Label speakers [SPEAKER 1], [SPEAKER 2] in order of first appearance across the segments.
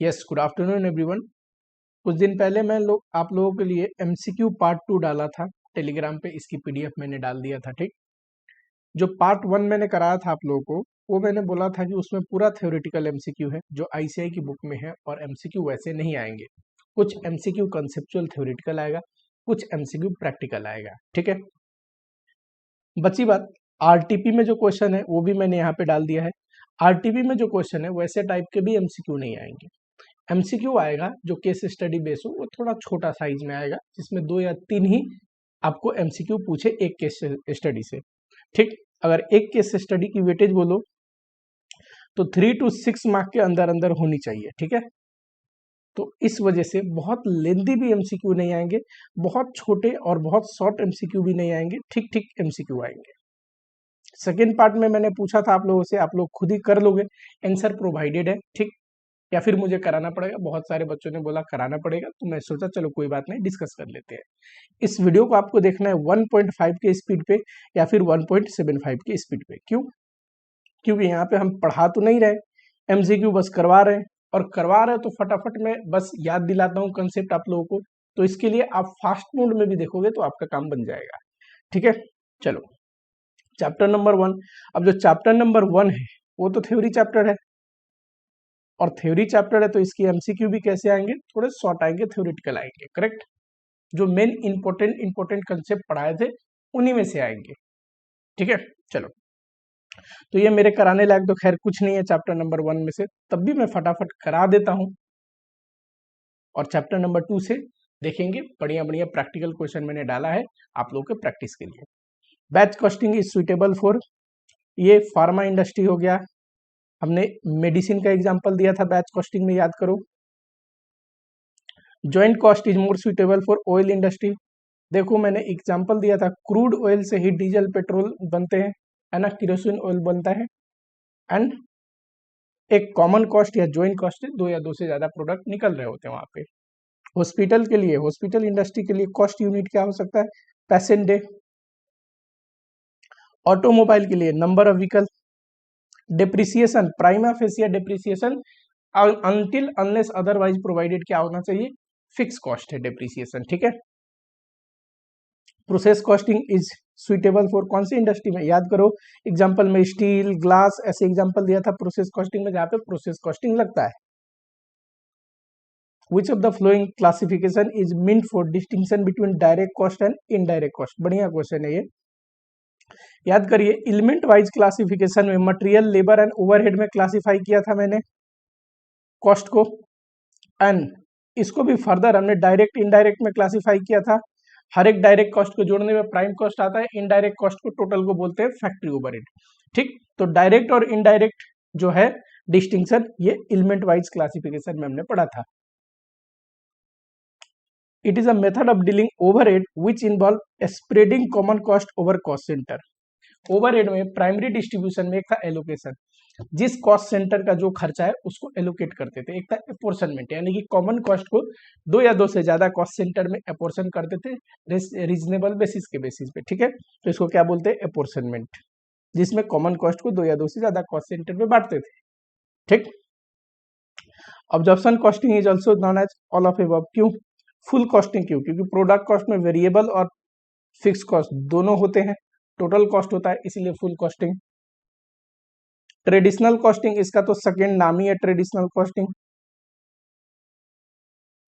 [SPEAKER 1] Yes, good afternoon everyone. कुछ दिन पहले आप लोगों के लिए एमसीक्यू पार्ट 2 डाला था टेलीग्राम पे। इसकी पीडीएफ मैंने डाल दिया था। ठीक, जो पार्ट 1 मैंने कराया था आप लोगों को, वो मैंने बोला था कि उसमें पूरा थ्योरेटिकल एमसीक्यू है जो आईसीआई की बुक में है, और एमसीक्यू वैसे नहीं आएंगे। कुछ एमसीक्यू कंसेप्चुअल थ्योरेटिकल आएगा, कुछ एमसीक्यू प्रैक्टिकल आएगा। ठीक है, बची बात आरटीपी में जो क्वेश्चन है वो भी मैंने यहाँ पे डाल दिया है। आरटीपी में जो क्वेश्चन है वैसे टाइप के भी एमसीक्यू नहीं आएंगे। एमसीक्यू आएगा जो केस स्टडी बेस हो, वो थोड़ा छोटा साइज में आएगा, जिसमें 2 या 3 ही आपको एमसीक्यू पूछे एक केस स्टडी से। ठीक, अगर एक केस स्टडी की वेटेज बोलो तो 3 to 6 मार्क के अंदर अंदर होनी चाहिए। ठीक है, तो इस वजह से बहुत लेंदी भी एमसीक्यू नहीं आएंगे, बहुत छोटे और बहुत शॉर्ट एमसीक्यू भी नहीं आएंगे, ठीक ठीक एमसीक्यू आएंगे। सेकेंड पार्ट में मैंने पूछा था आप लोगों से, आप लोग खुद ही कर लोगे, आंसर प्रोवाइडेड है। ठीक, या फिर मुझे कराना पड़ेगा, बहुत सारे बच्चों ने बोला कराना पड़ेगा, तो मैं सोचा चलो कोई बात नहीं, डिस्कस कर लेते हैं। इस वीडियो को आपको देखना है 1.5 के स्पीड पे या फिर 1.75 के स्पीड पे। क्यों? क्योंकि यहाँ पे हम पढ़ा तो नहीं रहे, एमसीक्यू बस करवा रहे हैं, और करवा रहे हैं तो फटाफट में बस याद दिलाता हूँ कंसेप्ट आप लोगों को। तो इसके लिए आप फास्ट मोड में भी देखोगे तो आपका काम बन जाएगा। ठीक है, चलो चैप्टर नंबर 1। अब जो चैप्टर नंबर 1 है वो तो थ्योरी चैप्टर है, और थ्योरी चैप्टर है तो इसकी एमसीक्यू भी कैसे आएंगे, थोड़े शॉर्ट आएंगे, थ्योरेटिकल आएंगे। करेक्ट, जो मेन इंपॉर्टेंट कंसेप्ट पढ़ाए थे उन्हीं में से आएंगे। ठीक है, चलो तो ये मेरे कराने लायक तो खैर कुछ नहीं है चैप्टर नंबर 1 में से, तब भी मैं फटाफट करा देता हूं। और चैप्टर नंबर 2 से देखेंगे बढ़िया बढ़िया प्रैक्टिकल क्वेश्चन मैंने डाला है आप लोगों के प्रैक्टिस के लिए। Batch costing is suitable for, ये फार्मा इंडस्ट्री हो गया, हमने मेडिसिन का एग्जांपल दिया था बैच कॉस्टिंग में, याद करो। Joint cost is more suitable for oil industry, देखो मैंने एग्जांपल दिया था, क्रूड ऑयल से ही डीजल पेट्रोल बनते हैं, है ना, केरोसिन ऑयल बनता है। एंड एक कॉमन कॉस्ट या जॉइंट कॉस्ट है, 2 या 2 से ज्यादा प्रोडक्ट निकल रहे होते हैं वहां पे। हॉस्पिटल के लिए, हॉस्पिटल इंडस्ट्री के लिए कॉस्ट यूनिट क्या हो सकता है, पेशेंट डे। ऑटोमोबाइल के लिए number of vehicle. Depreciation, prima fascia depreciation until unless otherwise provided क्या होना चाहिए, फिक्स कॉस्ट है डेप्रिसिएशन। ठीक है, process costing is suitable for कौन सी इंडस्ट्री में, याद करो एग्जांपल में स्टील, ग्लास, ऐसे एग्जांपल दिया था प्रोसेस कॉस्टिंग में, जहां पे प्रोसेस कॉस्टिंग लगता है। Which of the following classification is meant for distinction between direct cost and indirect cost, बढ़िया क्वेश्चन है ये, याद करिए। एलिमेंट वाइज क्लासिफिकेशन में मटेरियल, लेबर एंड ओवरहेड में क्लासिफाई किया था मैंने कॉस्ट को, एंड इसको भी फर्दर हमने डायरेक्ट इनडायरेक्ट में क्लासिफाई किया था। हर एक डायरेक्ट कॉस्ट को जोड़ने में प्राइम कॉस्ट आता है, इनडायरेक्ट कॉस्ट को टोटल को बोलते हैं फैक्ट्री ओवरहेड। ठीक, तो डायरेक्ट और इनडायरेक्ट जो है डिस्टिंक्शन, ये एलिमेंट वाइज क्लासिफिकेशन में हमने पढ़ा था। It is a method of dealing overhead which involve spreading common cost over cost centre. Overhead में प्राइमरी डिस्ट्रीब्यूशन में एक था एलोकेशन, जिस कॉस्ट सेंटर का जो खर्चा है उसको एलोकेट करते थे। एक था अपोर्शनमेंट, यानी कि कॉमन कॉस्ट को 2 या 2 से ज्यादा कॉस्ट सेंटर में अपोर्शन करते थे रीजनेबल बेसिस के बेसिस पे। ठीक है, तो इसको क्या बोलते हैं, अपोर्शनमेंट, जिसमें कॉमन कॉस्ट को 2 या 2 से ज्यादा कॉस्ट सेंटर में बांटते थे। ठीक, absorption costing is also known as all of above, क्यों फुल कॉस्टिंग, क्यों, क्योंकि प्रोडक्ट कॉस्ट में वेरिएबल और फिक्स कॉस्ट दोनों होते हैं, टोटल कॉस्ट होता है, इसीलिए फुल कॉस्टिंग। ट्रेडिशनल कॉस्टिंग, इसका तो सेकेंड नाम ही है ट्रेडिशनल कॉस्टिंग।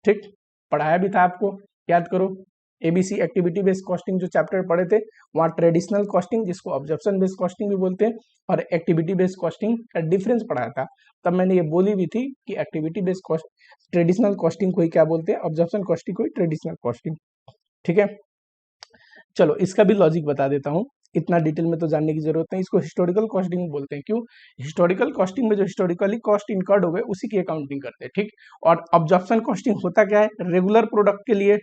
[SPEAKER 1] ठीक, पढ़ाया भी था आपको, याद करो, एबीसी एक्टिविटी बेस्ड कॉस्टिंग जो चैप्टर पढ़े थे, वहां ट्रेडिशनल कॉस्टिंग, जिसको ऑब्जर्प्शन बेस्ड कॉस्टिंग भी बोलते हैं, और एक्टिविटी बेस्ड कॉस्टिंग का डिफरेंस पढ़ाया था। तब मैंने ये बोली भी थी कि activity based cost, traditional costing को ही क्या बोलते हैं, ऑब्जर्प्शन कॉस्टिंग को ही ट्रेडिशनल कॉस्टिंग। ठीक है, चलो इसका भी लॉजिक बता देता हूँ, इतना डिटेल में तो जानने की जरूरत नहीं। इसको हिस्टोरिकल कॉस्टिंग बोलते हैं, क्यों, हिस्टोरिकल कॉस्टिंग में जो हिस्टोरिकली कॉस्ट इनकर्ड हो गए उसी की अकाउंटिंग करते हैं। ठीक, और ऑब्जर्प्शन कॉस्टिंग होता क्या है, रेगुलर प्रोडक्ट के लिए,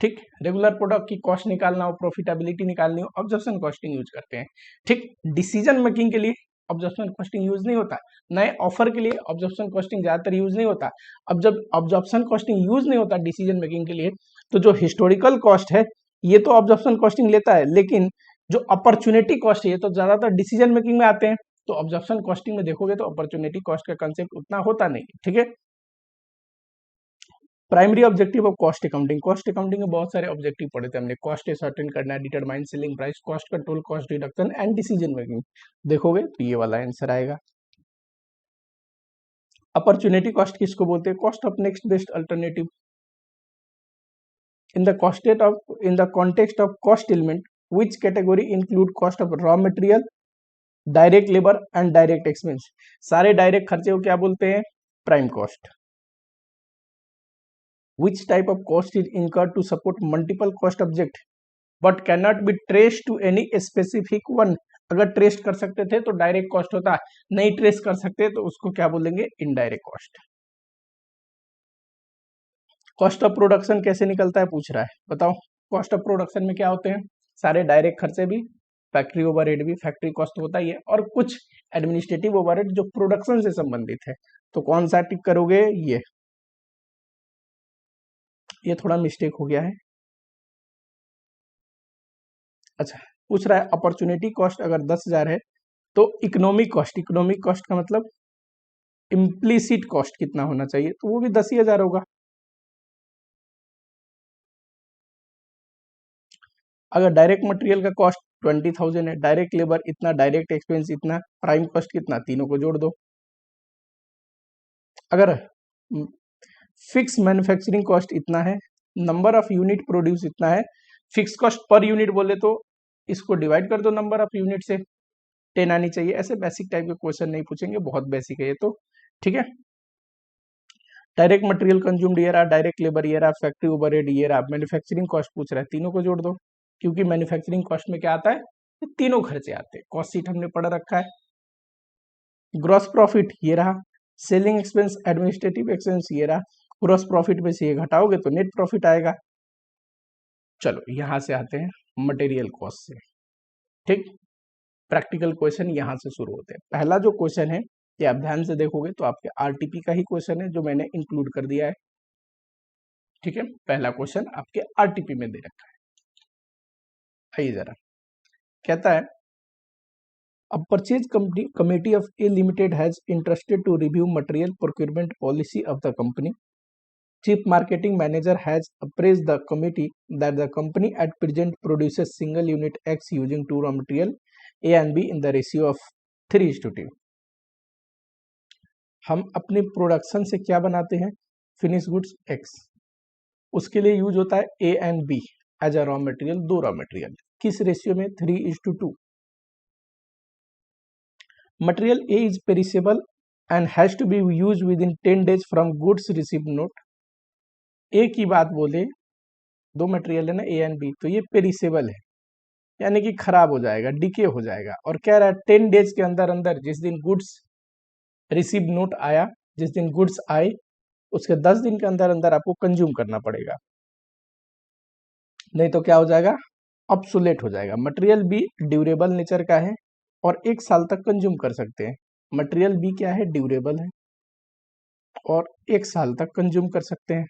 [SPEAKER 1] ठीक, रेगुलर प्रोडक्ट की कॉस्ट निकालना हो, प्रॉफिटेबिलिटी निकालनी हो, ऑब्जर्प्शन कॉस्टिंग यूज करते हैं। ठीक, डिसीजन मेकिंग के लिए ऑब्जर्प्शन कॉस्टिंग यूज नहीं होता, नए ऑफर के लिए ऑब्जर्प्शन कॉस्टिंग ज्यादातर यूज नहीं होता। अब जब ऑब्जर्प्शन कॉस्टिंग यूज नहीं होता डिसीजन मेकिंग के लिए, तो जो हिस्टोरिकल कॉस्ट है ये तो ऑब्जर्प्शन कॉस्टिंग लेता है, लेकिन जो अपॉर्चुनिटी कॉस्ट है ये तो ज्यादातर डिसीजन मेकिंग में आते हैं। तो ऑब्जर्प्शन कॉस्टिंग में देखोगे तो अपॉर्चुनिटी कॉस्ट का कंसेप्ट उतना होता नहीं, ठीक है। Primary objective of cost accounting में बहुत सारे ऑब्जेक्टिव पढ़े थे हमने। कॉस्ट सर्टेन करना, determine selling price, cost control, cost reduction and decision making. देखोगे तो ये वाला आंसर आएगा। अपॉर्चुनिटी कॉस्ट किसको बोलते हैं? Cost of next best alternative. in the context of cost element, which category include cost of raw material, direct labour and direct expense? सारे direct खर्चे को क्या बोलते हैं? Prime cost. which type of cost is incurred to support multiple cost object but cannot be traced to any specific one? अगर trace कर सकते थे तो डायरेक्ट कॉस्ट होता, नहीं ट्रेस कर सकते तो उसको क्या बोलेंगे? Indirect cost. Cost of production कैसे निकलता है पूछ रहा है, बताओ। कॉस्ट ऑफ प्रोडक्शन में क्या होते हैं? सारे डायरेक्ट खर्चे भी, फैक्ट्री ओवरहेड भी, फैक्ट्री कॉस्ट होता ही है, और कुछ एडमिनिस्ट्रेटिव ओवरहेड जो प्रोडक्शन से संबंधित है। तो कौन सा टिक करोगे? ये थोड़ा मिस्टेक हो गया है। अच्छा, पूछ रहा है अपॉर्चुनिटी कॉस्ट अगर 10,000 है तो इकोनॉमिक कॉस्ट का मतलब इम्प्लीसिट कॉस्ट कितना होना चाहिए? तो वो भी 10,000 होगा। अगर डायरेक्ट मटेरियल का कॉस्ट 20,000 है, डायरेक्ट लेबर इतना, डायरेक्ट एक्सपेंस इतना, प्राइम कॉस्ट कितना, तीनों को जोड़ दो। अगर फिक्स मैन्युफैक्चरिंग कॉस्ट इतना है, नंबर ऑफ यूनिट प्रोड्यूस इतना है, फिक्स कॉस्ट पर यूनिट बोले तो इसको डिवाइड कर दो नंबर ऑफ यूनिट से, 10 आनी चाहिए। ऐसे बेसिक टाइप के क्वेश्चन नहीं पूछेंगे, बहुत बेसिक है ये तो, ठीक है। डायरेक्ट मटेरियल कंज्यूम्ड ये रहा, डायरेक्ट लेबर ये रहा, फैक्ट्री ओवरहेड ये रहा, मैन्युफैक्चरिंग कॉस्ट पूछ रहा है, तीनों को जोड़ दो, क्योंकि मैन्युफैक्चरिंग कॉस्ट में क्या आता है? ये तीनों खर्चे आते हैं। कॉस्ट शीट हमने पढ़ रखा है। ग्रॉस प्रॉफिट ये रहा, सेलिंग एक्सपेंस, एडमिनिस्ट्रेटिव एक्सपेंस ये रहा, ग्रॉस प्रॉफिट में से ये घटाओगे तो नेट प्रॉफिट आएगा। चलो यहां से आते हैं मटेरियल कॉस्ट से, ठीक। प्रैक्टिकल क्वेश्चन यहां से शुरू होते हैं। पहला जो क्वेश्चन है ये आप ध्यान से देखोगे तो आपके आरटीपी का ही क्वेश्चन है जो मैंने इंक्लूड कर दिया है, ठीक है। पहला क्वेश्चन आपके आरटीपी में दे रखा है। आइए जरा, कहता है A purchase committee of A Limited has interested to review material procurement policy of the company. Chief Marketing Manager has appraised the committee that the company at present produces single unit X using two raw material A and B in the ratio of 3:2. हम अपने production से क्या बनाते हैं? Finish goods X, उसके लिए use होता है A and B as a raw material, दो रॉ मटेरियल, किस रेशियो में? 3:2. Material A is perishable and has to be used within 10 days from goods received note. A की बात बोले, दो मटेरियल है ना A एंड B, तो ये पेरिसेबल है, यानी कि खराब हो जाएगा, डिके हो जाएगा, और कह रहा है 10 डेज के अंदर अंदर, जिस दिन गुड्स रिसीव नोट आया, जिस दिन गुड्स आए उसके 10 दिन के अंदर अंदर आपको कंज्यूम करना पड़ेगा, नहीं तो क्या हो जाएगा? ऑब्सोलेट हो जाएगा। मटेरियल बी ड्यूरेबल नेचर का है और 1 साल तक कंज्यूम कर सकते हैं। मटेरियल बी क्या है? ड्यूरेबल है और 1 साल तक कंज्यूम कर सकते हैं।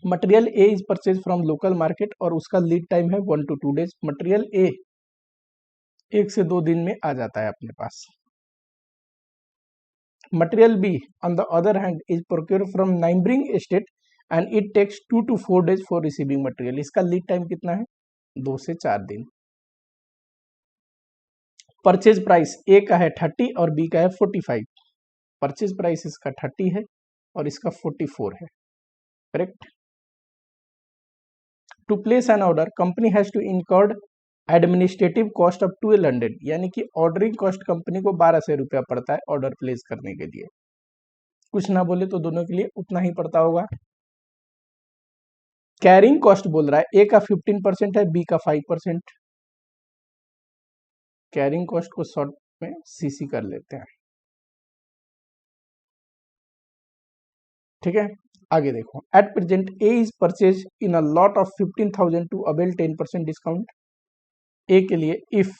[SPEAKER 1] Material A is purchase from local market और उसका लीड टाइम है 1 to 2 डेज। मटेरियल ए 1 से 2 दिन में आ जाता है अपने पास। Material B on the other hand is procure from neighbouring state and it takes 2 to 4 days for receiving material. इसका लीड टाइम कितना है? 2 से 4 दिन। परचेज प्राइस ए का है 30 और बी का है 45। परचेज प्राइस इसका 30 है और इसका 44 है, correct. To place an order company has to incurred administrative cost of 1200, यानी कि ऑर्डरिंग कॉस्ट कंपनी को 1200 रुपया पड़ता है ऑर्डर प्लेस करने के लिए। कुछ ना बोले तो दोनों के लिए उतना ही पड़ता होगा। कैरिंग कॉस्ट बोल रहा है, ए का 15% है, बी का 5%। कैरिंग कॉस्ट को शॉर्ट में सीसी कर लेते हैं, ठीक है। आगे देखो, at present A is purchase in a lot of 15,000 to avail 10% discount. A के लिए इफ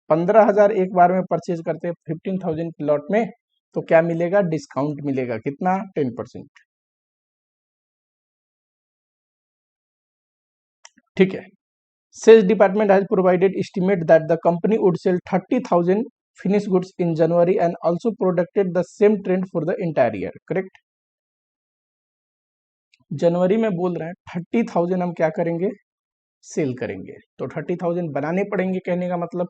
[SPEAKER 1] 15,000 एक बार में परचेज करते हैं 15,000 के लॉट में, तो क्या मिलेगा? डिस्काउंट मिलेगा, कितना? 10%, ठीक है। Sales department has provided estimate that the company would sell 30,000 finish goods in January and also projected the same trend for the entire year. Correct. जनवरी में बोल रहे हैं 30,000 हम क्या करेंगे, सेल करेंगे, तो 30,000 बनाने पड़ेंगे, कहने का मतलब।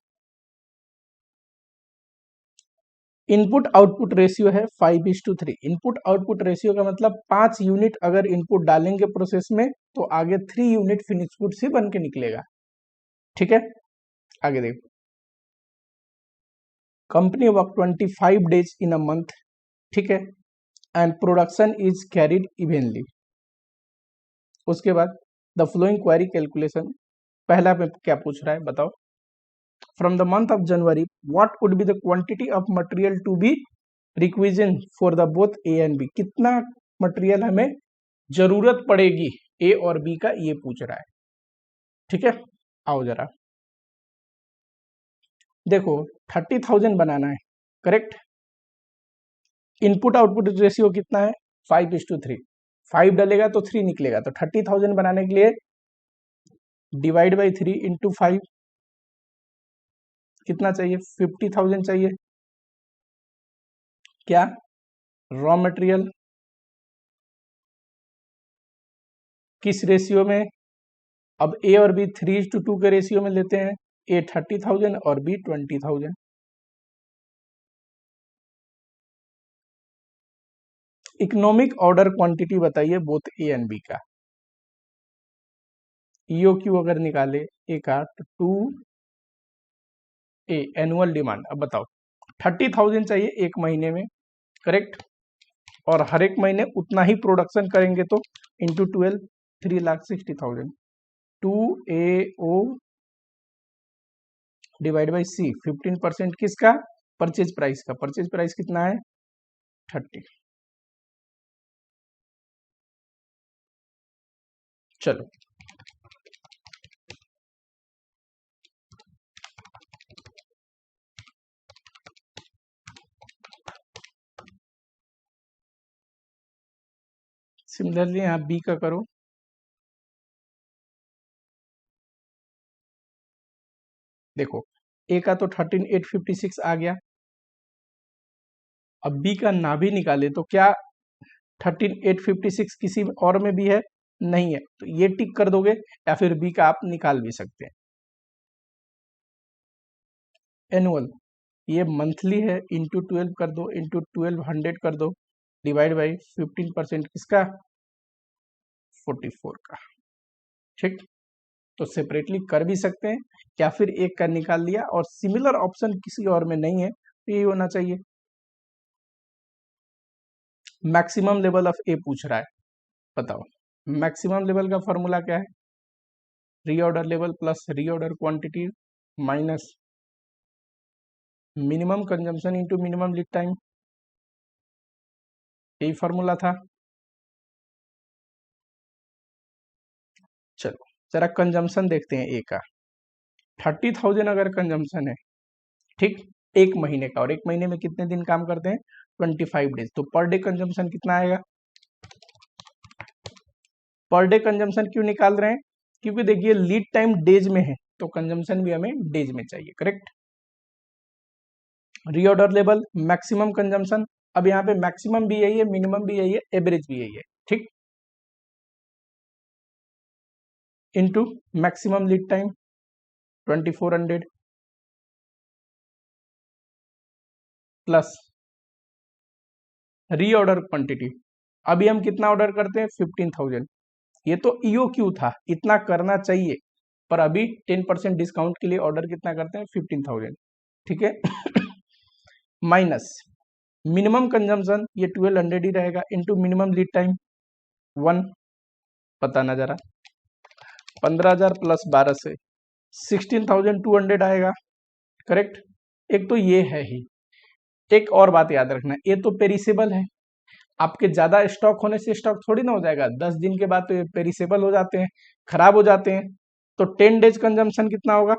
[SPEAKER 1] इनपुट आउटपुट रेशियो है 5:3। इनपुट आउटपुट रेशियो का मतलब 5 यूनिट अगर इनपुट डालेंगे प्रोसेस में तो आगे 3 यूनिट फिनिश गुड से बन के निकलेगा। ठीक है, आगे देखो। Company work 25 days in a month, ठीक है, and production is carried evenly. उसके बाद द फ्लोइंग क्वेरी कैलकुलेशन, पहला पे क्या पूछ रहा है बताओ। From the month of January what would be the quantity of material to be requisition for the both A and B, कितना मटेरियल हमें जरूरत पड़ेगी ए और बी का, ये पूछ रहा है। ठीक है, आओ जरा देखो 30,000 बनाना है, करेक्ट। इनपुट आउटपुट रेशियो कितना है 5:3, 5 डलेगा तो 3 निकलेगा, तो 30,000 बनाने के लिए डिवाइड बाई 3 इंटू 5 कितना चाहिए, 50,000 चाहिए। क्या, रॉ मटेरियल किस रेशियो में, अब ए और बी 3:2 के रेशियो में लेते हैं, ए 30,000 और बी 20,000। इकोनॉमिक ऑर्डर क्वांटिटी बताइए बोथ ए एंड बी का। ईओ क्यू अगर निकाले ए का तो 2 ए एनुअल डिमांड, अब बताओ 30,000 चाहिए एक महीने में, करेक्ट, और हर एक महीने उतना ही प्रोडक्शन करेंगे तो इंटू 12 3,60,000। 2AO डिवाइड बाई सी, 15% किसका, परचेज प्राइस का। परचेज प्राइस कितना है 30। चलो सिमिलरली यहां बी का करो। देखो ए का तो 13,856 आ गया, अब बी का ना भी निकाले तो क्या 13,856 किसी और में भी है, नहीं है, तो ये टिक कर दोगे, या फिर बी का आप निकाल भी सकते हैं। एनुअल, ये मंथली है, इंटू 12 कर दो, इंटू 1200 कर दो, डिवाइड बाई 15% किसका 44 का। ठीक, तो सेपरेटली कर भी सकते हैं, या फिर एक का निकाल लिया, और सिमिलर ऑप्शन किसी और में नहीं है तो यही होना चाहिए। मैक्सिमम लेवल ऑफ ए पूछ रहा है, बताओ मैक्सिमम लेवल का फॉर्मूला क्या है, reorder level plus reorder quantity minus minimum consumption into minimum lead time, यही फॉर्मूला था। चलो जरा कंजम्पशन देखते हैं ए का। 30,000 अगर कंजम्पशन है, ठीक, एक महीने का, और एक महीने में कितने दिन काम करते हैं 25 डेज, तो पर डे कंजम्पशन कितना आएगा। पर डे कंजम्पशन क्यों निकाल रहे हैं, क्योंकि देखिए लीड टाइम डेज में है तो कंजम्पशन भी हमें डेज में चाहिए, correct. Reorder level maximum consumption, अब यहाँ पे मैक्सिमम भी यही है, मिनिमम भी यही है, एवरेज भी यही है, ठीक, into maximum lead time 2400 plus reorder quantity, अभी हम कितना ऑर्डर करते हैं 15,000, ये तो ईओ क्यू था, इतना करना चाहिए, पर अभी 10% डिस्काउंट के लिए ऑर्डर कितना करते हैं 15,000, ठीक है। माइनस मिनिमम कंजम्पशन, ये 1200 ही रहेगा, इनटू मिनिमम लीड टाइम 1, पता ना जरा 15,000 प्लस 12 से 16,200 आएगा, करेक्ट। एक तो ये है ही, एक और बात याद रखना, ये तो पेरिसेबल है, आपके ज्यादा स्टॉक होने से स्टॉक थोड़ी ना हो जाएगा, 10 दिन के बाद तो ये पेरिसेबल हो जाते हैं, खराब हो जाते हैं, तो 10 डेज कंजम्पशन कितना होगा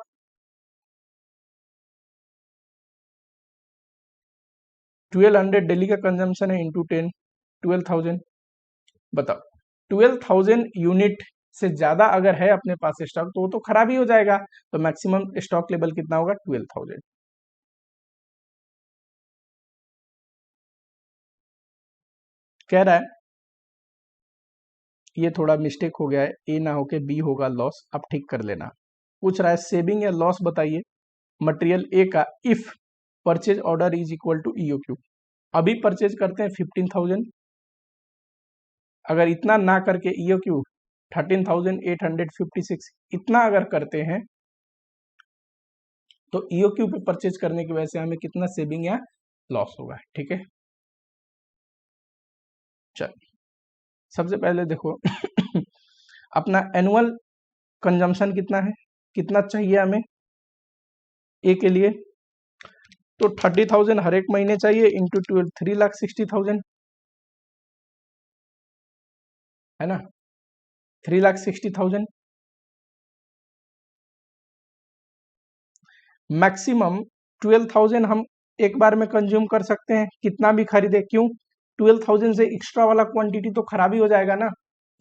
[SPEAKER 1] 1200 डेली का कंजम्पशन है, इंटू 10 12,000, बताओ 12,000 यूनिट से ज्यादा अगर है अपने पास स्टॉक तो वो तो खराब ही हो जाएगा। तो मैक्सिमम स्टॉक लेवल कितना होगा? 12,000। कह रहा है ये थोड़ा मिस्टेक हो गया है, ए ना होके बी होगा लॉस, अब ठीक कर लेना। पूछ रहा है सेविंग या लॉस बताइए मटेरियल ए का if purchase order is equal to EOQ. अभी परचेज करते हैं 15,000, अगर इतना ना करके ईओक्यू 13,856 इतना अगर करते हैं तो ईओक्यू पे परचेज करने की वजह से हमें कितना सेविंग या लॉस होगा। ठीक है, चल सबसे पहले देखो अपना एनुअल कंजम्पशन कितना है, कितना चाहिए हमें ए के लिए, तो 30,000 हर एक महीने चाहिए इंटू 12, 3,60,000 है ना, 3,60,000। मैक्सिमम 12,000 हम एक बार में कंज्यूम कर सकते हैं, कितना भी खरीदे। क्यों? 12,000 से एक्स्ट्रा वाला क्वांटिटी तो खराब ही हो जाएगा ना,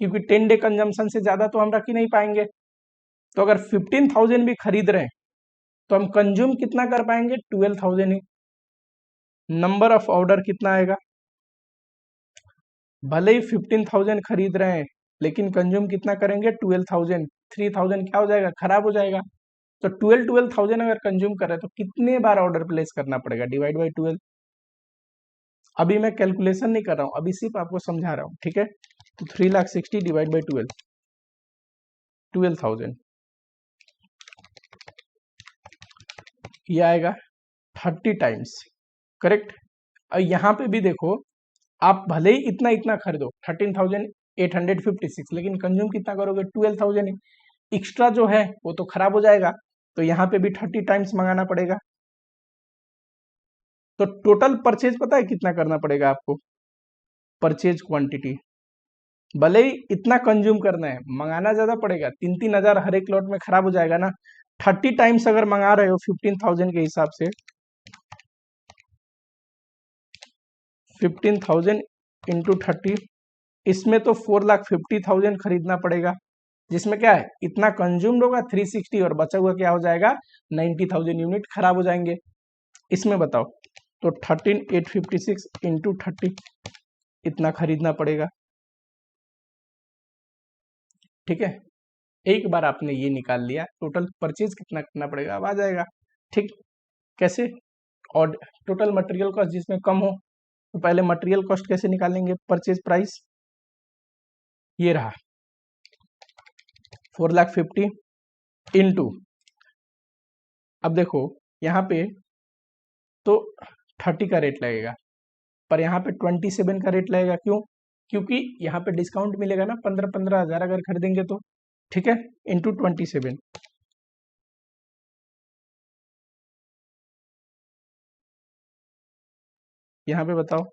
[SPEAKER 1] क्योंकि 10 डे कंजम्पशन से ज्यादा तो हम रख ही नहीं पाएंगे। तो अगर 15,000 भी खरीद रहे हैं तो हम कंज्यूम कितना कर पाएंगे? 12,000 ही। नंबर ऑफ ऑर्डर कितना आएगा? भले ही 15,000 खरीद रहे हैं लेकिन कंज्यूम कितना करेंगे? 12,000। 3,000 क्या हो जाएगा? खराब हो जाएगा। तो 12,000 अगर कंज्यूम कर रहे हैं तो कितने बार ऑर्डर प्लेस करना पड़ेगा? Divide by 12। अभी मैं कैलकुलेशन नहीं कर रहा हूं, अभी सिर्फ आपको समझा रहा हूं। ठीक है, तो 3,60,000 डिवाइड बाई 12, 12,000 ये आएगा 30 टाइम्स। करेक्ट। और यहाँ पे भी देखो, आप भले ही इतना इतना खरीदो 13,856 लेकिन कंज्यूम कितना करोगे? 12,000। एक्स्ट्रा जो है वो तो खराब हो जाएगा, तो यहाँ पे भी 30 टाइम्स मंगाना पड़ेगा। तो टोटल परचेज पता है कितना करना पड़ेगा आपको? परचेज क्वांटिटी भले ही इतना कंज्यूम करना है, मंगाना ज्यादा पड़ेगा, 3-3 हजार हर एक लॉट में खराब हो जाएगा ना। 30 टाइम्स अगर मंगा रहे हो 15,000 के हिसाब से, 15,000 इंटू 30, इसमें तो 4,50,000 खरीदना पड़ेगा, जिसमें क्या है इतना कंज्यूम्ड होगा 360 और बचा हुआ क्या हो जाएगा? 90,000 यूनिट खराब हो जाएंगे। इसमें बताओ, तो 13,856 इंटू 30 इतना खरीदना पड़ेगा। ठीक है, एक बार आपने ये निकाल लिया, टोटल परचेज कितना करना पड़ेगा अब आ जाएगा। ठीक, कैसे? और टोटल मटेरियल कॉस्ट जिसमें कम हो, तो पहले मटेरियल कॉस्ट कैसे निकालेंगे? परचेज प्राइस ये रहा 4,50,000 इंटू, अब देखो यहाँ पे तो 30 का रेट लगेगा, पर यहाँ पे 27 का रेट लगेगा। क्यों? क्योंकि यहाँ पे डिस्काउंट मिलेगा ना, 15-15 हजार अगर खरीदेंगे तो। ठीक है, इंटू 27, यहाँ पे बताओ।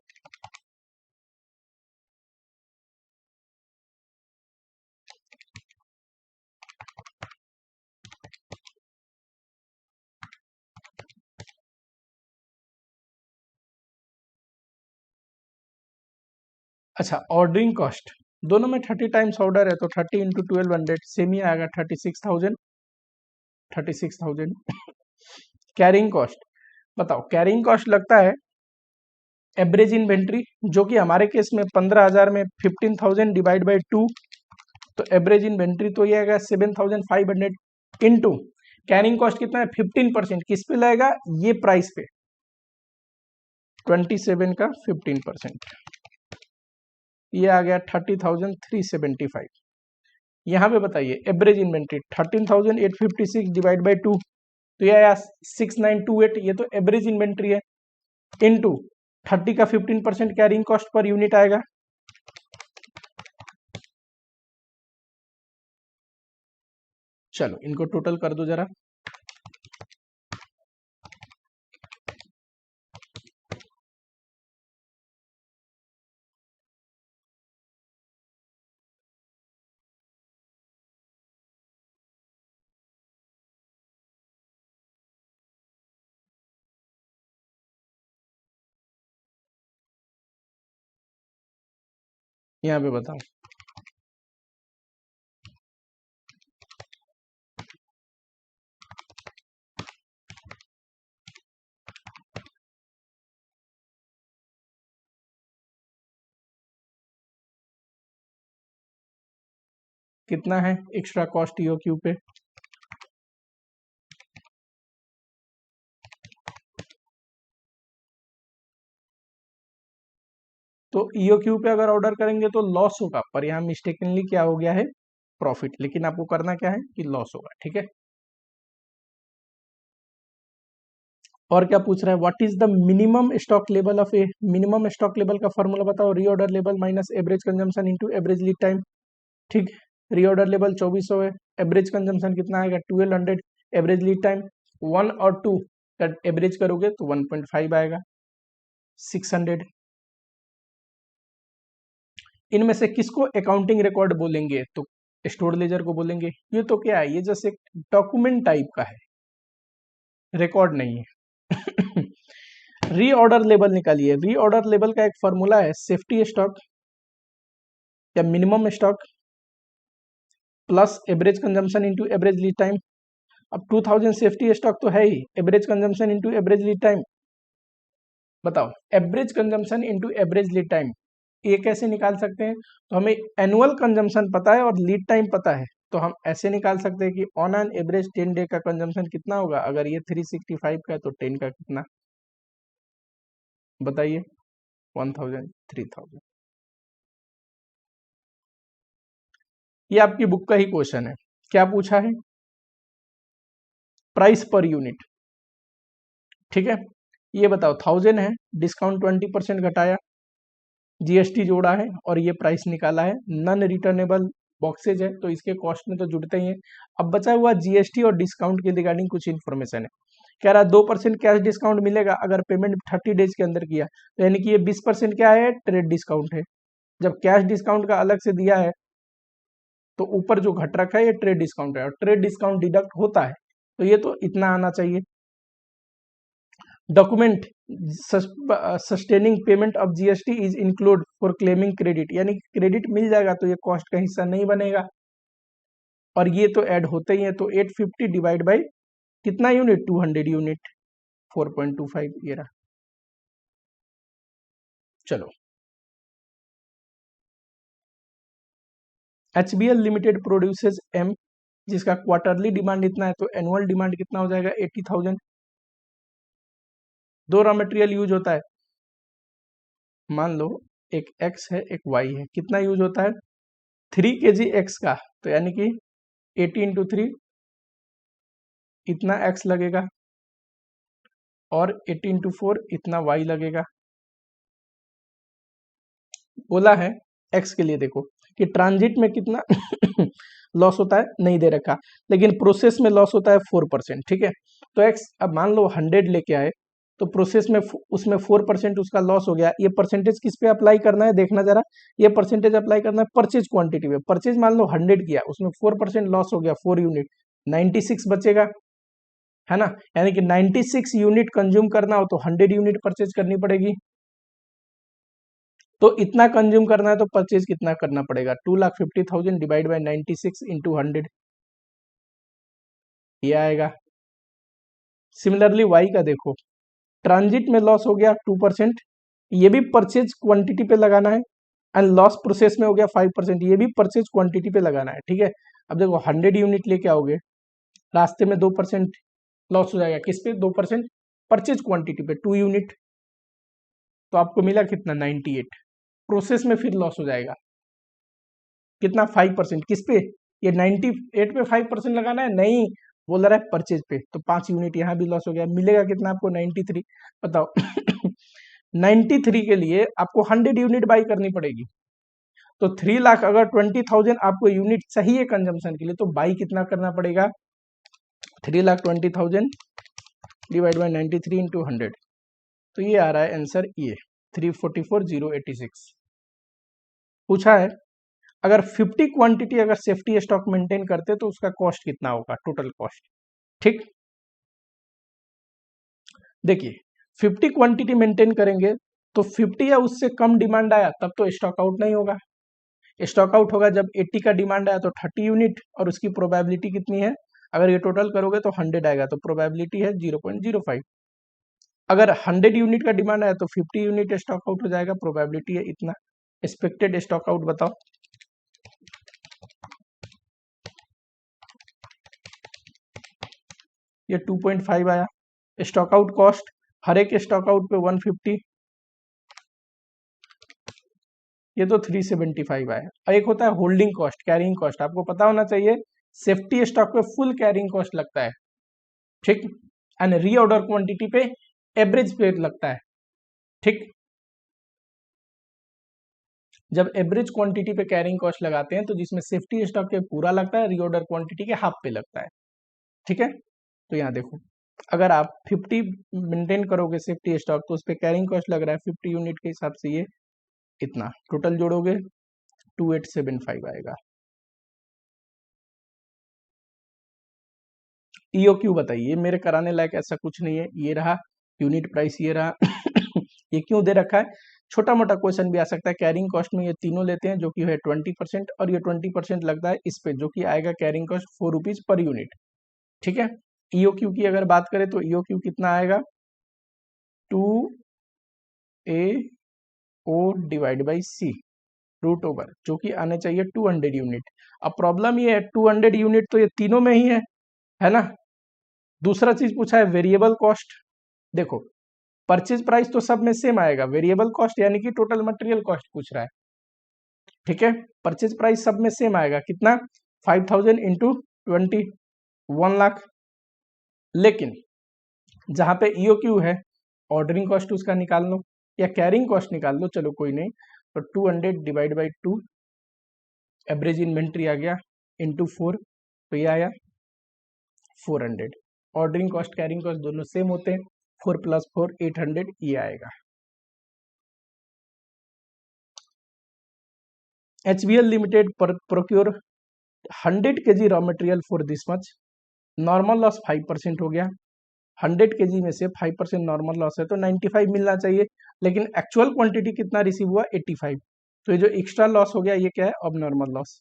[SPEAKER 1] अच्छा, ऑर्डरिंग कॉस्ट दोनों में 30 टाइम्स ऑर्डर है तो 30 इंटू 1200 सेम ही आएगा, 36,000। 36,000 कैरिंग कॉस्ट बताओ, कैरिंग कॉस्ट लगता है एवरेज इन्वेंट्री, जो कि हमारे केस में 15,000 में 15,000 डिवाइड बाई 2, तो एवरेज इन्वेंट्री तो ये आएगा 7,500 इंटू कैरिंग कॉस्ट कितना है? 15%। किस पे लगेगा? ये प्राइस पे, 27 का 15%, ये आ गया 30,375। यहाँ पे बताइए एवरेज इन्वेंट्री 13,856 डिवाइड बाई 2, तो ये आया 6,928, ये तो एवरेज इन्वेंट्री है, इनटू 30 का 15% कैरिंग कॉस्ट पर यूनिट आएगा। चलो इनको टोटल कर दो जरा। यहाँ पे बताओ, कितना है एक्स्ट्रा कॉस्ट ईओक्यू पे? तो ईओक्यू पे अगर ऑर्डर करेंगे तो लॉस होगा, पर यहाँ मिस्टेकनली क्या हो गया है, प्रॉफिट। लेकिन आपको करना क्या है कि लॉस होगा, ठीक है। और क्या पूछ रहा है, what is the minimum stock level of A, minimum stock level का फॉर्मूला बताओ, reorder level minus average consumption into average lead time, ठीक। रीऑर्डर लेवल 2400 है, एवरेज कंजम्पशन कितना आएगा 1200, एवरेज लीड टाइम 1 और 2 का एवरेज करोगे तो 1.5 आएगा, 600। इनमें से किसको अकाउंटिंग रिकॉर्ड बोलेंगे, तो स्टोर लेजर को बोलेंगे। ये तो क्या है, ये जैसे डॉक्यूमेंट टाइप का है, रिकॉर्ड नहीं है। रीऑर्डर लेवल निकालिए, रीऑर्डर लेवल का एक फॉर्मूला है, सेफ्टी स्टॉक या minimum stock plus average consumption into average lead time. अब 2000 सेफ्टी स्टॉक तो है ही, average consumption into average lead time, बताओ average consumption into average lead time ये कैसे निकाल सकते हैं, तो हमें एनुअल कंजम्पशन पता है और लीड टाइम पता है, तो हम ऐसे निकाल सकते हैं कि ऑन एन एवरेज 10 डे का कंजम्पशन कितना होगा, अगर ये 365 का है तो 10 का कितना, बताइए 1000, 3000। ये आपकी बुक का ही क्वेश्चन है। क्या पूछा है, प्राइस पर यूनिट, ठीक है। ये बताओ 1000 है, डिस्काउंट 20% घटाया, जीएसटी जोड़ा है और ये प्राइस निकाला है, नॉन रिटर्नेबल बॉक्सेज है तो इसके कॉस्ट में तो जुड़ते ही हैं। अब बचा हुआ जीएसटी और डिस्काउंट के रिगार्डिंग कुछ इन्फॉर्मेशन है। कह रहा 2% कैश डिस्काउंट मिलेगा अगर पेमेंट 30 डेज के अंदर किया, तो यानी कि ये 20% क्या है, ट्रेड डिस्काउंट है। जब कैश डिस्काउंट का अलग से दिया है तो ऊपर जो घट रखा है ये ट्रेड डिस्काउंट है, और ट्रेड डिस्काउंट डिडक्ट होता है तो ये तो इतना आना चाहिए। Document sustaining payment of GST is include for claiming credit, यानी क्रेडिट मिल जाएगा तो ये कॉस्ट का हिस्सा नहीं बनेगा, और ये तो ऐड होते ही है। तो 850 डिवाइड बाई कितना यूनिट, 200 यूनिट, 4.25 ये रहा। चलो, HBL लिमिटेड प्रोड्यूसेस M, जिसका क्वार्टरली डिमांड इतना है तो एनुअल डिमांड कितना हो जाएगा 80,000। दो रॉ मटेरियल यूज होता है, मान लो एक X है एक Y है, कितना यूज होता है 3 kg X का, तो यानी कि 80 इंटू 3 इतना X लगेगा, और 80 इंटू 4 इतना Y लगेगा। बोला है X के लिए देखो कि ट्रांजिट में कितना लॉस होता है नहीं दे रखा, लेकिन प्रोसेस में लॉस होता है 4%, ठीक है। तो X अब मान लो 100 लेके आए तो प्रोसेस में उसमें 4% उसका लॉस हो गया, ये परसेंटेज किस पे अप्लाई करना है देखना जरा, ये परसेंटेज अप्लाई करना है परचेज क्वांटिटी पे। परचेज मान लो 100 किया, उसमें 4% लॉस हो गया, 4 यूनिट, 96 बचेगा, है ना। यानी कि 96 यूनिट कंज्यूम करना हो तो 100 यूनिट परचेज करनी पड़ेगी। तो इतना कंज्यूम करना है तो परचेज कितना करना पड़ेगा, 2,50,000 डिवाइड बाई 96 इंटू 100, ये आएगा। सिमिलरली वाई का देखो, ट्रांजिट में लॉस हो गया 2%, ये भी परचेज क्वांटिटी पे लगाना है, एंड लॉस प्रोसेस में हो गया 5%, ये भी परचेज क्वांटिटी पे लगाना है, ठीक है। अब देखो 100 यूनिट लेके आओगे, रास्ते में 2% लॉस हो जाएगा, किस पे 2%, परचेज क्वांटिटी पे 2 यूनिट, तो आपको मिला कितना 98। प्रोसेस में फिर लॉस हो जाएगा कितना 5%, किस पे, ये 98 पे 5% लगाना है, नहीं बोल रहा है परचेज पे, तो 5 यूनिट यहाँ भी लॉस हो गया, मिलेगा कितना आपको 93। बताओ 93 के लिए आपको 100 यूनिट बाई करनी पड़ेगी, तो 3 लाख अगर 20,000 आपको यूनिट चाहिए कंजम्पशन के लिए, तो बाई कितना करना पड़ेगा, 3,20,000 डिवाइड बाई 93 इंटू 100, तो ये आ रहा है आंसर, ये 344,086। पूछा है अगर 50 क्वांटिटी अगर सेफ्टी स्टॉक मेंटेन करते तो उसका कॉस्ट कितना होगा, टोटल कॉस्ट, ठीक। देखिए 50 क्वांटिटी मेंटेन करेंगे तो 50 या उससे कम डिमांड आया तब तो स्टॉक आउट नहीं होगा, स्टॉक आउट होगा जब 80 का डिमांड आया तो 30 यूनिट, और उसकी प्रोबेबिलिटी कितनी है, अगर ये टोटल करोगे तो 100 आएगा, तो प्रोबेबिलिटी है 0.05। अगर 100 यूनिट का डिमांड आया तो 50 यूनिट स्टॉक आउट हो जाएगा, प्रोबेबिलिटी है इतना। एक्सपेक्टेड स्टॉक आउट बताओ, ये 2.5 आया। स्टॉक आउट कॉस्ट हर एक स्टॉक आउट पे 150, ये तो 375 आया। और एक होता है होल्डिंग कॉस्ट, कैरिंग कॉस्ट, आपको पता होना चाहिए सेफ्टी स्टॉक पे फुल कैरिंग कॉस्ट लगता है, ठीक, एंड रीऑर्डर क्वांटिटी पे एवरेज पे लगता है, ठीक। जब एवरेज क्वांटिटी पे कैरिंग कॉस्ट लगाते हैं तो जिसमें सेफ्टी स्टॉक के पूरा लगता है, रीऑर्डर क्वांटिटी के हाफ पे लगता है, ठीक है। तो यहाँ देखो, अगर आप 50 मेंटेन करोगे सेफ्टी स्टॉक तो उस पर कैरिंग कॉस्ट लग रहा है 50 यूनिट के हिसाब से, ये इतना टोटल जोड़ोगे 2875 आएगा। ईओक्यू बताइए, मेरे कराने लायक ऐसा कुछ नहीं है, ये रहा यूनिट प्राइस, ये रहा ये क्यों दे रखा है, छोटा मोटा क्वेश्चन भी आ सकता है। कैरिंग कॉस्ट में ये तीनों लेते हैं जो कि है 20%, और ये 20% लगता है इस पे जो कि आएगा carrying cost 4 rupees per unit, ठीक है। ईओक्यू की अगर बात करें तो ईओक्यू कितना आएगा, 2AO divide by C root over, जो कि आने चाहिए 200 यूनिट। अब प्रॉब्लम ये है 200 यूनिट तो ये तीनों में ही है ना। दूसरा चीज पूछा है वेरिएबल कॉस्ट, देखो परचेज प्राइस तो सब में सेम आएगा, वेरिएबल कॉस्ट यानी कि टोटल मटेरियल कॉस्ट पूछ रहा है, ठीक है। परचेज प्राइस सब में सेम आएगा, कितना, 5000 इंटू 20, 1 लाख। लेकिन जहां पे ईओक्यू है, ऑर्डरिंग कॉस्ट उसका निकाल लो या कैरिंग कॉस्ट निकाल लो, चलो कोई नहीं, तो 200 डिवाइड बाई 2, एवरेज इन्वेंट्री आ गया, इंटू 4, तो ये आया 400। ऑर्डरिंग कॉस्ट कैरिंग कॉस्ट दोनों सेम होते हैं, 4 + 4 800, ये आएगा। HBL limited procure 100 kg raw material for this much, normal loss 5% हो गया, 100 kg में से 5% नॉर्मल लॉस है तो 95 मिलना चाहिए, लेकिन एक्चुअल क्वांटिटी कितना रिसीव हुआ, 85। तो ये जो एक्स्ट्रा लॉस हो गया ये क्या है, अब नॉर्मल लॉस,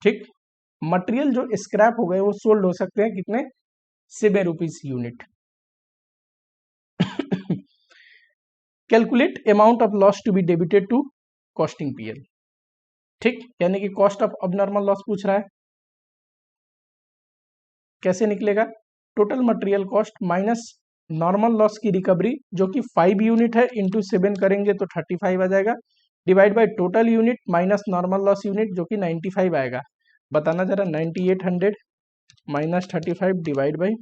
[SPEAKER 1] ठीक। मटेरियल जो स्क्रैप हो गए वो सोल्ड हो सकते हैं कितने, 7 rupees unit. Calculate amount of loss to be debited to costing PL, ठीक, यानी कि कॉस्ट ऑफ अबनॉर्मल लॉस पूछ रहा है, कैसे निकलेगा, total material cost minus normal loss की रिकवरी जो कि 5 यूनिट है, इंटू 7 करेंगे तो 35 आ जाएगा, divide by total unit minus normal loss unit जो कि 95 आएगा। बताना जरा, 9800 माइनस 35 डिवाइड बाई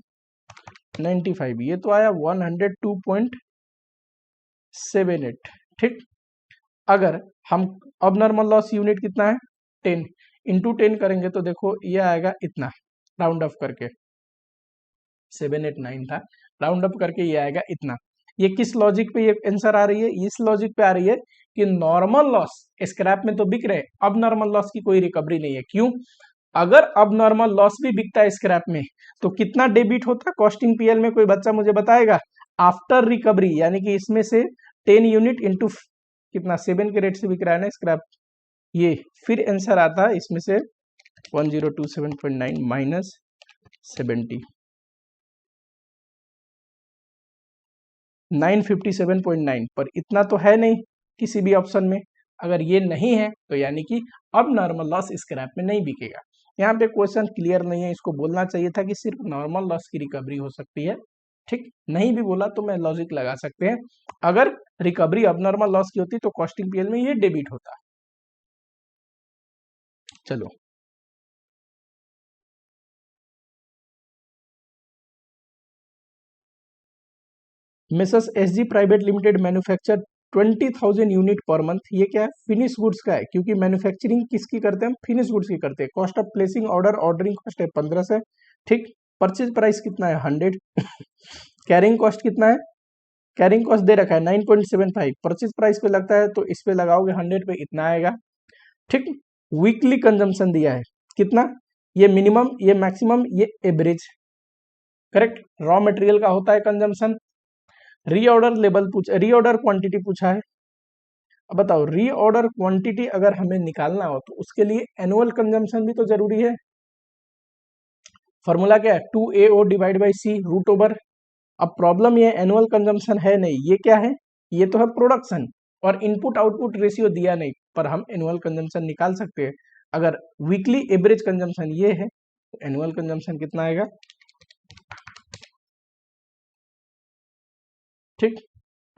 [SPEAKER 1] 95, ये तो आया 102.78, ठीक। अगर हम अब नॉर्मल लॉस यूनिट कितना है 10, इंटू 10 करेंगे तो देखो ये आएगा इतना, राउंड ऑफ करके 789 था, राउंड अप करके ये आएगा इतना। ये किस लॉजिक पे ये आंसर आ रही है, इस लॉजिक पे आ रही है कि नॉर्मल लॉस स्क्रैप में तो बिक रहे, अब नॉर्मल लॉस की कोई रिकवरी नहीं है। क्यों, अगर अब नॉर्मल लॉस भी बिकता है स्क्रैप में तो कितना डेबिट होता है कॉस्टिंग पीएल में, कोई बच्चा मुझे बताएगा, आफ्टर रिकवरी, यानी कि इसमें से 10 यूनिट इंटू कितना, 7 के रेट से बिक रहा है ना स्क्रैप, ये फिर आंसर आता है इसमें से 1027.9 माइनस 70, 957.9, पर इतना तो है नहीं किसी भी ऑप्शन में। अगर ये नहीं है तो यानी कि अब नॉर्मल लॉस स्क्रैप में नहीं बिकेगा। यहाँ पे क्वेश्चन क्लियर नहीं है, इसको बोलना चाहिए था कि सिर्फ नॉर्मल लॉस की रिकवरी हो सकती है, ठीक। नहीं भी बोला तो मैं लॉजिक लगा सकते हैं, अगर रिकवरी अब नॉर्मल लॉस की होती तो कॉस्टिंग पीएल में ये डेबिट होता। चलो, Mrs SG private limited manufacture 20,000 unit per month, ये क्या है, फिनिश गुड्स का है, क्योंकि मैन्युफैक्चरिंग किसकी करते हैं हम, फिनिश गुड्स की करते हैं। Cost of placing order, ordering cost है 1500, ठीक। परचेज प्राइस कितना है 100, कैरिंग कॉस्ट कितना है, कैरिंग कॉस्ट दे रखा है 9.75, परचेज प्राइस पे लगता है तो इस पे लगाओगे 100 पे इतना आएगा, ठीक। वीकली कंजम्पशन दिया है कितना, ये मिनिमम, ये मैक्सिमम, ये एवरेज, करेक्ट। रॉ मटेरियल का होता है consumption. Reorder level reorder quantity पूछा है। अब बताओ, रीऑर्डर क्वांटिटी अगर हमें निकालना हो तो उसके लिए एनुअल कंजम्पशन भी तो जरूरी है। फॉर्मूला क्या है, 2AO divide by C root over. अब प्रॉब्लम ये एनुअल कंजम्पशन है नहीं, ये क्या है, ये तो है प्रोडक्शन, और इनपुट आउटपुट रेशियो दिया नहीं, पर हम एनुअल कंजम्पशन निकाल सकते हैं। अगर वीकली एवरेज कंजम्पशन ये है एनुअल कंजम्पशन कितना आएगा, ठीक।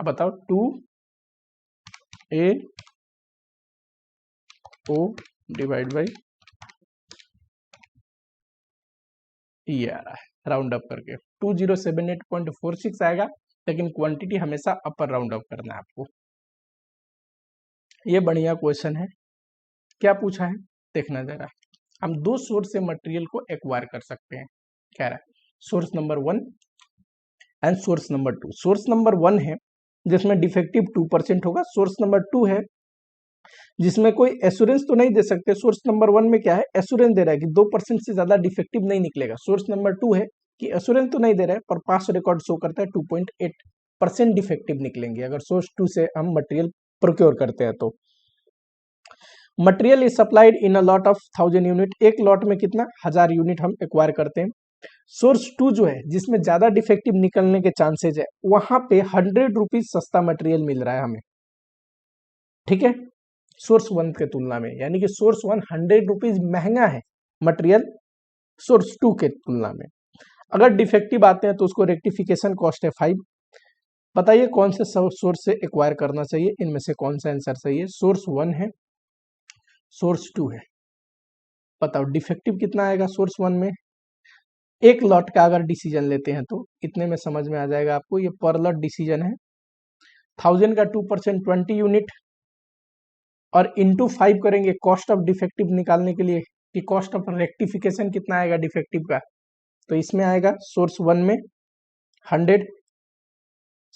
[SPEAKER 1] अब बताओ 2AO डिवाइड बाई ये आ रहा है राउंड अप करके 2078.46 आएगा, लेकिन क्वांटिटी हमेशा अपर राउंड अप करना है आपको। ये बढ़िया क्वेश्चन है। क्या पूछा है देखना जरा। हम दो सोर्स से मटेरियल को एक्वायर कर सकते हैं, कह रहा है source number 1 and source number 2। Source number 1 है जिसमें डिफेक्टिव 2% होगा, सोर्स नंबर 2 है जिसमें कोई एश्योरेंस तो नहीं दे सकते। सोर्स नंबर 1 में क्या है, एश्योरेंस दे रहा है कि 2% से ज्यादा डिफेक्टिव नहीं निकलेगा। सोर्स नंबर 2 है कि एश्योरेंस तो नहीं दे रहा है पर पास रिकॉर्ड शो करता है 2.8% डिफेक्टिव निकलेंगे अगर सोर्स 2 से हम मटेरियल प्रोक्योर करते हैं तो। Material is supplied in a lot of 1000 unit, एक लॉट में कितना 1000 यूनिट हम एक्वायर करते हैं। सोर्स 2 जो है जिसमें ज्यादा डिफेक्टिव निकलने के चांसेज है, वहां पे 100 रुपीज सस्ता मटेरियल मिल रहा है हमें, ठीक है, सोर्स 1 के तुलना में। यानी कि सोर्स 1 100 रुपीज महंगा है मटेरियल सोर्स 2 के तुलना में। अगर डिफेक्टिव आते हैं तो उसको रेक्टिफिकेशन कॉस्ट है 5। बताइए कौन से सोर्स से एक्वायर करना चाहिए, इनमें से कौन सा आंसर सही है। सोर्स 1 है, सोर्स 2 है, बताओ डिफेक्टिव कितना आएगा सोर्स 1 में। एक लॉट का अगर डिसीजन लेते हैं तो इतने में समझ में आ जाएगा आपको, ये पर लॉट डिसीजन है। 1000 का 2% 20 यूनिट और इंटू 5 करेंगे कॉस्ट ऑफ डिफेक्टिव निकालने के लिए कि कॉस्ट ऑफ रेक्टिफिकेशन कितना आएगा डिफेक्टिव का, तो इसमें आएगा सोर्स 1 में 100।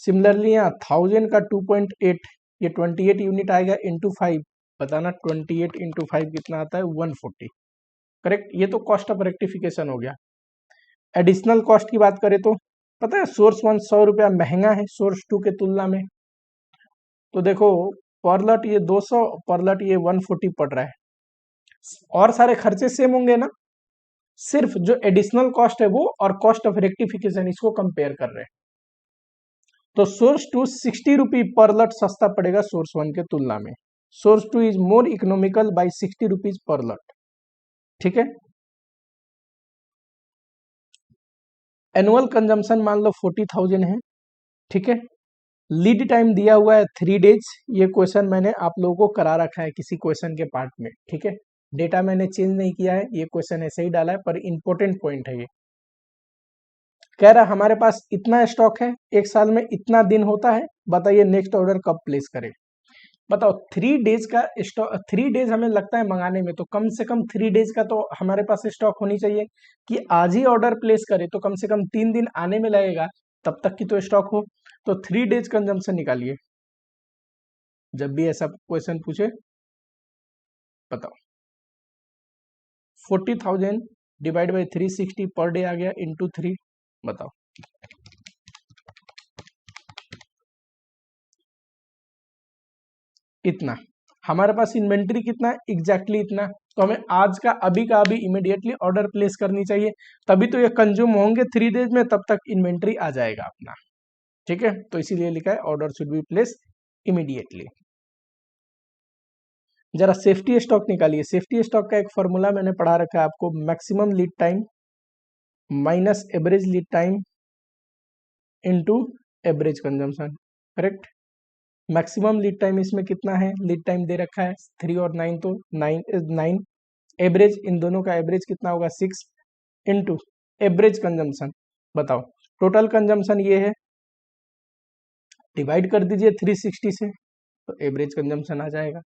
[SPEAKER 1] सिमिलरली यहाँ 1000 का 2.8 ये 28 यूनिट आएगा इंटू 5, बताना 28 इंटू 5 कितना आता है 140, करेक्ट। ये तो कॉस्ट ऑफ रेक्टिफिकेशन हो गया। एडिशनल कॉस्ट की बात करें तो पता है सोर्स 1 100 रुपया महंगा है सोर्स 2 के तुलना में, तो देखो पर लॉट ये 200, पर लॉट ये 140 पड़ रहा है। और सारे खर्चे सेम होंगे ना, सिर्फ जो एडिशनल कॉस्ट है वो और कॉस्ट ऑफ रेक्टिफिकेशन इसको कंपेयर कर रहे हैं। तो सोर्स 2 60 रुपी पर लॉट सस्ता पड़ेगा सोर्स 1 के तुलना में। Source 2 is more economical by 60 rupees per lot, ठीक है। एनुअल कंजम्पशन मान लो 40,000 है, ठीक है। लीड टाइम दिया हुआ है 3 डेज। ये क्वेश्चन मैंने आप लोगों को करा रखा है किसी क्वेश्चन के पार्ट में, ठीक है। डेटा मैंने चेंज नहीं किया है, ये क्वेश्चन ऐसे ही डाला है, पर इंपॉर्टेंट पॉइंट है ये। कह रहा हमारे पास इतना स्टॉक है, एक साल में इतना दिन होता है, बताइए नेक्स्ट ऑर्डर कब प्लेस करें। बताओ 3 डेज का स्टॉक, 3 डेज हमें लगता है मंगाने में, तो कम से कम 3 डेज का तो हमारे पास स्टॉक होनी चाहिए कि आज ही ऑर्डर प्लेस करें तो कम से कम 3 दिन आने में लगेगा, तब तक की तो स्टॉक हो। तो 3 डेज कंजम्पशन निकालिए जब भी ऐसा क्वेश्चन पूछे। बताओ 40,000 डिवाइड बाई 360 पर डे आ गया इंटू 3, बताओ इतना। हमारे पास इन्वेंट्री कितना है, एग्जैक्टली इतना, तो हमें आज का अभी इमीडिएटली ऑर्डर प्लेस करनी चाहिए, तभी तो ये कंज्यूम होंगे 3 डेज में, तब तक इन्वेंट्री आ जाएगा अपना, ठीक है। तो इसीलिए लिखा है order should be place immediately. जरा सेफ्टी स्टॉक निकालिए। सेफ्टी स्टॉक का एक फॉर्मूला मैंने पढ़ा रखा है आपको, maximum lead time minus average lead time into average consumption, correct. Maximum lead time इसमें कितना है, लीड टाइम दे रखा है 3 और 9, तो 9, एवरेज इन दोनों का एवरेज कितना होगा 6 इनटू एवरेज कंजम्पशन। बताओ टोटल कंजम्पशन ये है, डिवाइड कर दीजिए 360 से, तो एवरेज कंजम्पशन आ जाएगा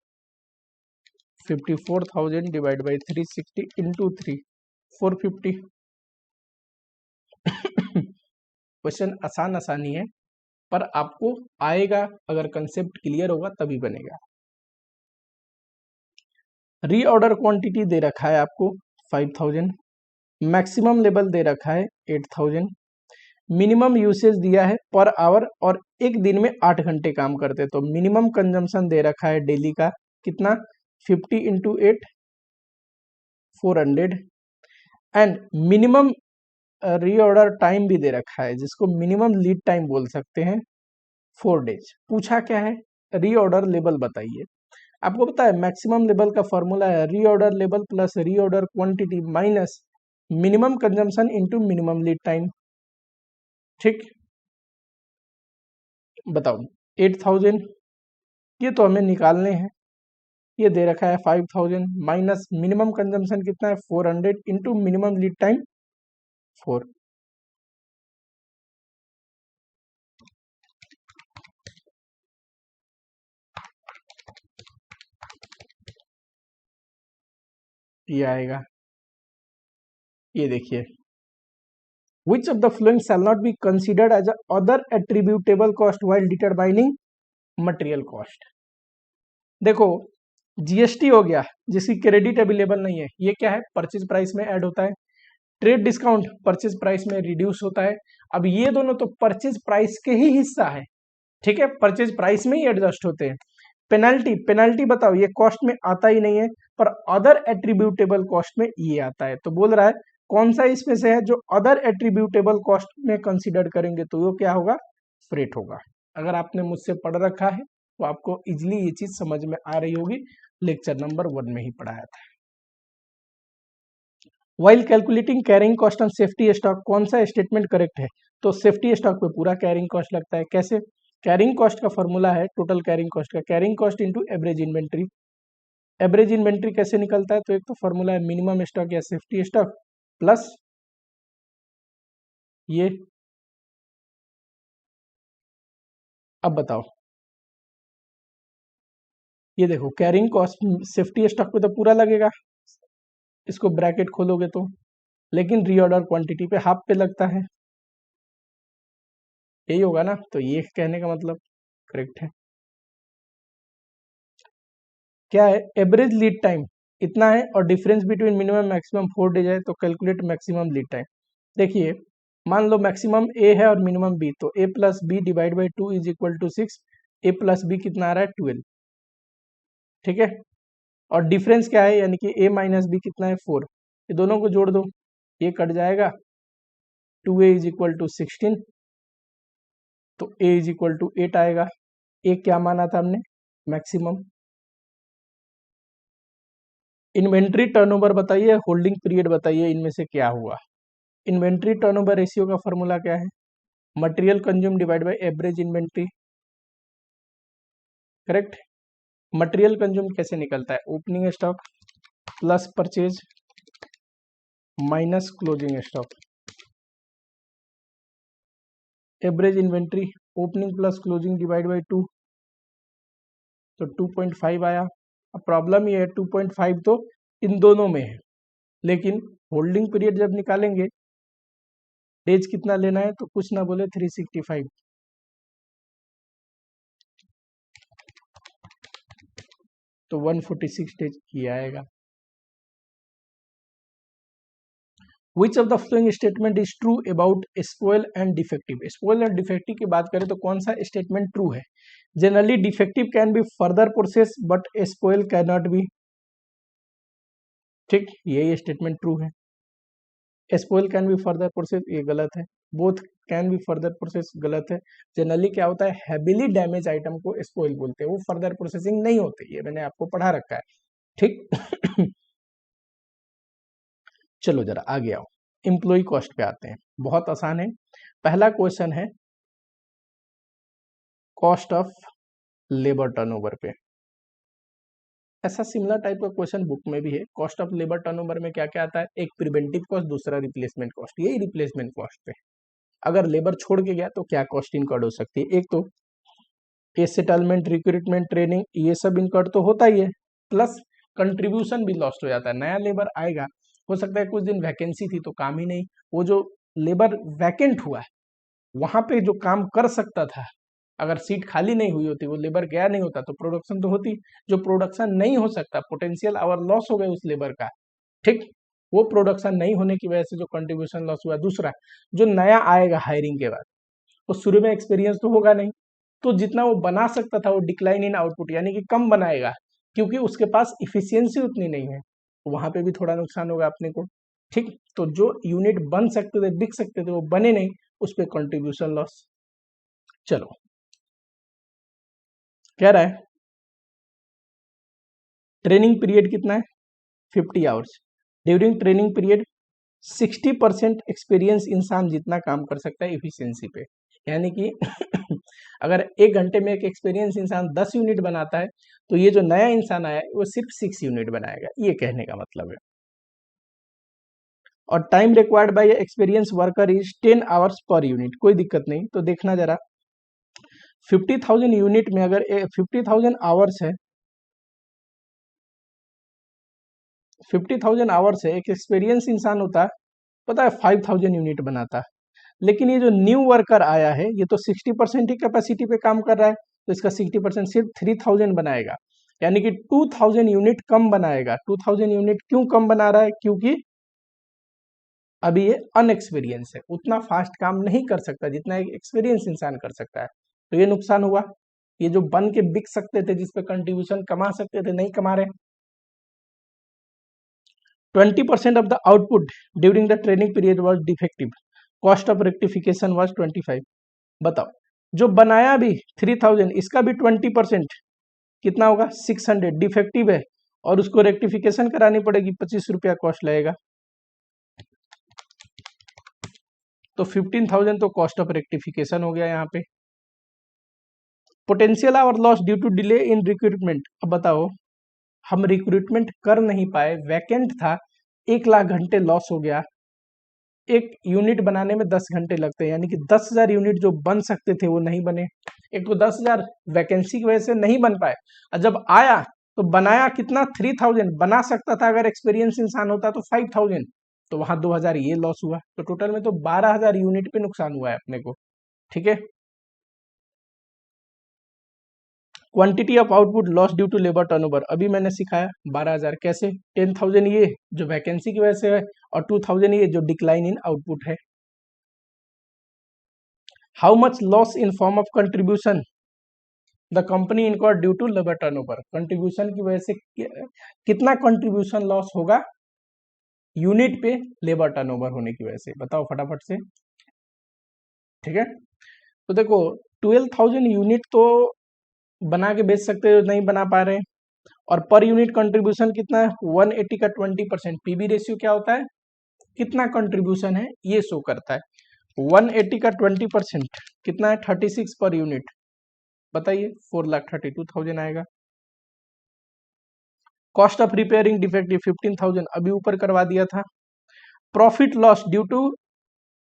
[SPEAKER 1] 54,000 डिवाइड बाई 360 इंटू 3, 450। क्वेश्चन आसानी है, पर आपको आएगा अगर कंसेप्ट क्लियर होगा तभी बनेगा। रीऑर्डर क्वांटिटी दे रखा है आपको 5,000, मैक्सिमम लेवल दे रखा है 8,000, मिनिमम यूसेज दिया है पर आवर और एक दिन में 8 घंटे काम करते, तो मिनिमम कंजम्पशन दे रखा है डेली का कितना 50 into 8 400, and minimum reorder time भी दे रखा है जिसको मिनिमम लीड टाइम बोल सकते हैं 4 डेज। पूछा क्या है, रीऑर्डर लेवल बताइए। आपको पता है मैक्सिमम लेवल का फॉर्मूला है reorder level plus reorder quantity minus minimum consumption into minimum lead time. ठीक, बताओ 8000 ये तो हमें निकालने हैं, ये दे रखा है 5000 माइनस मिनिमम कंजम्पशन कितना है 400 इंटू मिनिमम लीड टाइम 4। ये आएगा, ये देखिए, which of the following shall not be considered as a other attributable cost while determining material cost। देखो जीएसटी हो गया जिसकी क्रेडिट अवेलेबल नहीं है, ये क्या है, परचेज प्राइस में ऐड होता है। ट्रेड डिस्काउंट परचेज प्राइस में रिड्यूस होता है। अब ये दोनों तो परचेज प्राइस के ही हिस्सा है, ठीक है, परचेज प्राइस में ही एडजस्ट होते हैं। पेनल्टी, पेनल्टी बताओ, ये कॉस्ट में आता ही नहीं है, पर अदर एट्रीब्यूटेबल कॉस्ट में ये आता है। तो बोल रहा है कौन सा इसमें से है जो अदर एट्रीब्यूटेबल कॉस्ट में कंसीडर करेंगे, तो वो क्या होगा, फ्रेट होगा। अगर आपने मुझसे पढ़ रखा है तो आपको इजिली ये चीज समझ में आ रही होगी, लेक्चर नंबर 1 में ही पढ़ाया था। While calculating carrying cost on safety stock, कौन सा स्टेटमेंट करेक्ट है, तो सेफ्टी स्टॉक पे पूरा कैरिंग कॉस्ट लगता है। कैसे, कैरिंग कॉस्ट का फॉर्मूला है टोटल कैरिंग कॉस्ट का, carrying cost into average inventory. Average inventory कैसे निकलता है, तो एक तो फॉर्मूला है मिनिमम स्टॉक या सेफ्टी स्टॉक प्लस ये। अब बताओ, ये देखो कैरिंग कॉस्ट सेफ्टी स्टॉक पे तो पूरा लगेगा, इसको ब्रैकेट खोलोगे तो, लेकिन रीऑर्डर क्वांटिटी पे हाफ पे लगता है, यही होगा ना। तो ये कहने का मतलब करेक्ट है। क्या है, एवरेज लीड टाइम इतना है और difference between minimum maximum 4 days है, तो कैलकुलेट मैक्सिमम लीड टाइम। देखिए मान लो मैक्सिमम ए है और मिनिमम बी, तो A plus B divide by 2 is equal to 6। A plus B कितना आ रहा है 12, ठीक है, और डिफरेंस क्या है, यानी कि ए माइनस बी कितना है 4। ये दोनों को जोड़ दो, ये कट जाएगा, 2a इज इक्वल टू 16, तो a इज इक्वल टू 8 आएगा। ए क्या माना था हमने, मैक्सिमम। इन्वेंट्री टर्नओवर बताइए, होल्डिंग पीरियड बताइए, इनमें से क्या हुआ। इन्वेंट्री टर्नओवर रेशियो का फॉर्मूला क्या है, material consume divide by average inventory, correct. Material consume कैसे निकलता है, opening stock plus purchase minus closing stock. Average inventory opening plus closing divide by 2, तो 2.5 आया। अब प्रॉब्लम ये है 2.5 तो इन दोनों में है, लेकिन होल्डिंग पीरियड जब निकालेंगे डेज कितना लेना है, तो कुछ ना बोले 365, तो 146 डेज ये आएगा। विच of the following statement is true about spoil and defective. Spoil and defective की बात करें तो कौन सा स्टेटमेंट ट्रू है, generally defective can be further process but spoil can not B, ठीक, ये स्टेटमेंट ट्रू है। Spoil can be further process, ये गलत है। Both can be further process, गलत है। जनरली क्या होता है, हैवीली डैमेज आइटम को स्पॉइल बोलते हैं, वो फर्दर प्रोसेसिंग नहीं होती, ये मैंने आपको पढ़ा रखा है, ठीक। चलो जरा आगे आओ, एम्प्लॉय कॉस्ट पे आते हैं, बहुत आसान है। पहला क्वेश्चन है कॉस्ट ऑफ लेबर टर्नओवर पे। ऐसा सिमिलर टाइप का क्वेश्चन बुक में भी है। कॉस्ट ऑफ लेबर टर्नओवर में क्या क्या आता है, एक प्रिवेंटिव कॉस्ट, दूसरा रिप्लेसमेंट कॉस्ट। यही रिप्लेसमेंट कॉस्ट पे अगर लेबर छोड़ के गया तो क्या कॉस्ट इनकर्ड हो सकती है, एक तो ये सेटलमेंट, रिक्रूटमेंट, ट्रेनिंग, ये सब इनकर्ड तो होता ही है, प्लस कंट्रीब्यूशन भी लॉस्ट हो जाता है। नया लेबर आएगा, हो सकता है कुछ दिन वैकेंसी थी तो काम ही नहीं, वो जो लेबर वैकेंट हुआ है वहां पे जो काम कर सकता था, अगर सीट खाली नहीं हुई होती, वो लेबर गया नहीं होता, तो प्रोडक्शन तो होती। जो प्रोडक्शन नहीं हो सकता, पोटेंशियल आवर लॉस हो गए उस लेबर का, ठीक, वो प्रोडक्शन नहीं होने की वजह से जो कंट्रीब्यूशन लॉस हुआ। दूसरा, जो नया आएगा हायरिंग के बाद, वो शुरू में एक्सपीरियंस तो होगा नहीं, तो जितना वो बना सकता था वो डिक्लाइन इन आउटपुट, यानी कि कम बनाएगा, क्योंकि उसके पास इफिशियंसी उतनी नहीं है, वहां पे भी थोड़ा नुकसान होगा अपने को, ठीक। तो जो यूनिट बन सकते थे, बिक सकते थे, वो बने नहीं, उस पर कंट्रीब्यूशन लॉस। चलो, कह रहा है ट्रेनिंग पीरियड कितना है 50 hours. During training period 60% experience इंसान जितना काम कर सकता है इफिशियंसी पे, यानी कि अगर 1 घंटे में एक एक्सपीरियंस इंसान 10 यूनिट बनाता है, तो ये जो नया इंसान आया है वो सिर्फ 6 यूनिट बनाएगा, ये कहने का मतलब है। और time required by experience worker is 10 hours per unit, कोई दिक्कत नहीं। तो देखना जरा 50,000 यूनिट में अगर 50,000 आवर्स है, 50,000 आवर्स है, एक एक्सपीरियंस इंसान होता है पता है 5,000 यूनिट बनाता है। लेकिन ये जो न्यू वर्कर आया है ये तो 60% ही कैपेसिटी पे काम कर रहा है, तो इसका 60% सिर्फ 3,000 बनाएगा, यानी कि 2,000 यूनिट कम बनाएगा। 2,000 यूनिट क्यों कम बना रहा है? क्योंकि अभी ये अनएक्सपीरियंस है, उतना फास्ट काम नहीं कर सकता जितना एक एक्सपीरियंस इंसान कर सकता है, तो ये नुकसान हुआ। ये जो बन के बिक सकते थे, जिसपे कंट्रीब्यूशन कमा सकते थे, नहीं कमा रहे। 20% of the output during the training period was defective. Cost of rectification was 25. बताओ, जो बनाया भी 3,000, इसका भी 20% कितना होगा? 600 डिफेक्टिव है, और उसको रेक्टिफिकेशन करानी पड़ेगी, 25 रुपया कॉस्ट लगेगा। तो 15,000 तो कॉस्ट ऑफ रेक्टिफिकेशन हो गया यहाँ पे। Potential hour loss due to delay in recruitment. अब बताओ, हम रिक्रूटमेंट कर नहीं पाए, वैकेंट था, 1 लाख घंटे लॉस हो गया। एक यूनिट बनाने में 10 घंटे लगते हैं, यानी कि 10,000 यूनिट जो बन सकते थे वो नहीं बने। एक तो 10,000 वैकेंसी की वजह से नहीं बन पाए, और जब आया तो बनाया कितना? 3,000 बना सकता था, अगर एक्सपीरियंस इंसान होता तो 5,000, तो वहां 2,000 ये लॉस हुआ। तो टोटल में तो 12,000 यूनिट पे नुकसान हुआ है अपने को। ठीक है। Quantity of output loss due to labour turnover, अभी मैंने सिखाया 12,000 कैसे। 10,000 ये जो वैकेंसी की वजह से है, और 2,000 ये जो डिक्लाइन इन आउटपुट है। How much loss in form of contribution the company incurred due to labour turnover, contribution की वजह से कितना कंट्रीब्यूशन लॉस होगा यूनिट पे लेबर टर्नओवर होने की वजह से, बताओ फटाफट से। ठीक है, तो देखो 12,000 यूनिट तो बना के बेच सकते हो, नहीं बना पा रहे हैं, और पर यूनिट कंट्रीब्यूशन कितना है? 180 का 20%। पीबी रेशियो क्या होता है? कितना कंट्रीब्यूशन है ये शो करता है। 180 का 20% कितना है? 36 पर यूनिट। बताइए, 4,32,000 आएगा। कॉस्ट ऑफ रिपेयरिंग डिफेक्टिव 15,000, अभी ऊपर करवा दिया था। प्रॉफिट लॉस ड्यू टू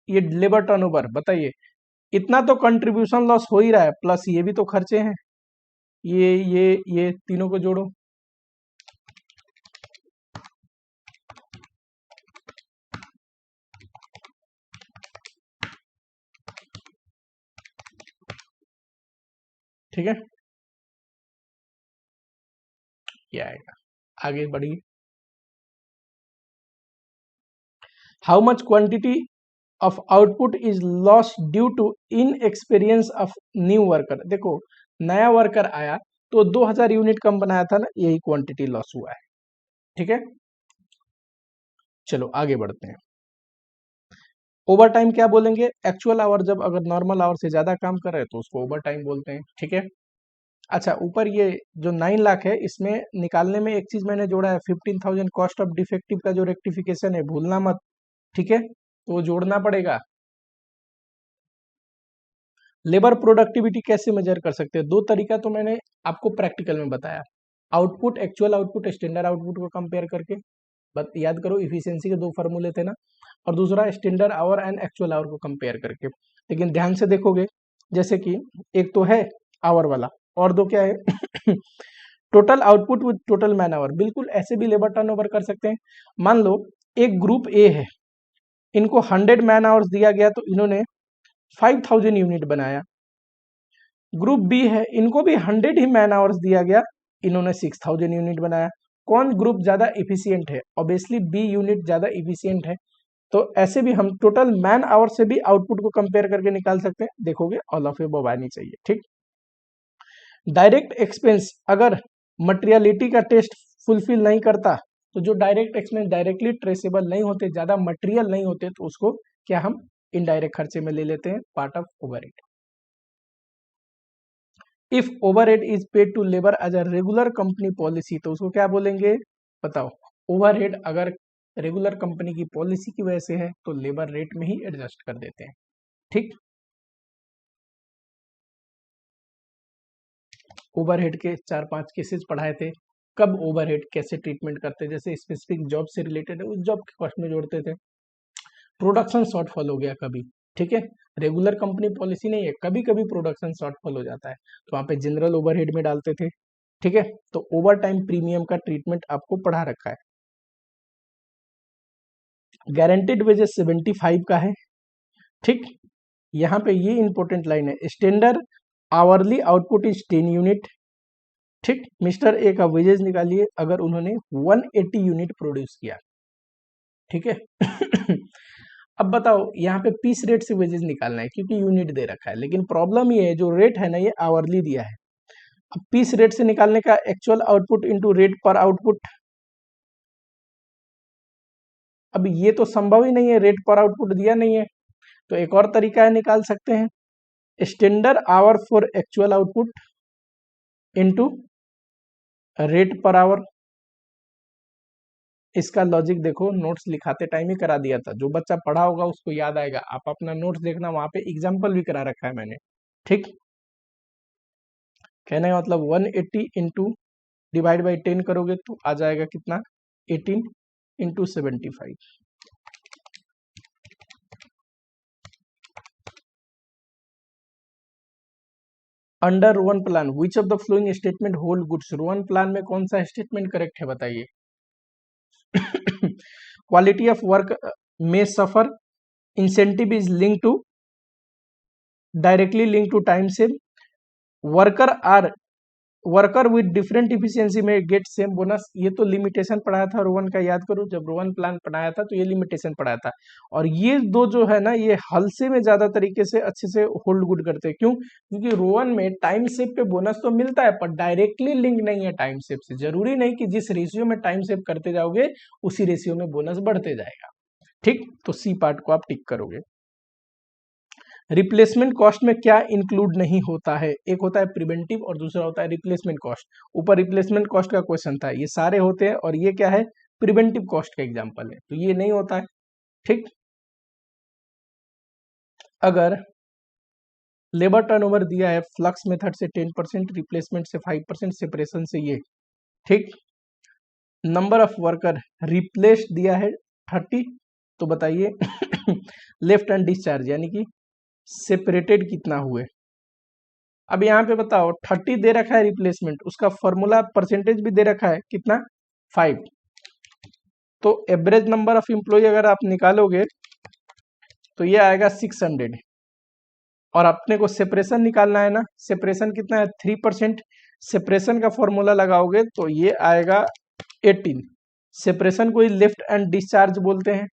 [SPEAKER 1] ये लेबर टर्नओवर, बताइए इतना तो कंट्रीब्यूशन लॉस हो ही रहा है, प्लस ये भी तो खर्चे हैं, ये तीनों को जोड़ो। ठीक है, ये आएगा। आगे बढ़िए। How much quantity of output is loss due to inexperience of new worker. देखो नया वर्कर आया तो 2,000 यूनिट कम बनाया था ना, यही क्वांटिटी लॉस हुआ है। ठीक है, चलो आगे बढ़ते हैं। ओवर टाइम क्या बोलेंगे? एक्चुअल आवर, जब अगर नॉर्मल आवर से ज्यादा काम कर रहे हैं तो उसको ओवर टाइम बोलते हैं। ठीक है, अच्छा ऊपर ये जो 9 लाख है, इसमें निकालने में एक चीज मैंने जोड़ा है, 15,000 कॉस्ट ऑफ डिफेक्टिव का जो रेक्टिफिकेशन है, भूलना मत। ठीक है, तो वो जोड़ना पड़ेगा। लेबर प्रोडक्टिविटी कैसे मेजर कर सकते हैं? 2 तरीका तो मैंने आपको प्रैक्टिकल में बताया। Output, actual output standard output को कंपेयर करके, याद करो इफिशियंसी के 2 फॉर्मूले थे ना, और दूसरा standard our and actual our को कंपेयर करके। लेकिन ध्यान से देखोगे, जैसे कि एक तो है आवर वाला, और दो क्या है total output with total man hour. बिल्कुल ऐसे भी लेबर टर्नओवर कर सकते हैं। मान लो एक ग्रुप ए है, इनको 100 मैन आवर्स दिया गया तो इन्होंने 5,000 यूनिट बनाया। ग्रुप बी है, इनको भी 100 ही मैन आवर्स दिया गया, इन्होंने 6,000 यूनिट बनाया। कौन ग्रुप ज्यादा इफिशियंट है? ऑब्वियसली बी यूनिट ज्यादा इफिशियंट है। तो ऐसे भी हम टोटल मैन आवर से भी आउटपुट को कंपेयर करके निकाल सकते हैं। देखोगे ऑल ऑफ एबव आनी चाहिए। ठीक, डायरेक्ट एक्सपेंस अगर मटेरियलिटी का टेस्ट फुलफिल नहीं करता, तो जो डायरेक्ट एक्सपेंस डायरेक्टली ट्रेसेबल नहीं होते, ज्यादा मटेरियल नहीं होते, तो उसको क्या हम इनडायरेक्ट खर्चे में ले लेते हैं, part of overhead. If overhead is paid to labour as a regular company policy, तो उसको क्या बोलेंगे? बताओ, ओवरहेड अगर रेगुलर कंपनी की पॉलिसी की वजह से है तो लेबर रेट में ही एडजस्ट कर देते हैं। ठीक, ओवरहेड के 4-5 केसेस पढ़ाए थे, कब ओवरहेड कैसे ट्रीटमेंट करते, जैसे स्पेसिफिक जॉब से रिलेटेड है उस जॉब के कॉस्ट में जोड़ते थे। प्रोडक्शन शॉर्टफॉल हो गया कभी, ठीक है, रेगुलर कंपनी पॉलिसी नहीं है, कभी कभी प्रोडक्शन शॉर्टफॉल हो जाता है तो वहां पे जनरल ओवरहेड में डालते थे। ठीक है, तो ओवर टाइम प्रीमियम का ट्रीटमेंट आपको पढ़ा रखा है। गारंटेड वेजेस 75 का है। ठीक, यहाँ पे ये इंपॉर्टेंट लाइन है, standard hourly output is 10 unit. ठीक, मिस्टर ए का वेजेस निकालिए अगर उन्होंने 180 यूनिट प्रोड्यूस किया। ठीक है अब बताओ यहाँ पे पीस रेट से वेजेस निकालना है क्योंकि यूनिट दे रखा है, लेकिन प्रॉब्लम ये है जो रेट है ना ये आवरली दिया है। अब पीस रेट से निकालने का एक्चुअल आउटपुट इनटू रेट पर आउटपुट, अब ये तो संभव ही नहीं है, रेट पर आउटपुट दिया नहीं है, तो एक और तरीका है निकाल सकते हैं, standard hour for actual output into rate per hour. इसका लॉजिक देखो, नोट्स लिखाते टाइम ही करा दिया था, जो बच्चा पढ़ा होगा उसको याद आएगा, आप अपना नोट्स देखना वहां पे एग्जाम्पल भी करा रखा है मैंने। ठीक, कहने का मतलब 180 इंटू डिवाइड बाई 10 करोगे तो आ जाएगा कितना, 18 into 75। Under Rohan plan which of the following statement hold goods, Rohan plan में कौन सा स्टेटमेंट करेक्ट है बताइए क्वालिटी ऑफ वर्क में suffer, incentive is link to directly link to time save, worker with different efficiency may get same bonus. ये तो limitation पढ़ाया था रोहन का, याद करो जब रोहन प्लान पढ़ाया था तो ये लिमिटेशन पढ़ाया था। और ये दो जो है ना ये हलसे में ज्यादा तरीके से अच्छे से होल्ड गुड करते हैं, क्यों, क्योंकि रोहन में टाइम सेव पे बोनस तो मिलता है पर डायरेक्टली लिंक नहीं है टाइम सेव से, जरूरी नहीं कि जिस रेशियो में टाइम सेव करते जाओगे उसी रेशियो में बोनस बढ़ते जाएगा। ठीक, तो सी पार्ट को आप टिक करोगे। रिप्लेसमेंट कॉस्ट में क्या इंक्लूड नहीं होता है, एक होता है प्रिवेंटिव और दूसरा होता है रिप्लेसमेंट कॉस्ट। ऊपर रिप्लेसमेंट कॉस्ट का क्वेश्चन था, ये सारे होते हैं और ये क्या है, प्रिवेंटिव कॉस्ट का एग्जांपल है, तो ये नहीं होता है। ठीक, अगर लेबर टर्नओवर दिया है फ्लक्स मेथड से 10%, रिप्लेसमेंट से 5%, सेपरेशन से ये, ठीक, नंबर ऑफ वर्कर रिप्लेस दिया है 30, तो बताइए लेफ्ट हैंड डिस्चार्ज यानी कि सेपरेटेड कितना हुए। अब यहाँ पे बताओ 30 दे रखा है रिप्लेसमेंट, उसका फॉर्मूला परसेंटेज भी दे रखा है कितना 5, तो एवरेज नंबर ऑफ एम्प्लॉय अगर आप निकालोगे तो ये आएगा 600, और अपने को सेपरेशन निकालना है ना, सेपरेशन कितना है 3%, सेपरेशन का फॉर्मूला लगाओगे तो ये आएगा 18। सेपरेशन को ही लेफ्ट एंड डिस्चार्ज बोलते हैं।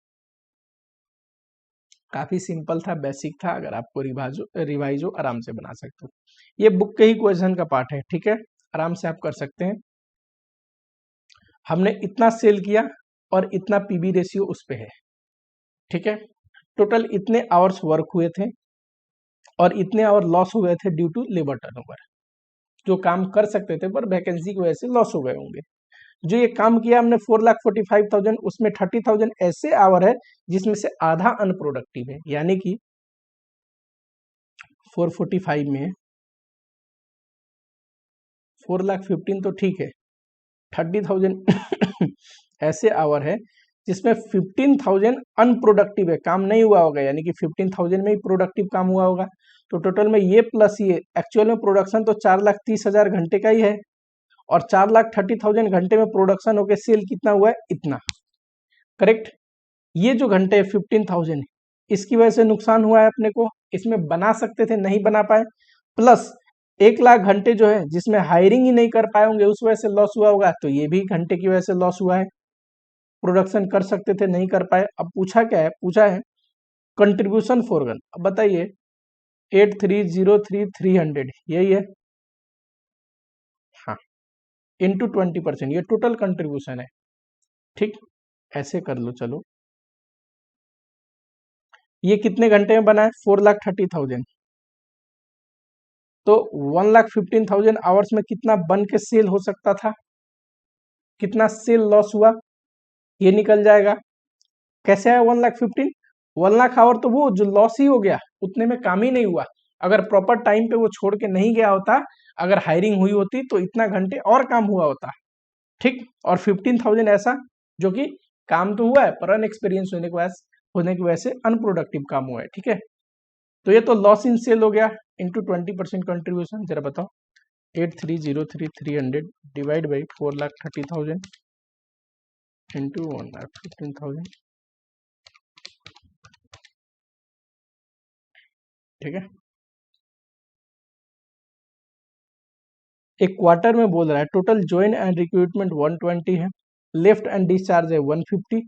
[SPEAKER 1] काफी सिंपल था, बेसिक था, अगर आपको रिवाइजो आराम से बना सकते हो। ये बुक के ही क्वेश्चन का पार्ट है, ठीक है, आराम से आप कर सकते हैं। हमने इतना सेल किया और इतना पीबी रेशियो उस पे है, ठीक है, टोटल इतने आवर्स वर्क हुए थे और इतने आवर लॉस हुए थे ड्यू टू लेबर टर्नओवर, जो काम कर सकते थे पर वैकेंसी की वजह से लॉस हो गए होंगे। जो ये काम किया हमने 4,45,000, उसमें 30,000 ऐसे आवर है जिसमें से आधा अनप्रोडक्टिव है, यानी कि 445 में 4,15,000 तो ठीक है, 30,000 ऐसे आवर है जिसमें 15,000 अनप्रोडक्टिव है, काम नहीं हुआ होगा, यानी कि 15,000 में ही प्रोडक्टिव काम हुआ होगा। तो टोटल में ये प्लस ये, एक्चुअल में प्रोडक्शन तो 4,30,000 घंटे का ही है, और 4,30,000 घंटे में प्रोडक्शन होकर सेल कितना हुआ है, इतना, करेक्ट। ये जो घंटे है 15,000, इसकी वजह से नुकसान हुआ है अपने को, इसमें बना सकते थे नहीं बना पाए, प्लस 1,00,000 घंटे जो है जिसमें हायरिंग ही नहीं कर पाए होंगे उस वजह से लॉस हुआ होगा, तो ये भी घंटे की वजह से लॉस हुआ है। प्रोडक्शन कर सकते थे नहीं कर पाए। अब पूछा क्या है, पूछा है कंट्रीब्यूशन फॉरगन, अब बताइए 8303,300 यही है, हाँ, इंटू 20%, ये टोटल कंट्रीब्यूशन है। ठीक, ऐसे कर लो, चलो ये कितने घंटे में बना है 4,30,000, तो 1,15,000 आवर्स में कितना बन के सेल हो सकता था, कितना सेल लॉस हुआ ये निकल जाएगा, कैसे आया 1,15,000? 1,00,000 आवर तो वो जो लॉस ही हो गया, उतने में काम ही नहीं हुआ। अगर प्रॉपर टाइम पे वो छोड़ के नहीं गया होता, अगर हायरिंग हुई होती तो इतना घंटे और काम हुआ होता, ठीक। और 15,000 ऐसा जो कि काम तो हुआ है पर अनएक्सपीरियंस होने की वजह से अनप्रोडक्टिव काम हुआ है, ठीक है। तो ये तो लॉस इन सेल हो गया इंटू 20% कंट्रीब्यूशन। जरा बताओ, 8303,300 डिवाइड बाई 4,30,000 इंटू 1,15,000, ठीक है। एक क्वार्टर में बोल रहा है टोटल ज्वाइन एंड रिक्रूटमेंट 120 है, लेफ्ट एंड डिस्चार्ज है 150,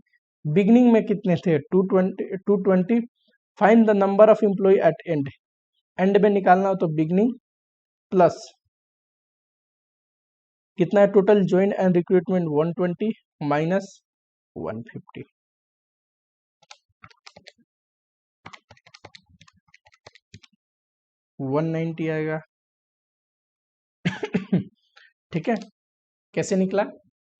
[SPEAKER 1] बिगनिंग में कितने थे 220, find the number of employ at end में निकालना हो तो बिगनिंग प्लस कितना है total join and recruitment 120 minus 150, one 190 आएगा। ठीक है, कैसे निकला?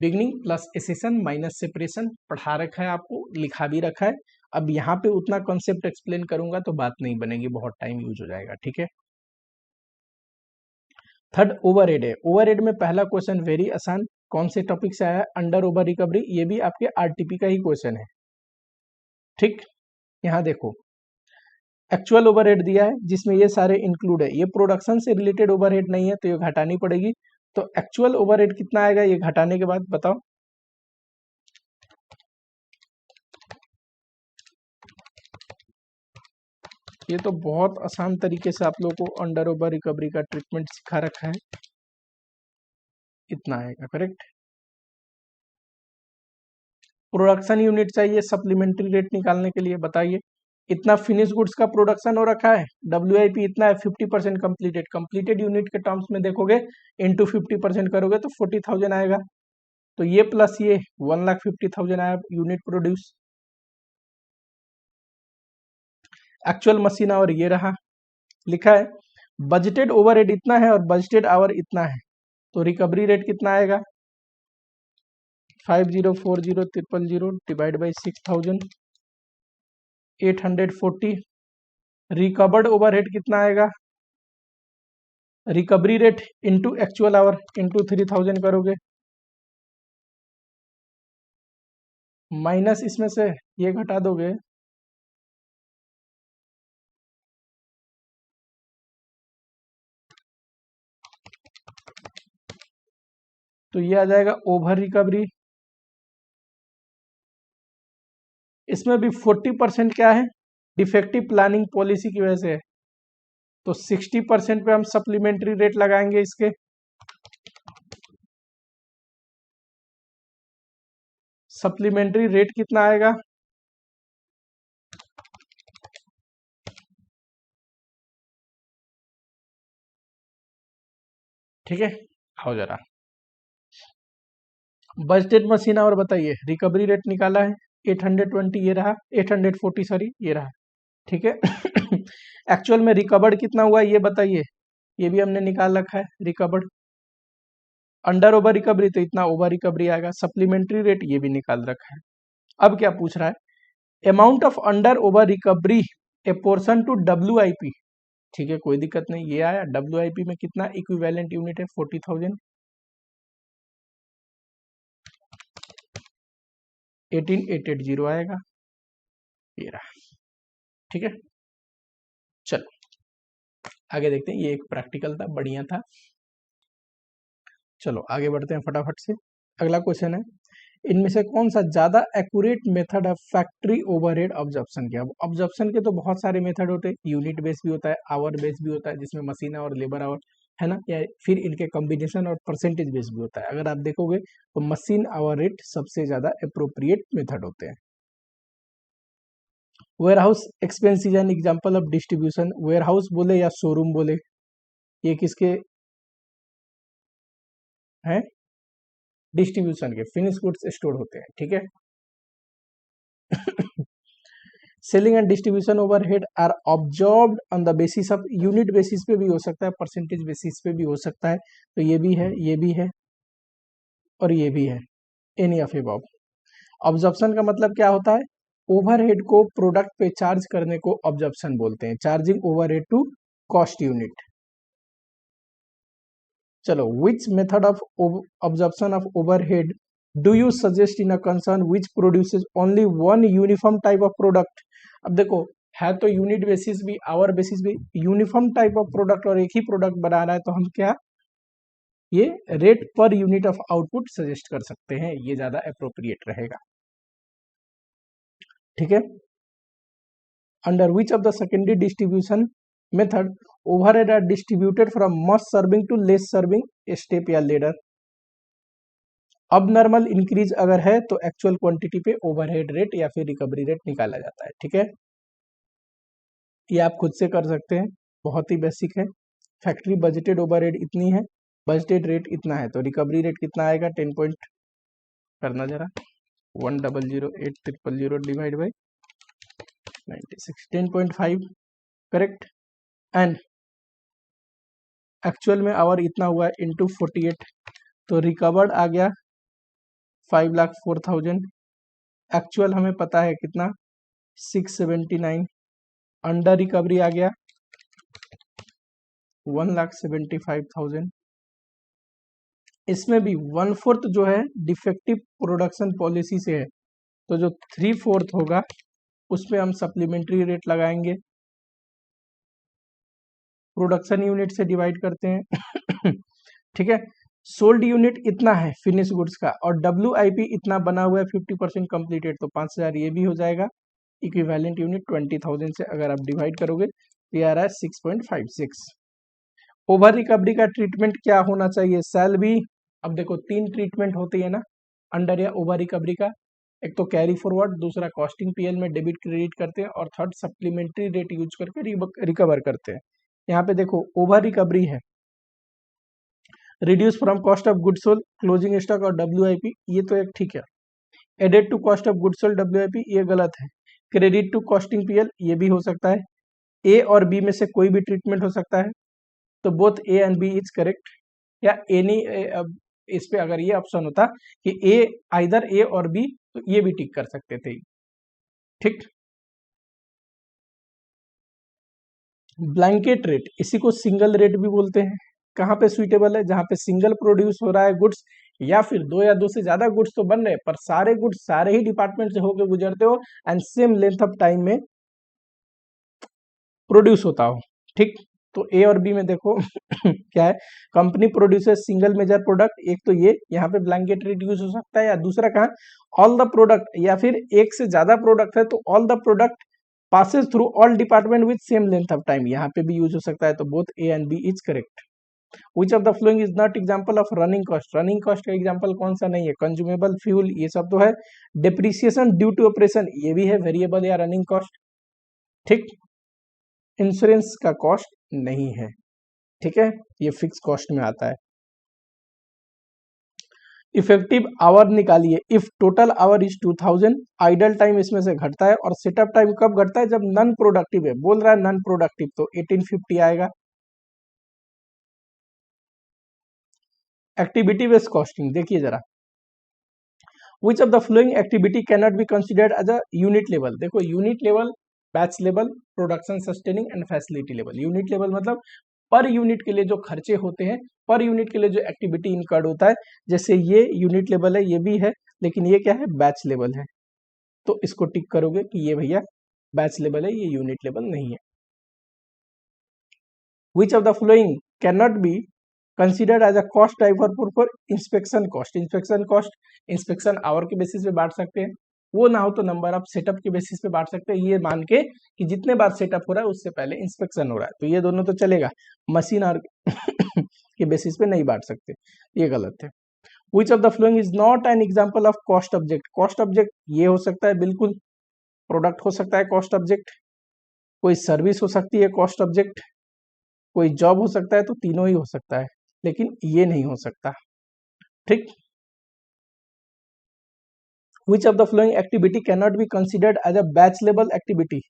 [SPEAKER 1] Beginning plus accession minus separation, पढ़ा रखा है आपको, लिखा भी रखा है। अब यहाँ पे उतना कॉन्सेप्ट एक्सप्लेन करूंगा तो बात नहीं बनेगी, बहुत टाइम यूज हो जाएगा, ठीक है। थर्ड ओवरहेड है। ओवरहेड में पहला क्वेश्चन वेरी आसान, कौन से टॉपिक से आया है? Under over recovery. ये भी आपके आरटीपी का ही क्वेश्चन है, ठीक। यहाँ देखो एक्चुअल ओवरहेड दिया है जिसमें ये सारे इंक्लूड है, ये प्रोडक्शन से रिलेटेड ओवरहेड नहीं है तो ये घटानी पड़ेगी। तो एक्चुअल ओवरहेड कितना आएगा ये घटाने के बाद बताओ। ये तो बहुत आसान तरीके से आप लोगों को अंडर ओवर रिकवरी का ट्रीटमेंट सिखा रखा है, इतना आएगा, करेक्ट। प्रोडक्शन यूनिट चाहिए सप्लीमेंट्री रेट निकालने के लिए, बताइए। इतना फिनिश गुड्स का प्रोडक्शन हो रखा है, WIP इतना है, 50% कंप्लीटेड। कंप्लीटेड यूनिट के टर्म्स में देखोगे इंटू 50% करोगे तो 40,000 आएगा। तो ये प्लस ये 1,50,000 आया unit produce. Actual machine our ये रहा, लिखा है बजटेड ओवरहेड इतना है और बजटेड आवर इतना है, तो रिकवरी रेट कितना आएगा 5040,000 डिवाइड बाई 6,840। रिकवर्ड ओवरहेड कितना आएगा, recovery rate into actual our into 3,000 करोगे, माइनस इसमें से ये घटा दोगे तो ये आ जाएगा ओवर रिकवरी। इसमें भी 40% क्या है, डिफेक्टिव प्लानिंग पॉलिसी की वजह से है, तो 60% पे हम सप्लीमेंट्री रेट लगाएंगे इसके। सप्लीमेंट्री रेट कितना आएगा, ठीक है। आओ जरा बजटेड मशीन और बताइए, रिकवरी रेट निकाला है 820, ये रहा 840, सॉरी ये रहा, ठीक है। एक्चुअल में रिकवर्ड कितना हुआ ये बताइए, ये भी हमने निकाल रखा है रिकवर्ड। अंडर ओवर रिकवरी तो इतना ओवर रिकवरी आएगा, सप्लीमेंट्री रेट ये भी निकाल रखा है। अब क्या पूछ रहा है, amount of under over recovery apportion to WIP, ठीक है कोई दिक्कत नहीं, ये आया। WIP में कितना इक्विवेलेंट यूनिट है 40,000, 18,880 आएगा, ये रहा, ठीक है। चलो आगे देखते हैं, ये एक प्रैक्टिकल था, बढ़िया था। चलो आगे बढ़ते हैं फटाफट से। अगला क्वेश्चन है, इनमें से कौन सा ज्यादा एक्यूरेट मेथड है फैक्ट्री ओवरहेड ऑब्जर्प्शन के? अब ऑब्जर्प्शन के तो बहुत सारे मेथड होते हैं, यूनिट बेस भी होता है, आवर बेस भी होता है जिसमें मशीन और लेबर आवर है ना, या फिर इनके कॉम्बिनेशन और परसेंटेज बेस भी होता है। अगर आप देखोगे तो मशीन आवर रेट सबसे ज्यादा अप्रोप्रिएट मेथड होते हैं। Warehouse expense is an example of distribution. Warehouse बोले या शोरूम बोले, ये किसके हैं, डिस्ट्रीब्यूशन के, फिनिश गुड्स स्टोर होते हैं, ठीक है। Selling and distribution overhead are absorbed on the basis of, unit basis पे भी हो सकता है, परसेंटेज बेसिस पे भी हो सकता है। तो ये भी है, ये भी है और ये भी है, एनी ऑफ अबव। ऑब्जॉर्प्शन का मतलब क्या होता है, ओवरहेड को प्रोडक्ट पे चार्ज करने को ऑब्जर्प्शन बोलते हैं, charging overhead to cost unit. चलो, which method of absorption of overhead do you suggest in a concern which produces only one uniform type of product. अब देखो, है तो यूनिट बेसिस भी, आवर बेसिस भी, यूनिफॉर्म टाइप ऑफ प्रोडक्ट और एक ही product बना रहा है, तो हम क्या ये rate per unit of output suggest कर सकते हैं, ये ज्यादा अप्रोप्रिएट रहेगा। ठीक है। Under which of the secondary distribution method overhead are distributed from most serving to less serving step या लेडर। अब नॉर्मल इंक्रीज अगर है तो एक्चुअल क्वांटिटी पे ओवरहेड रेट या फिर रिकवरी रेट निकाला जाता है। ठीक है, ये आप खुद से कर सकते हैं, बहुत ही बेसिक है। फैक्ट्री बजटेड ओवरहेड इतनी है, बजटेड रेट इतना है, तो रिकवरी रेट कितना आएगा, 10 पॉइंट करना जरा, 1,008,000 divide by 96, 10.5 correct. And actual में आवर इतना हुआ है इंटू 48, तो रिकवर्ड आ गया 5,04,000। एक्चुअल हमें पता है कितना, 679। अंडर रिकवरी आ गया 1,75,000। इसमें भी 1/4 जो है डिफेक्टिव प्रोडक्शन पॉलिसी से है, तो जो 3/4 होगा उस पर हम सप्लीमेंट्री रेट लगाएंगे, प्रोडक्शन यूनिट से डिवाइड करते हैं। ठीक है, सोल्ड यूनिट इतना है फिनिश गुड्स का, और WIP इतना बना हुआ है 50% कंप्लीटेड, तो 5,000 ये भी हो जाएगा। इक्विवेलेंट यूनिट 20,000 से अगर आप डिवाइड करोगे तो ये आ रहा है 6.56। ओवर रिकवरी का ट्रीटमेंट क्या होना चाहिए, सेल भी। अब देखो 3 ट्रीटमेंट होती है ना अंडर या ओवर रिकवरी का, एक तो कैरी फॉरवर्ड, दूसरा कॉस्टिंग PL में डेबिट क्रेडिट करते हैं, और थर्ड सप्लीमेंट्री रेट यूज करके रिकवर करते हैं। यहाँ पे देखो ओवर रिकवरी है, reduce from cost of goods sold, closing stock और WIP, ये तो एक ठीक है। Added to cost of goods sold WIP ये गलत है। क्रेडिट टू कॉस्टिंग PL ये भी हो सकता है। A और B में से कोई भी ट्रीटमेंट हो सकता है, तो both A and B is correct. या एनी, इस पे अगर ये ऑप्शन होता कि A आइदर A और B, तो ये भी टिक कर सकते थे। ठीक, ब्लैंकेट रेट, इसी को सिंगल रेट भी बोलते हैं। कहाँ पे सुइटेबल है, जहां पे सिंगल प्रोड्यूस हो रहा है गुड्स, या फिर 2 या 2 से ज्यादा गुड्स तो बन रहे, पर सारे गुड्स सारे ही डिपार्टमेंट से होकर गुजरते हो and same length of time में प्रोड्यूस होता हो। ठीक, तो A और B में देखो क्या है, company produces single major product, एक तो ये यहाँ पे ब्लैंकेट रेट यूज हो सकता है, या दूसरा कहाँ ऑल द प्रोडक्ट, या फिर एक से ज्यादा प्रोडक्ट है तो all the product passes through all department with same length of time, यहाँ पे भी यूज हो सकता है, तो both A and B is correct। Which of the following is not example of running cost, running cost का example कौन सा नहीं है, कंज्यूमेबल फ्यूल ये सब तो है, डिप्रिसिएशन ड्यू टू ऑपरेशन ये भी है वेरिएबल या रनिंग कॉस्ट। ठीक, इंश्योरेंस का कॉस्ट नहीं है। ठीक है, ये फिक्स कॉस्ट में आता है। इफेक्टिव आवर निकालिए, if total our is 2000, idle time इसमें से घटता है, और सेटअप टाइम कब घटता है, जब नॉन प्रोडक्टिव है, बोल रहा है नॉन प्रोडक्टिव, तो 1850 आएगा। एक्टिविटी बेस्ड कॉस्टिंग देखिए जरा, which of the following activity can not be considered as a unit level. देखो unit level, batch level, production sustaining and facility level. Unit level मतलब पर यूनिट के लिए जो खर्चे होते हैं, पर यूनिट के लिए जो एक्टिविटी इनकर्ड होता है, जैसे ये यूनिट लेवल है, ये भी है, लेकिन ये क्या है, बैच लेवल है, तो इसको टिक करोगे कि ये भैया बैच लेवल है, ये यूनिट लेवल नहीं है। Which of the following can not be considered as a cost driver for inspection cost. Inspection cost inspection hour के बेसिस पे बांट सकते हैं, वो ना हो तो नंबर ऑफ सेटअप के बेसिस पे बांट सकते हैं, ये मान के कि जितने बार सेटअप हो रहा है उससे पहले इंस्पेक्शन हो रहा है, तो ये दोनों तो चलेगा, मशीन और के बेसिस पे नहीं बांट सकते, ये गलत है। Which of the following is not N example of cost object. Cost object ये हो सकता है, बिल्कुल प्रोडक्ट हो सकता है कॉस्ट ऑब्जेक्ट, कोई सर्विस हो सकती है कॉस्ट ऑब्जेक्ट, कोई जॉब हो सकता है, तो तीनों ही हो सकता है, लेकिन ये नहीं हो सकता। ठीक, which of the following activity can not be considered as a batch level activity.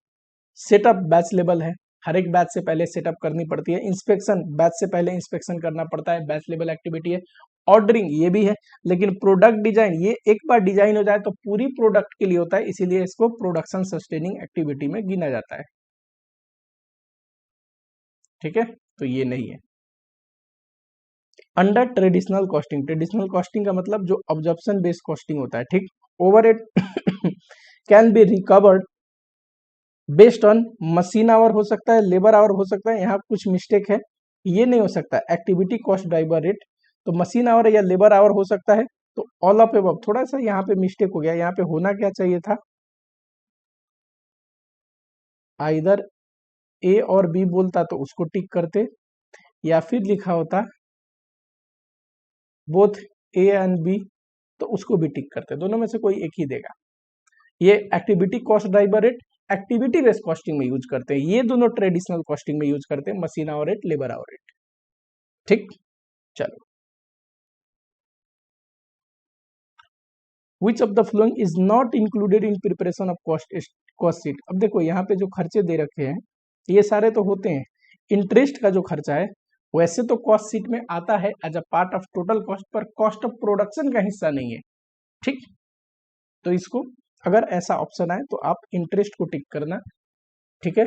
[SPEAKER 1] Setup batch level है, हर एक बैच से पहले सेटअप करनी पड़ती है। इंस्पेक्शन बैच से पहले इंस्पेक्शन करना पड़ता है, बैच लेवल एक्टिविटी है। ऑर्डरिंग ये भी है, लेकिन प्रोडक्ट डिजाइन ये एक बार डिजाइन हो जाए तो पूरी प्रोडक्ट के लिए होता है, इसीलिए इसको प्रोडक्शन सस्टेनिंग एक्टिविटी में गिना जाता है। ठीक है, तो ये नहीं है। अंडर ट्रेडिशनल कॉस्टिंग का मतलब जो ऑब्जर्प्शन बेस्ड कॉस्टिंग होता है, ठीक, overhead can be recovered based on machine our हो सकता है, लेबर आवर हो सकता है, यहाँ कुछ मिस्टेक है, ये नहीं हो सकता एक्टिविटी कॉस्ट ड्राइवर रेट, तो मशीन आवर या लेबर आवर हो सकता है। तो ऑल ऑफ एबव, थोड़ा सा यहाँ पे मिस्टेक हो गया, यहाँ पे होना क्या चाहिए था, आइदर ए और बी बोलता तो उसको टिक करते, या फिर लिखा होता बोथ ए एंड बी तो उसको भी टिक करते, दोनों में से कोई एक ही देगा। ये activity cost driver rate activity based costing में यूज करते हैं, ये दोनों ट्रेडिशनल कॉस्टिंग में यूज करते हैं, machine hour rate, labour hour rate. ठीक, चलो, विच of the following is not included in preparation of cost sheet. अब देखो यहाँ पे जो खर्चे दे रखे हैं ये सारे तो होते हैं, इंटरेस्ट का जो खर्चा है वैसे तो कॉस्ट शीट में आता है as a part of total cost, पर कॉस्ट ऑफ प्रोडक्शन का हिस्सा नहीं है। ठीक, तो इसको अगर ऐसा ऑप्शन आए तो आप इंटरेस्ट को टिक करना। ठीक है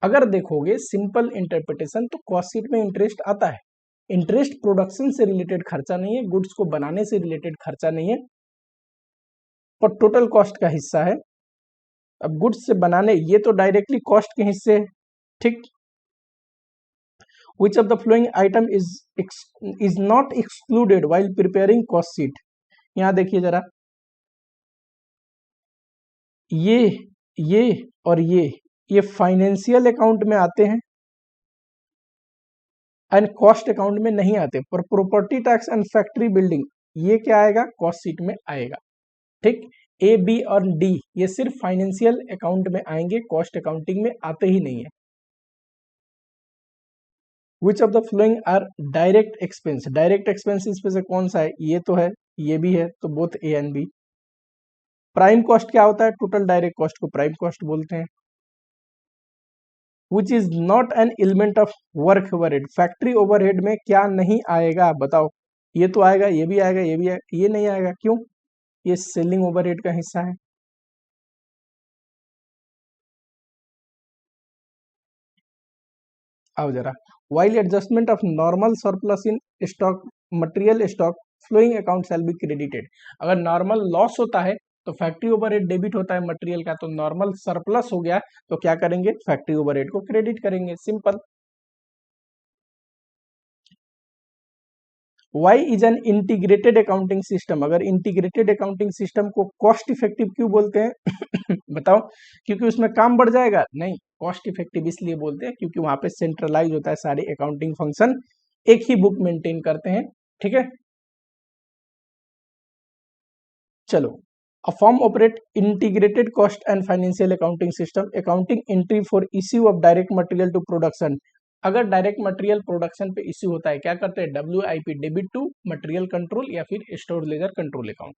[SPEAKER 1] अगर देखोगे सिंपल इंटरप्रिटेशन तो कॉस्ट शीट में इंटरेस्ट आता है, इंटरेस्ट प्रोडक्शन से रिलेटेड खर्चा नहीं है, गुड्स को बनाने से रिलेटेड खर्चा नहीं है, पर टोटल कॉस्ट का हिस्सा है। अब गुड्स से बनाने ये तो डायरेक्टली कॉस्ट के हिस्से है। ठीक, which of the flowing item is not excluded while preparing cost sheet. यहां देखिए जरा, ये और ये फाइनेंशियल अकाउंट में आते हैं एंड कॉस्ट अकाउंट में नहीं आते, पर property tax and factory building ये क्या आएगा, कॉस्ट शीट में आएगा। ठीक, ए बी और डी ये सिर्फ फाइनेंशियल अकाउंट में आएंगे, कॉस्ट अकाउंटिंग में आते ही नहीं है। Which of the following are direct expense, direct expenses में से कौन सा है, ये तो है, ये भी है, तो both A and B. Prime cost क्या होता है, टोटल डायरेक्ट कॉस्ट को प्राइम कॉस्ट बोलते हैं। Which is not an element of work overhead, factory overhead में क्या नहीं आएगा बताओ, ये तो आएगा, ये भी आएगा, ये भी आएगा, ये नहीं आएगा, क्यों, ये सेलिंग ओवरहेड का हिस्सा है। आओ जरा, while adjustment of normal surplus in stock material stock flowing account shall be credited. अगर नॉर्मल लॉस होता है तो फैक्ट्री ओवरहेड डेबिट होता है मटेरियल का, तो नॉर्मल सरप्लस हो गया तो क्या करेंगे, फैक्ट्री ओवरहेड को क्रेडिट करेंगे, simple. Why is an integrated accounting system, अगर इंटीग्रेटेड अकाउंटिंग सिस्टम को कॉस्ट इफेक्टिव क्यों बोलते हैं बताओ, क्योंकि उसमें काम बढ़ जाएगा, नहीं, कॉस्ट इफेक्टिव इसलिए बोलते हैं क्योंकि वहां पे सेंट्रलाइज होता है, सारे अकाउंटिंग फंक्शन एक ही बुक मेंटेन करते हैं। ठीक है, चलो, a firm operate integrated cost and financial accounting system, accounting entry for issue of direct material to production. अगर डायरेक्ट मटेरियल प्रोडक्शन पे इश्यू होता है क्या करते हैं, WIP debit to material control या फिर store ledger control account.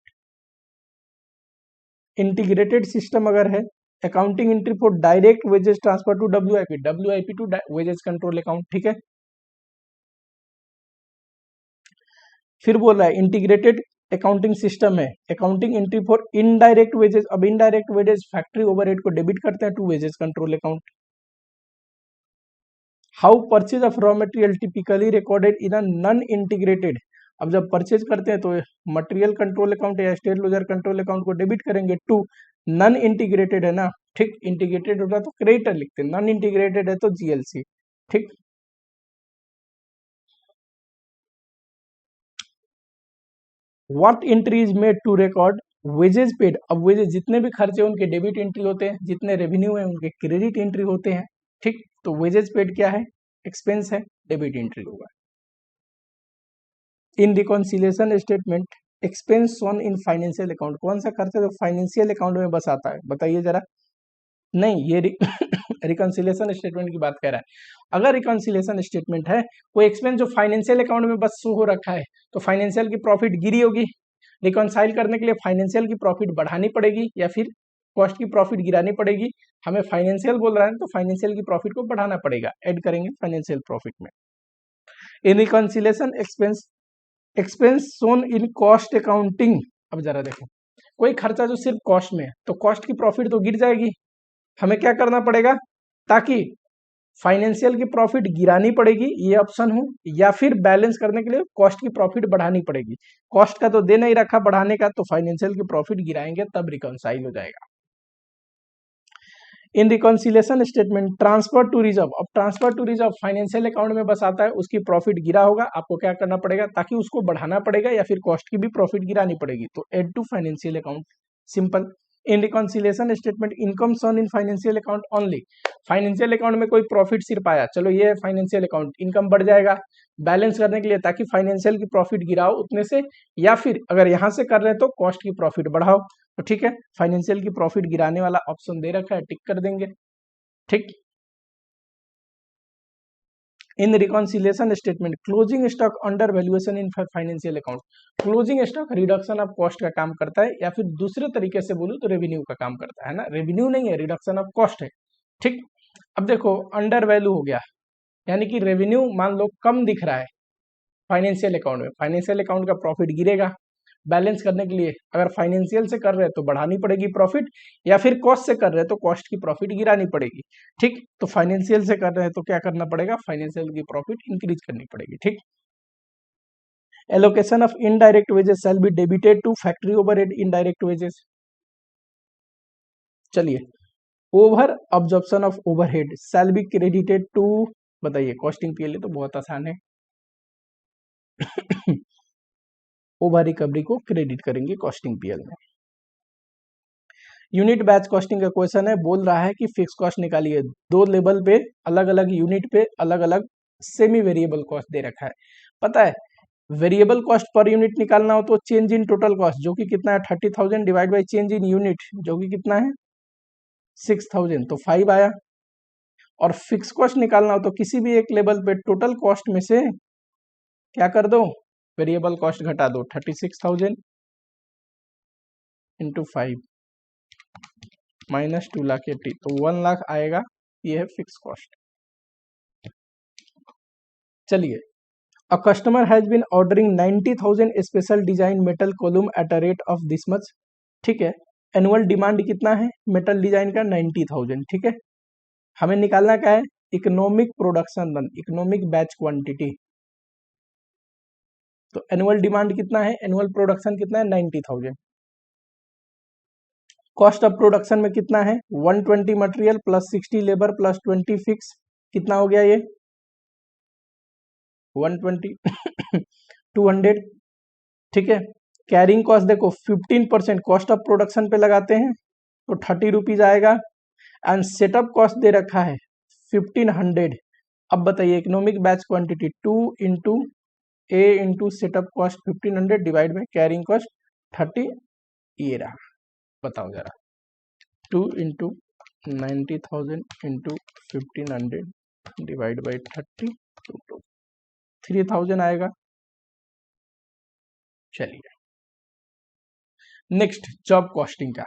[SPEAKER 1] Integrated system अगर है, accounting entry for direct wages transfer to WIP to wages control account. ठीक है, फिर बोल रहा है इंटीग्रेटेड अकाउंटिंग सिस्टम है, accounting entry for indirect wages, अब इनडायरेक्ट वेजेस फैक्ट्री ओवरहेड को डेबिट करते हैं to wages control account. How purchase of raw material typically recorded in a non integrated, अब जब परचेज करते हैं तो मटेरियल कंट्रोल अकाउंट या स्टेट लेजर कंट्रोल अकाउंट को डेबिट करेंगे टू नॉन इंटीग्रेटेड है ना। ठीक, इंटीग्रेटेड होता तो क्रेडिटर लिखते, नॉन इंटीग्रेटेड है तो GLC। ठीक, what entry is made to record wages paid, अब वेजेस जितने भी खर्चे उनके डेबिट एंट्री होते हैं, जितने रेवेन्यू है उनके क्रेडिट एंट्री होते हैं। ठीक, तो वेजेस पेड क्या है, एक्सपेंस है, डेबिट एंट्री होगा। In reconciliation statement expense on in financial account, कौन सा खर्चा जो फाइनेंशियल अकाउंट में बस आता है, बताइए जरा। नहीं, ये रिकॉन्सिलेशन स्टेटमेंट की बात कर रहा है। अगर रिकॉन्सिलेशन स्टेटमेंट है, कोई एक्सपेंस जो फाइनेंशियल अकाउंट में बस शो हो रखा है, तो फाइनेंशियल की प्रॉफिट गिरी होगी, रिकॉन्साइल करने के लिए फाइनेंशियल की प्रॉफिट बढ़ानी पड़ेगी या फिर कॉस्ट की प्रॉफिट गिरानी पड़ेगी। हमें फाइनेंशियल बोल रहा है तो फाइनेंशियल की प्रॉफिट को बढ़ाना पड़ेगा, ऐड करेंगे फाइनेंशियल प्रॉफिट में। In reconciliation expense, expense shown in cost accounting. अब जरा देखें, कोई खर्चा जो सिर्फ कॉस्ट में है तो कॉस्ट की प्रॉफिट तो गिर जाएगी, हमें क्या करना पड़ेगा, ताकि फाइनेंशियल की प्रॉफिट गिरानी पड़ेगी, ये ऑप्शन हो, या फिर बैलेंस करने के लिए कॉस्ट की प्रॉफिट बढ़ानी पड़ेगी। कॉस्ट का तो दे नहीं रखा बढ़ाने का, तो फाइनेंशियल की प्रॉफिट गिराएंगे तब रिकॉन्साइल हो जाएगा। In reconciliation statement transfer to reserve, अब transfer to reserve financial account में बस आता है, उसकी प्रॉफिट गिरा होगा, आपको क्या करना पड़ेगा, ताकि उसको बढ़ाना पड़ेगा या फिर कॉस्ट की भी प्रॉफिट गिरानी पड़ेगी, तो add to financial account, simple. In reconciliation statement income shown in financial account only, financial account में कोई प्रॉफिट सिर्फ आया, चलो ये है फाइनेंशियल अकाउंट, इनकम बढ़ जाएगा बैलेंस करने के लिए, ताकि फाइनेंशियल की प्रॉफिट गिराओ उतने से, या फिर अगर यहां से कर रहे हैं तो कॉस्ट की प्रॉफिट बढ़ाओ, तो ठीक है, फाइनेंशियल की प्रॉफिट गिराने वाला ऑप्शन दे रखा है, टिक कर देंगे, ठीक। In reconciliation statement closing stock under valuation in financial account, closing stock reduction of cost का काम करता है, या फिर दूसरे तरीके से बोलूं तो रेवेन्यू का काम करता है ना, रेवेन्यू नहीं है, रिडक्शन ऑफ कॉस्ट है, ठीक। अब देखो अंडर वैल्यू हो गया, यानी कि रेवेन्यू मान लो कम दिख रहा है फाइनेंशियल अकाउंट में, फाइनेंशियल अकाउंट का प्रॉफिट गिरेगा, बैलेंस करने के लिए अगर फाइनेंशियल से कर रहे हैं तो बढ़ानी पड़ेगी प्रॉफिट, या फिर कॉस्ट से कर रहे हैं तो कॉस्ट की प्रॉफिट गिरानी पड़ेगी, ठीक। तो फाइनेंशियल से कर रहे हैं तो क्या करना पड़ेगा, फाइनेंशियल की प्रॉफिट इंक्रीज करनी पड़ेगी, ठीक। Allocation of indirect wages shall be debited to factory overhead indirect wages, चलिए over absorption of overhead shall be credited to, बताइए कॉस्टिंग पीएल तो बहुत आसान है ओवर रिकवरी को क्रेडिट करेंगे कॉस्टिंग पीएल में। यूनिट बैच कॉस्टिंग का क्वेश्चन है, बोल रहा है कि फिक्स कॉस्ट निकालिए, दो लेवल पे अलग अलग यूनिट पे अलग अलग सेमी वेरिएबल कॉस्ट दे रखा है, पता है वेरिएबल कॉस्ट पर यूनिट निकालना हो तो चेंज इन टोटल कॉस्ट जो कि कितना है 30,000 divide by change in unit जो कि कितना है 6,000, तो 5 आया। और फिक्स कॉस्ट निकालना हो तो किसी भी एक लेवल पे टोटल कॉस्ट में से क्या कर दो, वेरिएबल कॉस्ट घटा दो, 36,000 इंटू 5 माइनस 2,80,000, तो 1 लाख आएगा, ये है फिक्स कॉस्ट। चलिए, a customer has been ordering 90,000 special design metal column at a rate of this much, ठीक है, एनुअल डिमांड कितना है मेटल डिजाइन का 90,000, ठीक है, हमें निकालना क्या है, economic production run, economic batch quantity, तो एनुअल डिमांड कितना है, एनुअल प्रोडक्शन कितना है 90,000, कॉस्ट ऑफ प्रोडक्शन में कितना है 120 material plus 60 labour plus 20 fix, कितना हो गया ये 120 200, ठीक है। कैरिंग कॉस्ट देखो 15% कॉस्ट ऑफ प्रोडक्शन पे लगाते हैं तो 30 रुपीज आएगा, एंड सेटअप कॉस्ट दे रखा है 1500। अब बताइए economic batch quantity 2 into A into setup cost 1500 divide by carrying cost 30, ये रहा, बताओ जरा 2 इंटू 90,000 इंटू 1500 डिवाइड बाई 30, 3,000 आएगा। चलिए नेक्स्ट जॉब कॉस्टिंग का,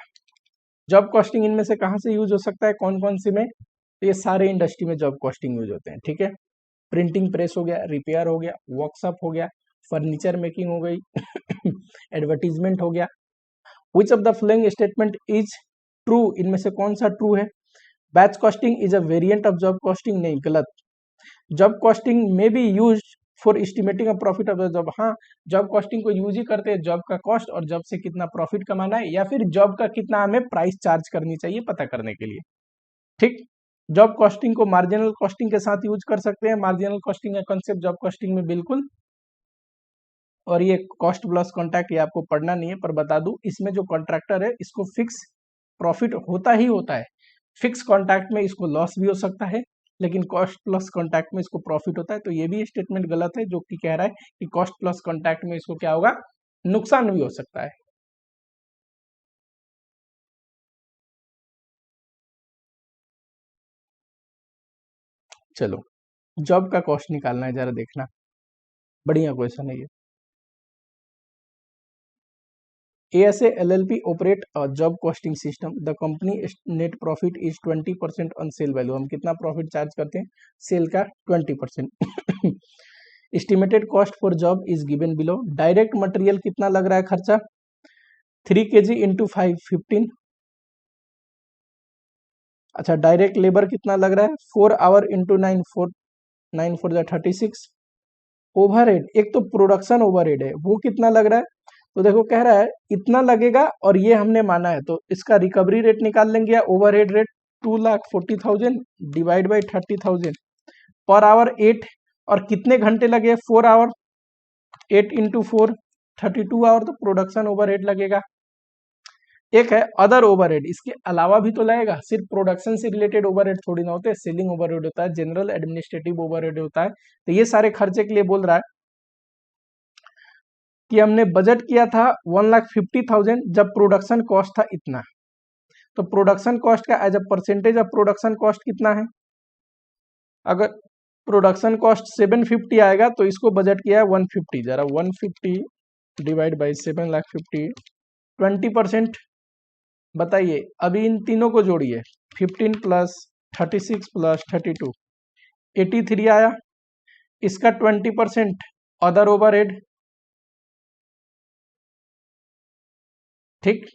[SPEAKER 1] जॉब कॉस्टिंग इनमें से कहां से यूज हो सकता है, कौन कौन से में, तो ये सारे इंडस्ट्री में जॉब कॉस्टिंग यूज होते हैं, ठीक है। प्रिंटिंग प्रेस हो गया, रिपेयर हो गया, वर्कशॉप हो गया, फर्नीचर मेकिंग हो गई एडवर्टीजमेंट हो गया। विच of the following statement is true, इनमें से कौन सा ट्रू है, batch costing is a variant of job costing, नहीं गलत, जॉब कॉस्टिंग में B use for estimating a profit of the job, हाँ जॉब कॉस्टिंग को यूज ही करते हैं जॉब का कॉस्ट और जॉब से कितना प्रॉफिट कमाना है, या फिर जॉब का कितना हमें प्राइस चार्ज करनी चाहिए पता करने के लिए, ठीक। जॉब कॉस्टिंग को मार्जिनल कॉस्टिंग के साथ यूज कर सकते हैं, मार्जिनल कॉस्टिंग का कॉन्सेप्ट जॉब कॉस्टिंग में बिल्कुल, और ये कॉस्ट प्लस कॉन्ट्रैक्ट ये आपको पढ़ना नहीं है, पर बता दूं इसमें जो कॉन्ट्रैक्टर है इसको फिक्स प्रॉफिट होता ही होता है, फिक्स कॉन्ट्रैक्ट में इसको लॉस भी हो सकता है, लेकिन कॉस्ट प्लस कॉन्ट्रैक्ट में इसको प्रॉफिट होता है, तो ये भी स्टेटमेंट गलत है जो कि कह रहा है कि कॉस्ट प्लस कॉन्ट्रैक्ट में इसको क्या होगा, नुकसान भी हो सकता है। चलो जॉब का कॉस्ट निकालना है, जरा देखना, बढ़िया क्वेश्चन है ये। ASA LLP operate a job costing system. The company net profit is 20% on sale value. हम कितना प्रॉफिट चार्ज करते हैं, सेल का 20%। Estimated cost for job is given below. Direct material कितना लग रहा है खर्चा, 3 kg इंटू 5 15। अच्छा, डायरेक्ट लेबर कितना लग रहा है, 4 आवर इंटू 9 4 9 4 36। ओवरहेड, एक तो प्रोडक्शन ओवरहेड है वो कितना लग रहा है, तो देखो कह रहा है इतना लगेगा और ये हमने माना है, तो इसका रिकवरी रेट निकाल लेंगे या overhead rate, 2,40,000 divide by 30,000 per hour 8, और कितने घंटे लगे, 4 आवर, 8 इंटू 4 32 आवर, तो प्रोडक्शन ओवरहेड लगेगा। एक है अदर ओवरहेड, इसके अलावा भी तो लगेगा, सिर्फ प्रोडक्शन से रिलेटेड ओवरहेड थोड़ी ना होते हैं, सेलिंग ओवरहेड होता है, जनरल एडमिनिस्ट्रेटिव ओवरहेड होता है। तो ये सारे खर्चे के लिए बोल रहा है कि हमने बजट किया था 1,50,000 जब प्रोडक्शन कॉस्ट था इतना, तो प्रोडक्शन कॉस्ट का as a percentage of production cost कितना है, अगर प्रोडक्शन कॉस्ट 750 आएगा तो इसको बजट किया है 150, जरा 150 डिवाइड बाई 7,50,000 20%। बताइए अभी इन तीनों को जोड़िए, 15 प्लस 36 प्लस 32 83 आया, इसका 20% अदर ओवरहेड, ठीक।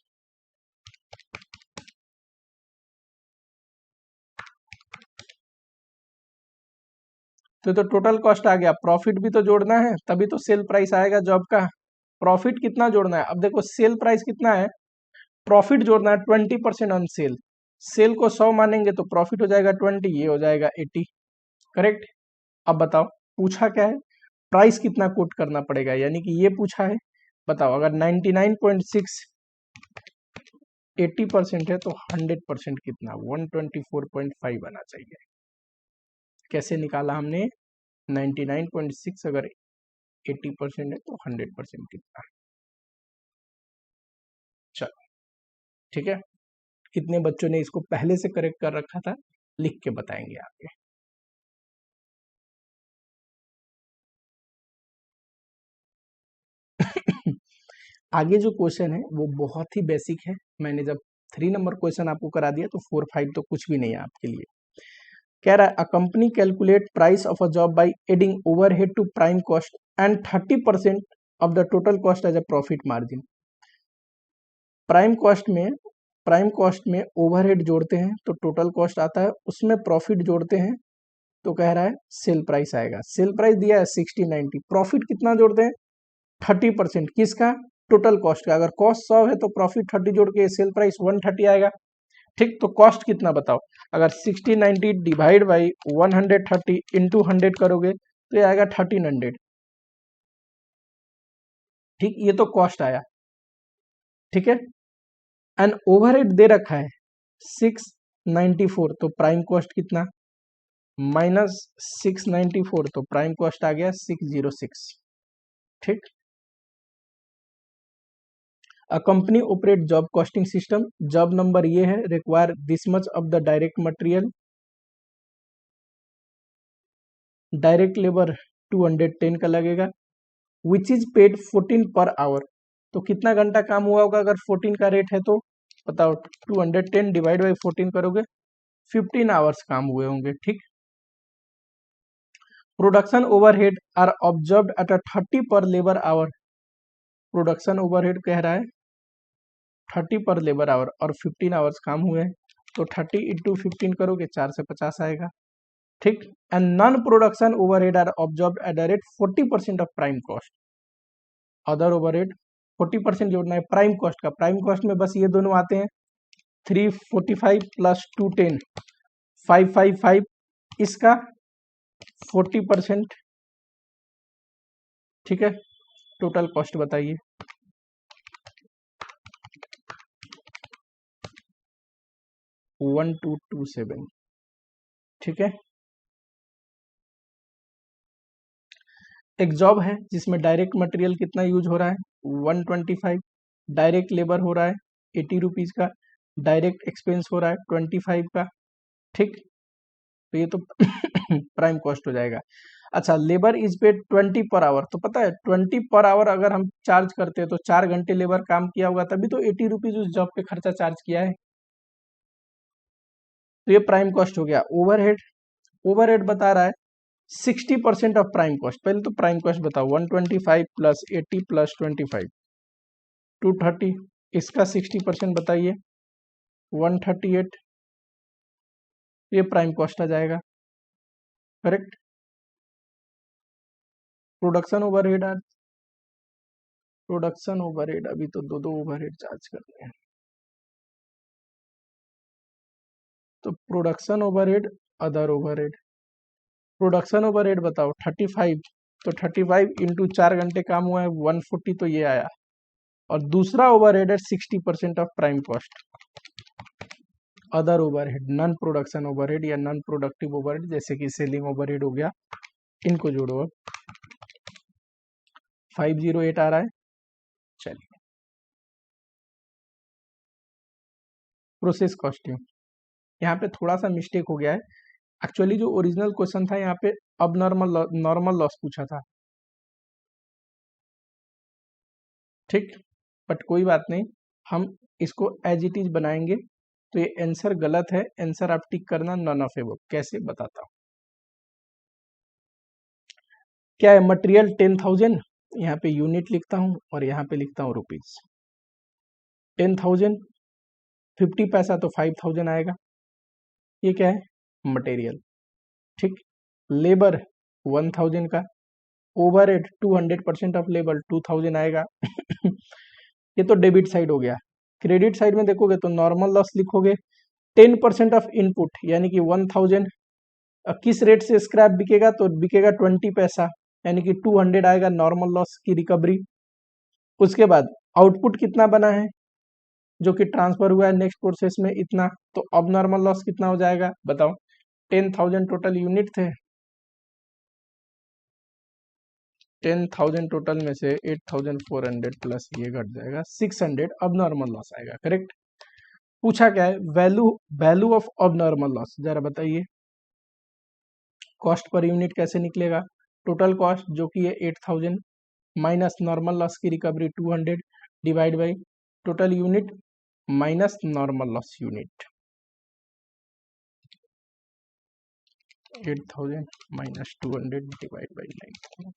[SPEAKER 1] तो टोटल कॉस्ट आ गया, प्रॉफिट भी तो जोड़ना है तभी तो सेल प्राइस आएगा जॉब का। प्रॉफिट कितना जोड़ना है, अब देखो सेल प्राइस कितना है, प्रॉफिट जोड़ना है 20% ऑन सेल, सेल को 100 मानेंगे तो प्रॉफिट हो जाएगा 20, ये हो जाएगा 80, करेक्ट। अब बताओ पूछा क्या है, प्राइस कितना कोट करना पड़ेगा, यानी कि ये पूछा है, बताओ अगर 99.6 80% है तो 100% कितना, 124.5 आना चाहिए। कैसे निकाला हमने, 99.6 अगर 80% है तो 100% कितना, चलो ठीक है। कितने बच्चों ने इसको पहले से करेक्ट कर रखा था, लिख के बताएंगे आगे। आगे जो क्वेश्चन है वो बहुत ही बेसिक है, मैंने जब 3 नंबर क्वेश्चन आपको करा दिया तो 4 5 तो कुछ भी नहीं है आपके लिए। कह रहा है a company calculate price of a job by adding overhead to prime cost and 30% of the total cost as a profit margin. Prime cost में ओवरहेड जोड़ते हैं तो टोटल कॉस्ट आता है, उसमें प्रॉफिट जोड़ते हैं तो कह रहा है सेल प्राइस आएगा। सेल प्राइस दिया है 60-90, प्रॉफिट कितना जोड़ते हैं, 30% किसका, टोटल कॉस्ट का। अगर कॉस्ट 100 है तो प्रॉफिट 30 जोड़ के सेल प्राइस 130 आएगा, ठीक। तो कॉस्ट कितना बताओ, अगर 60-90 डिवाइड बाई 130 इंटू 100 करोगे तो ये आएगा 1300, ठीक। ये तो कॉस्ट आया, ठीक है। एंड ओवरहेड दे रखा है 694, तो प्राइम कॉस्ट कितना, माइनस 694, तो प्राइम कॉस्ट आ गया 606, ठीक। A company operate job costing system, job number ये है, require this much of the direct material, direct labour 210 का लगेगा, which is paid 14 per hour, तो कितना घंटा काम हुआ होगा अगर 14 का रेट है तो बताओ, 210 डिवाइड बाई 14 करोगे 15 आवर्स काम हुए होंगे, ठीक। Production overhead are observed at a 30 per labour our, production overhead कह रहा है 30 पर लेबर आवर और 15 आवर्स काम हुए हैं, तो 30 इंटू 15 करोगे 4 से 50 आएगा, ठीक। And non production overhead are observed at the rate 40% of prime cost, other overhead 40% जोड़ना है प्राइम कॉस्ट का, प्राइम कॉस्ट में बस ये दोनों आते हैं, 345 प्लस 210 555, इसका 40%, ठीक है। टोटल कॉस्ट बताइए, 1227, ठीक है। एक जॉब है जिसमें डायरेक्ट मटेरियल कितना यूज हो रहा है, 125, डायरेक्ट लेबर हो रहा है 80 रुपीज़ का, डायरेक्ट एक्सपेंस हो रहा है 25 का, ठीक। तो ये तो प्राइम कॉस्ट हो जाएगा। अच्छा, labour is paid 20 per hour, तो पता है 20 पर आवर अगर हम चार्ज करते हैं तो 4 घंटे लेबर काम किया होगा तभी तो 80 रुपीज़ उस जॉब पे खर्चा चार्ज किया है, तो ये प्राइम कॉस्ट हो गया। ओवरहेड, ओवरहेड बता रहा है 60% ऑफ प्राइम कॉस्ट। पहले तो प्राइम कॉस्ट बताओ, 125 प्लस 80 प्लस 25 230, इसका 60% बताइए 138, ये प्राइम कॉस्ट आ जाएगा, करेक्ट। प्रोडक्शन ओवरहेड अभी तो दो ओवरहेड चार्ज करते हैं, तो production overhead, other overhead, production overhead बताओ 35, तो 35 इंटू 4 घंटे काम हुआ है 140, तो ये आया। और दूसरा ओवरहेड है 60% of prime cost, other overhead, non production overhead या नॉन प्रोडक्टिव ओवरहेड, जैसे कि सेलिंग ओवरहेड हो गया, इनको जोड़ो। अब 508 आ रहा है। चलिए, प्रोसेस कॉस्टिंग, यहाँ पे थोड़ा सा मिस्टेक हो गया है। एक्चुअली जो ओरिजिनल क्वेश्चन था यहाँ पे अब नॉर्मल लॉस पूछा था, ठीक, बट कोई बात नहीं, हम इसको एज इट इज बनाएंगे। तो ये आंसर गलत है, आंसर आप टिक करना नॉन ऑफ एबव। कैसे बताता हूँ। क्या है, मटेरियल 10,000, यहाँ पे यूनिट लिखता हूँ और यहाँ पे लिखता हूँ रुपीज। 10,000, 50 पैसा तो 5,000 आएगा, ये क्या है, मटेरियल, ठीक। लेबर 1,000 का, ओवरहेड 200% ऑफ लेबर 2,000 आएगा। ये तो डेबिट साइड हो गया। क्रेडिट साइड में देखोगे तो नॉर्मल लॉस लिखोगे, 10% ऑफ इनपुट यानी कि 1,000। किस रेट से स्क्रैप बिकेगा, तो बिकेगा 20 पैसा, यानी कि 200 आएगा नॉर्मल लॉस की रिकवरी। उसके बाद आउटपुट कितना बना है, जो कि ट्रांसफर हुआ है नेक्स्ट प्रोसेस में, इतना, तो अब नॉर्मल लॉस कितना हो जाएगा बताओ। 10,000 टोटल यूनिट थे, 10,000 टोटल में से 8,400 प्लस ये घट जाएगा 600, अब नॉर्मल लॉस आएगा, करेक्ट। पूछा क्या है, वैल्यू ऑफ अब नॉर्मल लॉस, जरा बताइए। कॉस्ट पर यूनिट कैसे निकलेगा, टोटल कॉस्ट जो कि है 8,000 माइनस नॉर्मल लॉस की recovery 200 divide by total unit minus normal loss unit. 8,000 minus 200 divide by 9,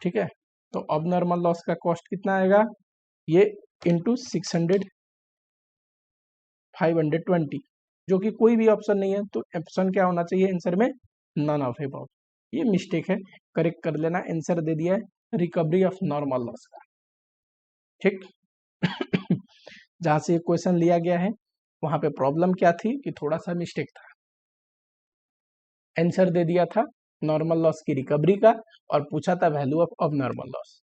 [SPEAKER 1] ठीक है। तो अब नॉर्मल लॉस का कॉस्ट कितना आएगा, ये इंटू 600, 520, जो कि कोई भी ऑप्शन नहीं है, तो ऑप्शन क्या होना चाहिए आंसर में, नन ऑफ अबव। ये मिस्टेक है, करेक्ट कर लेना। आंसर दे दिया है रिकवरी ऑफ नॉर्मल लॉस का, ठीक। जहां से क्वेश्चन लिया गया है वहां पे प्रॉब्लम क्या थी कि थोड़ा सा मिस्टेक था। आंसर दे दिया था नॉर्मल लॉस की रिकवरी का और पूछा था वैल्यू ऑफ अब नॉर्मल लॉस।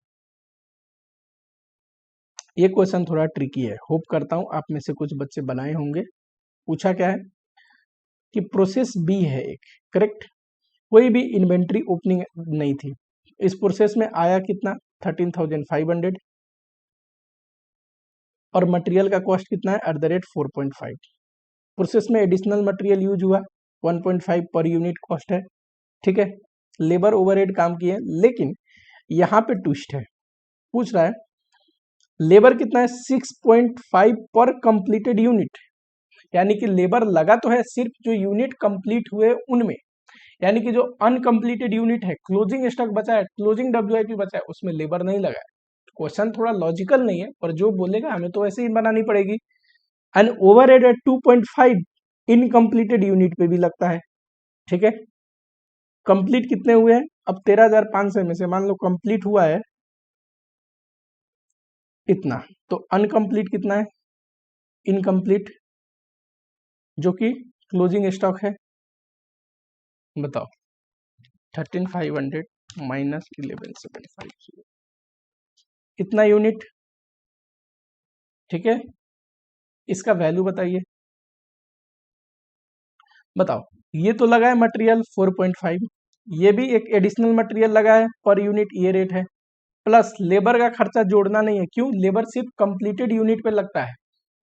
[SPEAKER 1] ये क्वेश्चन थोड़ा ट्रिकी है, होप करता हूं आप में से कुछ बच्चे बनाए होंगे। पूछा क्या है कि प्रोसेस बी है एक, करेक्ट, कोई भी इन्वेंट्री ओपनिंग नहीं थी, इस प्रोसेस में आया कितना 13,500 और मटेरियल का कॉस्ट कितना है एट द रेट 4.5। प्रोसेस में एडिशनल मटेरियल यूज हुआ 1.5 पर यूनिट कॉस्ट है, ठीक है। लेबर ओवरहेड काम किए, लेकिन यहाँ पे ट्विस्ट है, पूछ रहा है लेबर कितना है 6.5 पर कंप्लीटेड यूनिट, यानी कि लेबर लगा तो है सिर्फ जो यूनिट कंप्लीट हुए उनमें, यानी कि जो अनकंप्लीटेड यूनिट है, क्लोजिंग स्टॉक बचा है, क्लोजिंग डब्ल्यूआईपी बचा है, उसमें लेबर नहीं लगा है। क्वेश्चन थोड़ा लॉजिकल नहीं है, पर जो बोलेगा हमें तो ऐसे ही बनानी पड़ेगी। And overhead at 2.5 incompleted unit पे भी लगता है, ठीक है। कंप्लीट कितने हुए हैं, अब 13,500 में से मान लो कंप्लीट हुआ है इतना, तो अनकंप्लीट कितना है, इनकम्प्लीट, जो कि क्लोजिंग स्टॉक है, बताओ 13,500 माइनस 11,750, इतना यूनिट, ठीक है। इसका वैल्यू बताइए, बताओ। ये तो लगा है मटेरियल 4.5, ये भी एक एडिशनल मटेरियल लगा है पर यूनिट, ये रेट है, प्लस लेबर का खर्चा जोड़ना नहीं है, क्यों, लेबर सिर्फ कंप्लीटेड यूनिट पे लगता है,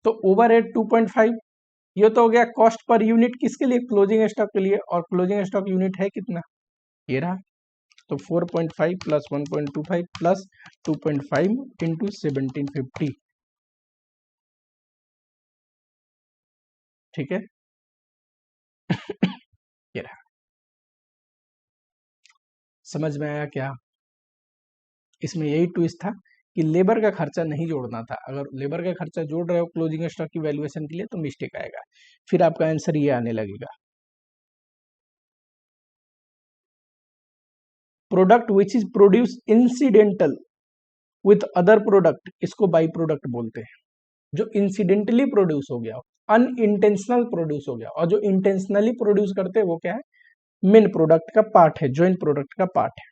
[SPEAKER 1] तो ओवरहेड 2.5। ये तो हो गया कॉस्ट पर यूनिट, किसके लिए, क्लोजिंग स्टॉक के लिए, और क्लोजिंग स्टॉक यूनिट है कितना, ये रहा। तो 4.5 प्लस 1.25 प्लस 2.5 इंटू 1750, ठीक है। ये रहा। समझ में आया क्या? इसमें यही ट्विस्ट था कि लेबर का खर्चा नहीं जोड़ना था। अगर लेबर का खर्चा जोड़ रहे हो क्लोजिंग स्टॉक की वैल्यूएशन के लिए तो मिस्टेक आएगा, फिर आपका आंसर ये आने लगेगा। Product which is produce incidental with other product, इसको बाई प्रोडक्ट बोलते हैं। जो इंसिडेंटली प्रोड्यूस हो गया, अनइंटेंशनल प्रोड्यूस हो गया, और जो इंटेंशनली प्रोड्यूस करते हैं वो क्या है? मेन प्रोडक्ट का पार्ट है, ज्वाइंट प्रोडक्ट का पार्ट है।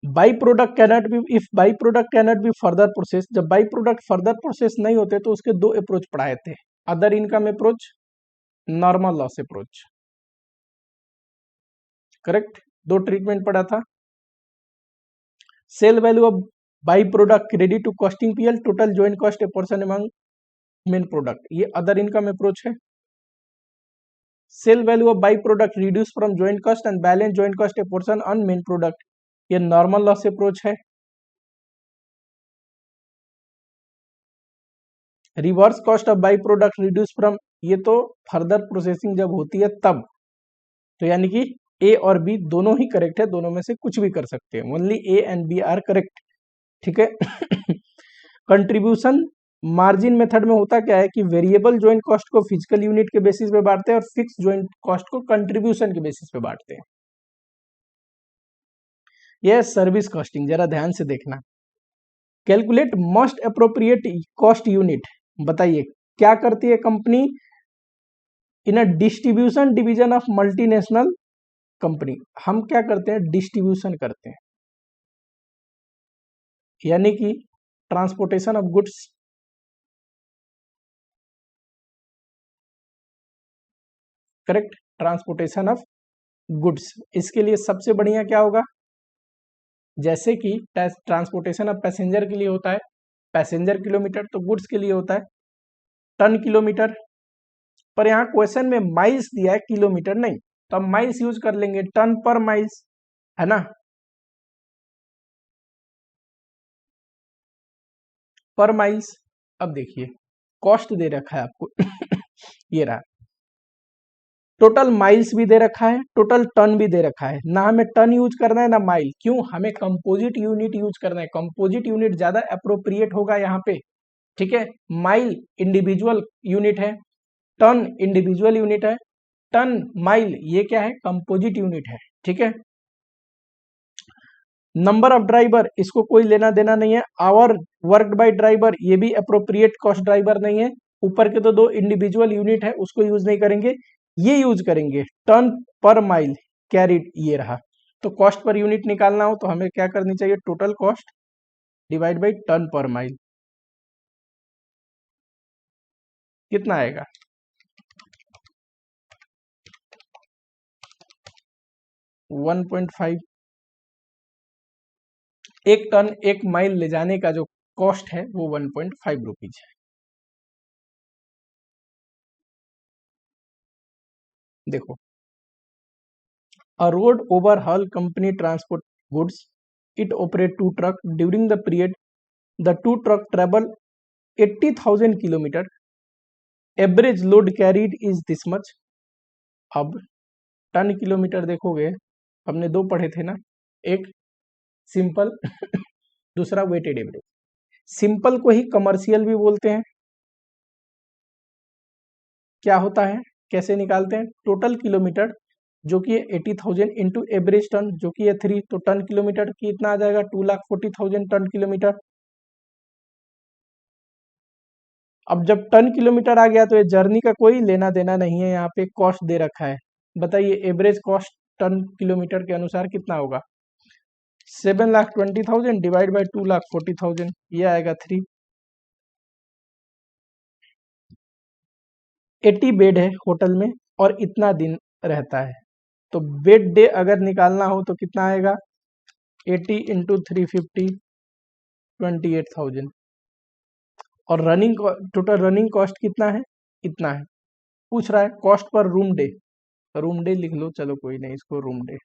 [SPEAKER 1] By product cannot be, if by product cannot be further process, जब बाई प्रोडक्ट फर्दर प्रोसेस नहीं होते तो उसके दो अप्रोच पढ़ाए थे, other income approach, normal loss approach, correct? दो ट्रीटमेंट पढ़ा था। Sale value of by product credit to costing P L, total joint cost apportion among main product, ये अदर इनकम अप्रोच है। Sale value of by product reduce from joint cost and balance joint cost apportion on main product, ये normal loss approach है। Reverse cost of by product reduce from, ये तो further processing जब होती है तब, तो यानी कि ए और बी दोनों ही करेक्ट है, दोनों में से कुछ भी कर सकते हैं, only A and B are correct, ठीक है। कंट्रीब्यूशन मार्जिन मेथड में होता क्या है कि वेरिएबल ज्वाइंट कॉस्ट को फिजिकल यूनिट के बेसिस पे बांटते हैं और फिक्स ज्वाइंट कॉस्ट को कंट्रीब्यूशन के बेसिस पे बांटते हैं। यह सर्विस कॉस्टिंग, जरा ध्यान से देखना। Calculate most appropriate cost unit, बताइए क्या करती है company in a distribution division of multinational company? हम क्या करते हैं? डिस्ट्रीब्यूशन करते हैं, यानी कि transportation of goods, correct, transportation of goods. इसके लिए सबसे बढ़िया क्या होगा? जैसे कि ट्रांसपोर्टेशन ऑफ पैसेंजर के लिए होता है पैसेंजर किलोमीटर, तो गुड्स के लिए होता है टन किलोमीटर, पर यहाँ क्वेश्चन में माइल्स दिया है, किलोमीटर नहीं, तो हम माइल्स यूज कर लेंगे, टन पर माइल्स, है ना, पर माइल्स। अब देखिए कॉस्ट दे रखा है आपको ये रहा, टोटल माइल्स भी दे रखा है, टोटल टन भी दे रखा है, ना हमें टन यूज करना है ना माइल, क्यों? हमें कंपोजिट यूनिट यूज करना है, कंपोजिट यूनिट ज्यादा अप्रोप्रिएट होगा यहाँ पे, ठीक है। माइल इंडिविजुअल यूनिट है, टन इंडिविजुअल यूनिट है, टन माइल ये क्या है? कंपोजिट यूनिट है, ठीक है। नंबर ऑफ ड्राइवर, इसको कोई लेना देना नहीं है। आवर वर्कड बाय ड्राइवर, ये भी अप्रोप्रिएट कॉस्ट ड्राइवर नहीं है। ऊपर के तो दो इंडिविजुअल यूनिट है, उसको यूज नहीं करेंगे, ये यूज करेंगे टन पर माइल कैरिड, ये रहा। तो कॉस्ट पर यूनिट निकालना हो तो हमें क्या करनी चाहिए? Total cost divide by ton per mile, कितना आएगा? 1.5। एक टन एक माइल ले जाने का जो कॉस्ट है वो 1.5 रुपीज है। देखो, a road overhaul company transport goods, it operate two truck during the period the two truck travel 80,000 kilometer, average load carried is this much। अब टन किलोमीटर देखोगे, हमने दो पढ़े थे ना, एक सिंपल दूसरा वेटेड एवरेज। सिंपल को ही कमर्शियल भी बोलते हैं। क्या होता है, कैसे निकालते हैं? टोटल किलोमीटर जो कि 80,000 इंटू एवरेज टन जो कि है 3, तो टन किलोमीटर की इतना आ जाएगा 2,40,000 टन किलोमीटर। अब जब टन किलोमीटर आ गया तो ये जर्नी का कोई लेना देना नहीं है, यहाँ पे कॉस्ट दे रखा है। बताइए एवरेज कॉस्ट टन किलोमीटर के अनुसार कितना होगा? 7,20,000 डिवाइड बाई 2,40,000, ये आएगा 3। 80 बेड है होटल में और इतना दिन रहता है, तो बेड डे अगर निकालना हो तो कितना आएगा? 80 इंटू 350, 28,000। और रनिंग टोटल रनिंग कॉस्ट कितना है? इतना है। पूछ रहा है cost per room day, room day लिख लो, चलो कोई नहीं, इसको रूम डे,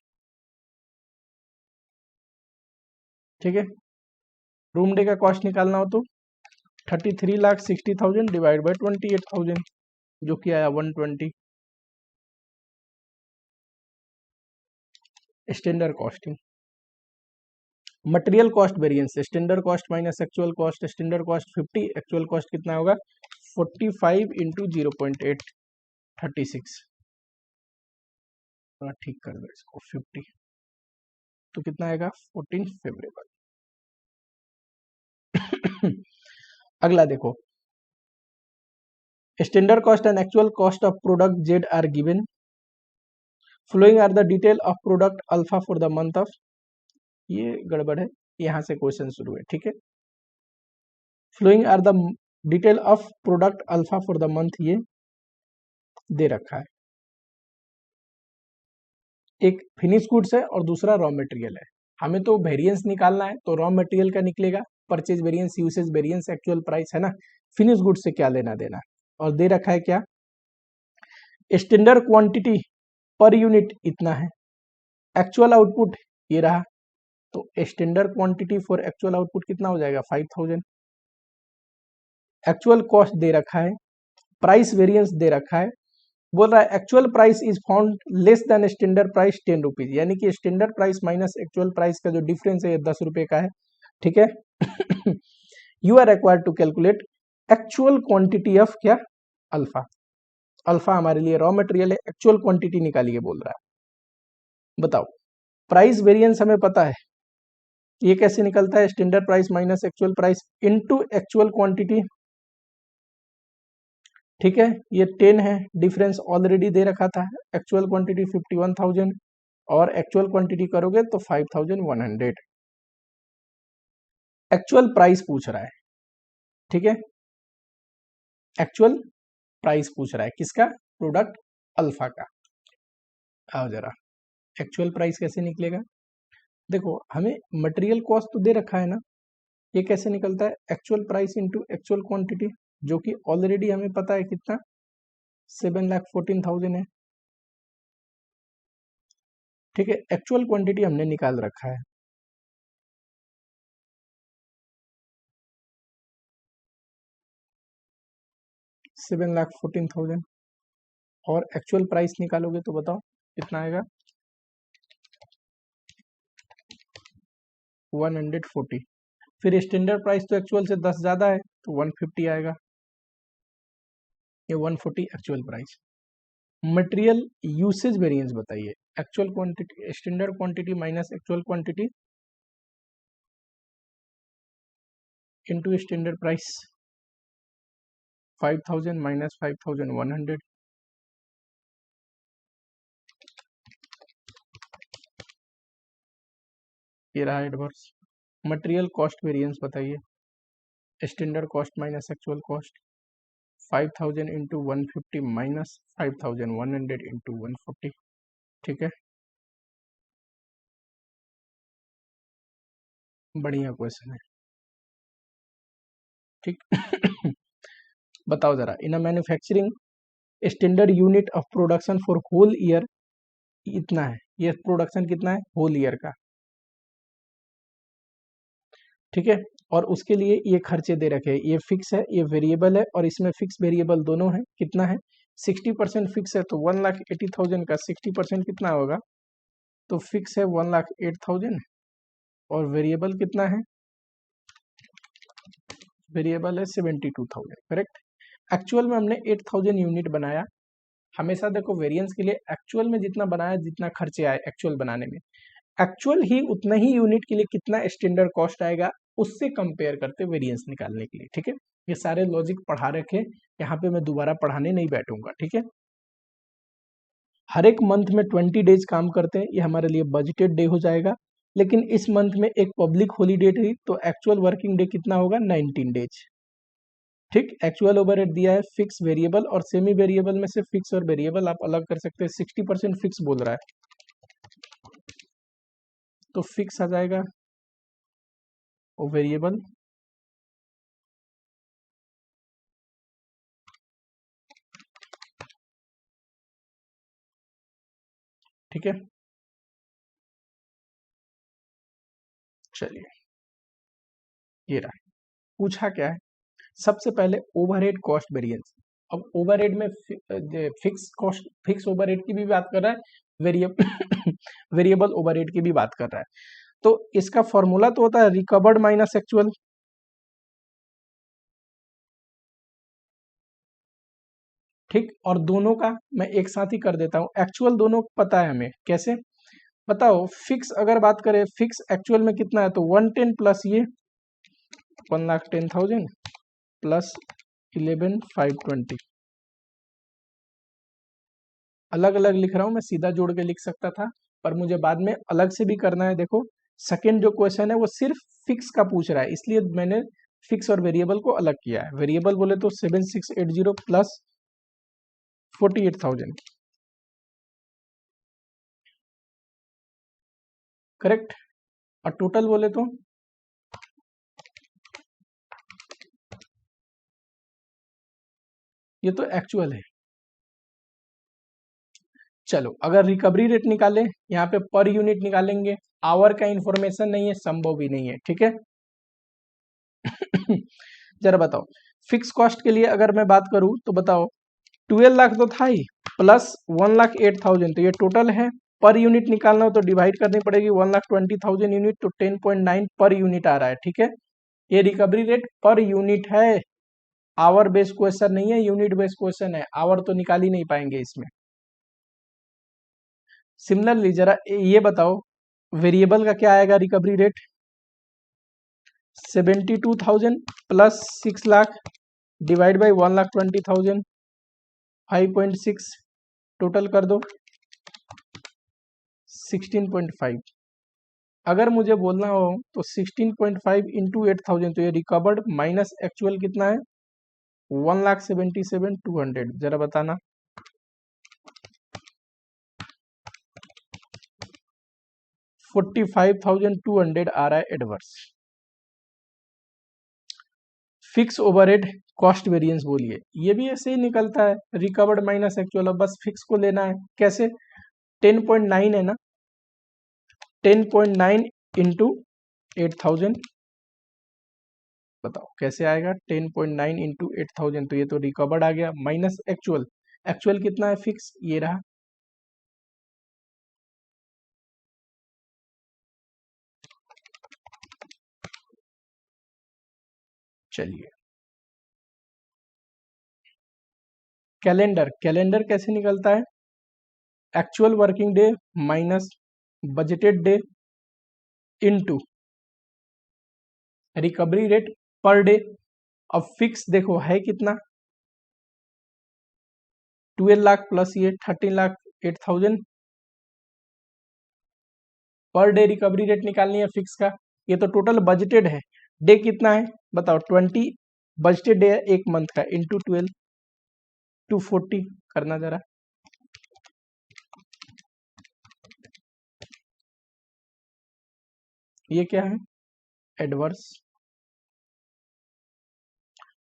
[SPEAKER 1] ठीक है। रूम डे का कॉस्ट निकालना हो तो 33,60,000 डिवाइड बाई 28,000 जो कि आया 120। Standard costing, material cost variance, standard cost minus actual cost, standard cost 50, actual cost कितना होगा 45 इंटू 0.836, थोड़ा ठीक कर दो इसको 50, तो कितना आएगा 14 फेवरेबल। अगला देखो, standard cost and actual cost of product Z are given, following are the detail of product alpha for the month of, ये गड़बड़ है, यहां से क्वेश्चन शुरू है, ठीक है। Following are the detail of product alpha for the month, ये दे रखा है, एक फिनिश गुड्स है और दूसरा रॉ मटेरियल है। हमें तो वेरिएंस निकालना है, तो रॉ मटेरियल का निकलेगा, purchase variance, usage variance, actual price, है ना। फिनिश गुड्स से क्या लेना देना, और दे रखा है क्या, स्टैंडर्ड क्वांटिटी पर यूनिट इतना है, एक्चुअल आउटपुट ये रहा, तो standard quantity for actual output कितना हो जाएगा 5000, एक्चुअल कॉस्ट दे रखा है, प्राइस वेरिएंस दे रखा है, बोल रहा है actual price is found less than standard price 10 rupees, यानी कि standard price minus actual price का जो डिफरेंस है ये 10 रुपए का है, ठीक है। You are required to calculate actual quantity of क्या अल्फा, अल्फा हमारे लिए रॉ मटेरियल है, एक्चुअल क्वांटिटी निकालिए बोल रहा है। बताओ, प्राइस वेरिएंस हमें पता है, ये कैसे निकलता है, standard price minus actual price into actual quantity, ठीक है। ये 10 है, डिफरेंस ऑलरेडी दे रखा था, एक्चुअल क्वांटिटी 51,000 और एक्चुअल क्वांटिटी करोगे तो 5,100, एक्चुअल प्राइस पूछ रहा है, ठीक है। एक्चुअल प्राइस पूछ रहा है किसका, प्रोडक्ट अल्फा का। आओ जरा, एक्चुअल प्राइस कैसे निकलेगा, देखो हमें मटेरियल कॉस्ट तो दे रखा है ना, ये कैसे निकलता है, actual price into actual quantity, जो कि ऑलरेडी हमें पता है कितना 7,14,000 है, ठीक है। एक्चुअल क्वांटिटी हमने निकाल रखा है, $7,14,000, और एक्चुअल प्राइस निकालोगे तो बताओ कितना आएगा 140, फिर स्टैंडर्ड प्राइस तो एक्चुअल से 10 ज्यादा है तो 150 आएगा, ये 140 actual price. Material usage variance बताइए, actual quantity, standard quantity minus actual quantity into standard price, 5,000 minus 5,100, ये रहा एडवर्स। मटेरियल कॉस्ट वेरिएंस बताइए, standard cost minus actual cost, 5,000 into 150 minus 5,100 into 140, ठीक है। बढ़िया क्वेश्चन है, ठीक। बताओ जरा, in a manufacturing standard unit of production for whole year इतना है, ये प्रोडक्शन कितना है होल ईयर का, ठीक है। और उसके लिए ये खर्चे दे रखे हैं, ये फिक्स है, ये वेरिएबल है, और इसमें फिक्स वेरिएबल दोनों है, कितना है 60% फिक्स है, तो 1,80,000 का 60% कितना होगा, तो फिक्स है 1,08,000, और वेरिएबल कितना है, वेरिएबल है 72,000, करेक्ट। एक्चुअल में हमने 8,000 यूनिट बनाया, हमेशा देखो वेरिएंस के लिए एक्चुअल में जितना बनाया, जितना खर्चे आए एक्चुअल बनाने में, एक्चुअल ही उतना ही यूनिट के लिए कितना स्टैंडर्ड कॉस्ट आएगा, उससे कंपेयर करते वेरिएंस निकालने के लिए, ठीक है। ये सारे लॉजिक पढ़ा रखे, यहाँ पे मैं दोबारा पढ़ाने नहीं बैठूंगा, ठीक है। हर एक मंथ में 20 डेज काम करते हैं, ये हमारे लिए बजटेड डे हो जाएगा, लेकिन इस मंथ में एक पब्लिक हॉलीडे थी, तो एक्चुअल वर्किंग डे कितना होगा 19 डेज, ठीक। एक्चुअल ओवरहेड दिया है, फिक्स वेरिएबल और सेमी वेरिएबल में से फिक्स और वेरिएबल आप अलग कर सकते हैं, 60% फिक्स बोल रहा है तो फिक्स आ जाएगा, और वेरिएबल ठीक है। चलिए, ये रहा, पूछा क्या है, सबसे पहले ओवरहेड कॉस्ट वेरिएंस। अब ओवरहेड में फिक्स कॉस्ट, फिक्स ओवरहेड की भी बात कर रहा है, वेरिएबल वेरिएबल ओवरहेड की भी बात कर रहा है। तो इसका फॉर्मूला तो होता है रिकवर्ड माइनस एक्चुअल, ठीक, और दोनों का मैं एक साथ ही कर देता हूं। एक्चुअल दोनों पता है हमें, कैसे बताओ? फिक्स अगर बात करें, फिक्स एक्चुअल में कितना है तो 110 प्लस ये 1,10,000 प्लस 11,520। अलग अलग लिख रहा हूं, मैं सीधा जोड़ के लिख सकता था, पर मुझे बाद में अलग से भी करना है। देखो सेकंड जो क्वेश्चन है वो सिर्फ फिक्स का पूछ रहा है, इसलिए मैंने फिक्स और वेरिएबल को अलग किया है। वेरिएबल बोले तो 7680 प्लस 48,000, करेक्ट। और टोटल बोले तो ये तो एक्चुअल है। चलो अगर रिकवरी रेट निकालें, यहाँ पे पर यूनिट निकालेंगे, आवर का इंफॉर्मेशन नहीं है, संभव भी नहीं है, ठीक है। जरा बताओ फिक्स कॉस्ट के लिए अगर मैं बात करूं तो बताओ 12 लाख तो था ही, प्लस 1,08,000, तो ये टोटल है। पर यूनिट निकालना हो तो डिवाइड करनी पड़ेगी, 1,20,000 यूनिट तो 10.9 पर यूनिट आ रहा है, ठीक है। ये रिकवरी रेट पर यूनिट है, आवर बेस्ड क्वेश्चन नहीं है, यूनिट बेस्ड क्वेश्चन है, आवर तो निकाल ही नहीं पाएंगे इसमें। सिमिलरली जरा ये बताओ वेरिएबल का क्या आएगा recovery rate? 72,000 plus 6 lakh divide by 1,20,000, 5.6, total कर दो 16.5। अगर मुझे बोलना हो तो 16.5 इंटू 8,000, तो ये रिकवर्ड माइनस एक्चुअल कितना है? 1,77,200। जरा बताना। 45,200 आ रहा है adverse. Fix overhead cost variance बोलिए, ये भी ऐसे ही निकलता है, रिकवर्ड माइनस एक्चुअल। अब बस फिक्स को लेना है, कैसे? 10.9 है ना, 10.9 इंटू 8,000, बताओ कैसे आएगा? 10.9 इंटू 8,000, तो ये तो रिकवर्ड आ गया, माइनस एक्चुअल। एक्चुअल कितना है फिक्स? ये रहा। चलिए कैलेंडर, कैलेंडर कैसे निकलता है? Actual working day minus budgeted day into recovery rate per day. अब फिक्स देखो है कितना? 12 लाख प्लस ये 13,08,000 पर डे रिकवरी रेट निकालनी है फिक्स का। ये तो टोटल बजटेड है, डे कितना है बताओ? 20 बजटेड डे है एक मंथ का, इंटू 12 240 करना जरा। ये क्या है? Adverse.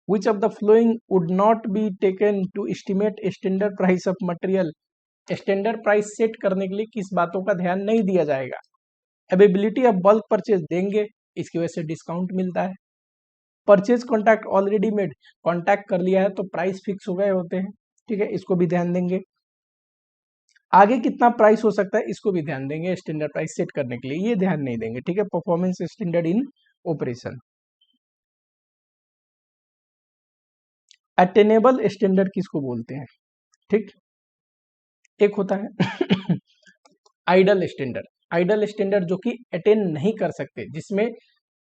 [SPEAKER 1] Which of the following would not be taken to estimate standard price of material? Standard price set करने के लिए किस बातों का ध्यान नहीं दिया जाएगा? अवेबिलिटी ऑफ बल्क परचेज देंगे, इसकी वजह से डिस्काउंट मिलता है। Purchase contact already made, contact कर लिया है तो प्राइस फिक्स हो गए होते हैं, ठीक है, इसको भी ध्यान देंगे। आगे कितना प्राइस हो सकता है इसको भी ध्यान देंगे, स्टैंडर्ड प्राइस सेट करने के लिए ये ध्यान नहीं देंगे, ठीक है। Performance standard in operation. Attainable standard किसको बोलते हैं? ठीक, एक होता है आइडल स्टैंडर्ड। आइडल स्टैंडर्ड जो कि अटेन नहीं कर सकते, जिसमें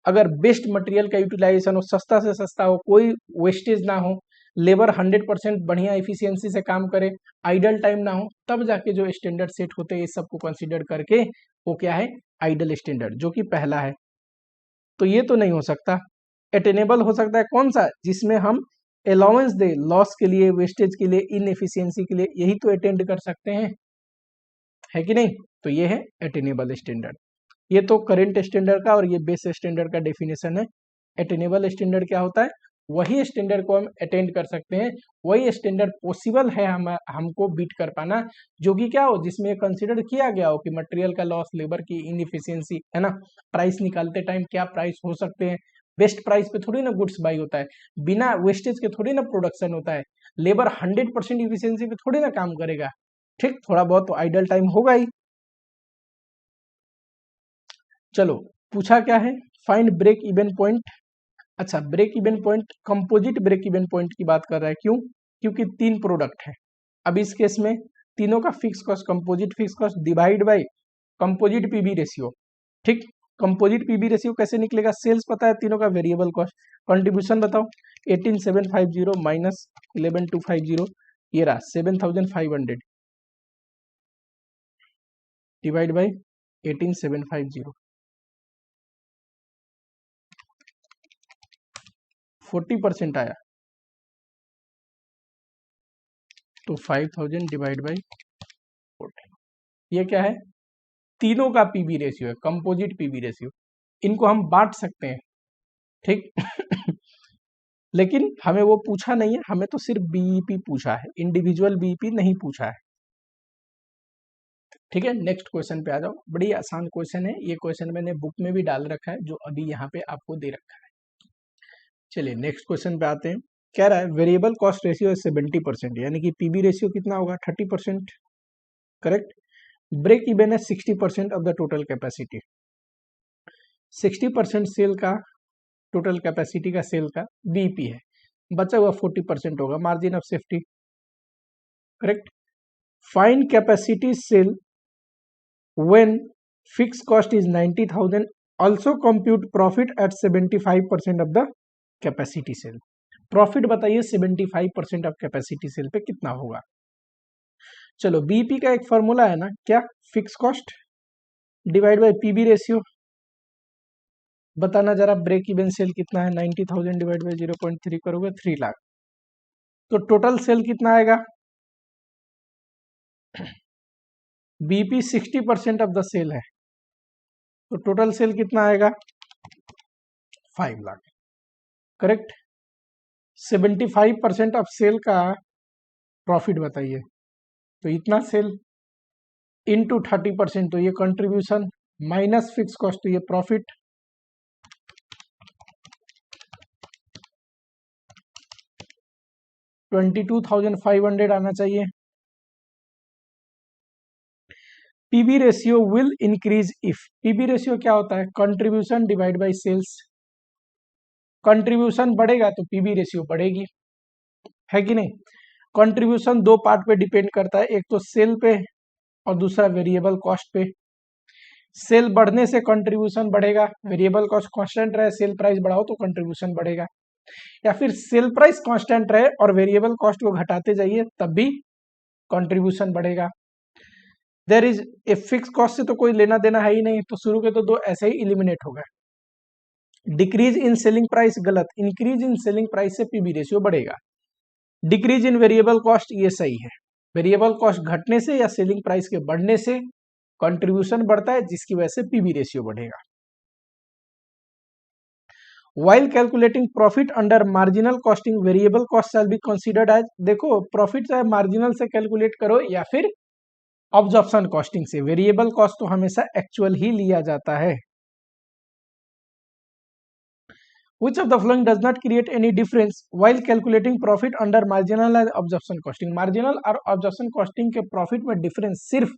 [SPEAKER 1] अगर बेस्ट मटेरियल का यूटिलाइजेशन हो, सस्ता से सस्ता हो, कोई वेस्टेज ना हो, लेबर 100% बढ़िया एफिशिएंसी से काम करे, आइडल टाइम ना हो, तब जाके जो स्टैंडर्ड सेट होते हैं, इस सबको कंसीडर करके वो क्या है? आइडल स्टैंडर्ड, जो कि पहला है। तो ये तो नहीं हो सकता। अटेनेबल हो सकता है कौन सा? जिसमें हम अलाउंस दे लॉस के लिए, वेस्टेज के लिए, इनएफिशिएंसी के लिए, यही तो अटेंड कर सकते हैं, है कि नहीं? तो ये है अटेनेबल स्टैंडर्ड। ये तो करंट स्टैंडर्ड का और ये बेस स्टैंडर्ड का डेफिनेशन है। अटेनेबल स्टैंडर्ड क्या होता है? वही स्टैंडर्ड को हम अटेंड कर सकते हैं, वही स्टैंडर्ड पॉसिबल है हमको बीट कर पाना, जो कि क्या हो? जिसमें कंसीडर किया गया हो कि मटेरियल का लॉस, लेबर की इनएफिशिएंसी, है ना, प्राइस निकालते टाइम क्या प्राइस हो सकते हैं। बेस्ट प्राइस पे थोड़ी ना गुड्स बाई होता है, बिना वेस्टेज के थोड़ी ना प्रोडक्शन होता है, लेबर 100% इफिशियंसी पे थोड़ी ना काम करेगा, ठीक, थोड़ा बहुत तो आइडल टाइम होगा ही। चलो, पूछा क्या है, फाइंड ब्रेक इवन पॉइंट। अच्छा, break even point, composite break even point की बात कर रहा है, क्यों? क्योंकि 3 प्रोडक्ट है। अब इस केस में तीनों का fix cost, composite fix cost divide by composite PV ratio. ठीक, कंपोजिट पीवी रेशियो कैसे निकलेगा? सेल्स पता है, तीनों का वेरिएबल कॉस्ट, कंट्रीब्यूशन बताओ, 18750 माइनस 11250, ये रहा 7500 डिवाइड बाय 18750, 40% आया तो 5000 डिवाइड बाई 40। ये क्या है? तीनों का पीवी रेशियो है, कंपोजिट पीवी रेशियो। इनको हम बांट सकते हैं, ठीक लेकिन हमें वो पूछा नहीं है, हमें तो सिर्फ बीईपी पूछा है, इंडिविजुअल बीईपी नहीं पूछा है। ठीक है, नेक्स्ट क्वेश्चन पे आ जाओ। बड़ी आसान क्वेश्चन है ये, क्वेश्चन मैंने बुक में भी डाल रखा है, जो अभी यहाँ पे आपको दे रखा है। चलिए नेक्स्ट क्वेश्चन पे आते हैं। कह रहा है वेरिएबल कॉस्ट रेशियो 70%, यानी कि पीवी रेशियो कितना होगा? 30%, करेक्ट। ब्रेक इवन है 60% of the total capacity, 60% sale का, टोटल कैपेसिटी का सेल का बीईपी है, बचा हुआ 40% होगा margin of safety, correct. Fine capacity sale when fix cost is 90,000, also compute profit at 75% of the capacity sale. Profit बताइए 75% of capacity cell पे कितना होगा? चलो, बीईपी का एक फॉर्मूला है ना, क्या? Fix cost divide by PV ratio. बताना जरा, ब्रेक इवन सेल कितना है? 90,000 डिवाइड बाय 0.3 करोगे 3 लाख, तो टोटल सेल कितना आएगा? बीईपी 60% ऑफ द सेल है, तो टोटल सेल कितना आएगा? 5 लाख, करेक्ट। 75% ऑफ सेल का प्रॉफिट बताइए, तो इतना सेल इंटू 30%, तो ये कंट्रीब्यूशन माइनस फिक्स कॉस्ट, तो ये प्रॉफिट। $22,500 आना चाहिए। PV ratio will increase if, PV ratio क्या होता है? Contribution divide by sales. Contribution बढ़ेगा तो पीवी रेशियो बढ़ेगी, है कि नहीं? कंट्रीब्यूशन दो पार्ट पे डिपेंड करता है, एक तो सेल पे और दूसरा वेरिएबल कॉस्ट पे। सेल बढ़ने से कंट्रीब्यूशन बढ़ेगा, वेरिएबल कॉस्ट कांस्टेंट रहे, सेल प्राइस बढ़ाओ तो कंट्रीब्यूशन बढ़ेगा, या फिर सेल प्राइस कांस्टेंट रहे और वेरिएबल कॉस्ट को घटाते जाइए तब भी कंट्रीब्यूशन बढ़ेगा। There is a fix cost से तो कोई लेना देना है ही नहीं, तो शुरू के तो दो ऐसे ही इलिमिनेट हो गए। डिक्रीज इन सेलिंग प्राइस गलत, इंक्रीज इन सेलिंग प्राइस से पीवी रेशियो बढ़ेगा। डिक्रीज इन वेरिएबल कॉस्ट ये सही है, वेरिएबल कॉस्ट घटने से या सेलिंग प्राइस के बढ़ने से कंट्रीब्यूशन बढ़ता है, जिसकी वजह से पीवी रेशियो बढ़ेगा। While calculating profit under marginal costing, variable cost shall be considered as, देखो प्रॉफिट चाहे मार्जिनल से कैलकुलेट करो या फिर ऑब्जॉर्प्शन कॉस्टिंग से, वेरिएबल कॉस्ट तो हमेशा एक्चुअल ही लिया जाता है। Which of the following does not create any difference while calculating profit under marginal and absorption costing? Marginal और ऑब्जॉर्प्शन कॉस्टिंग के प्रॉफिट में डिफरेंस सिर्फ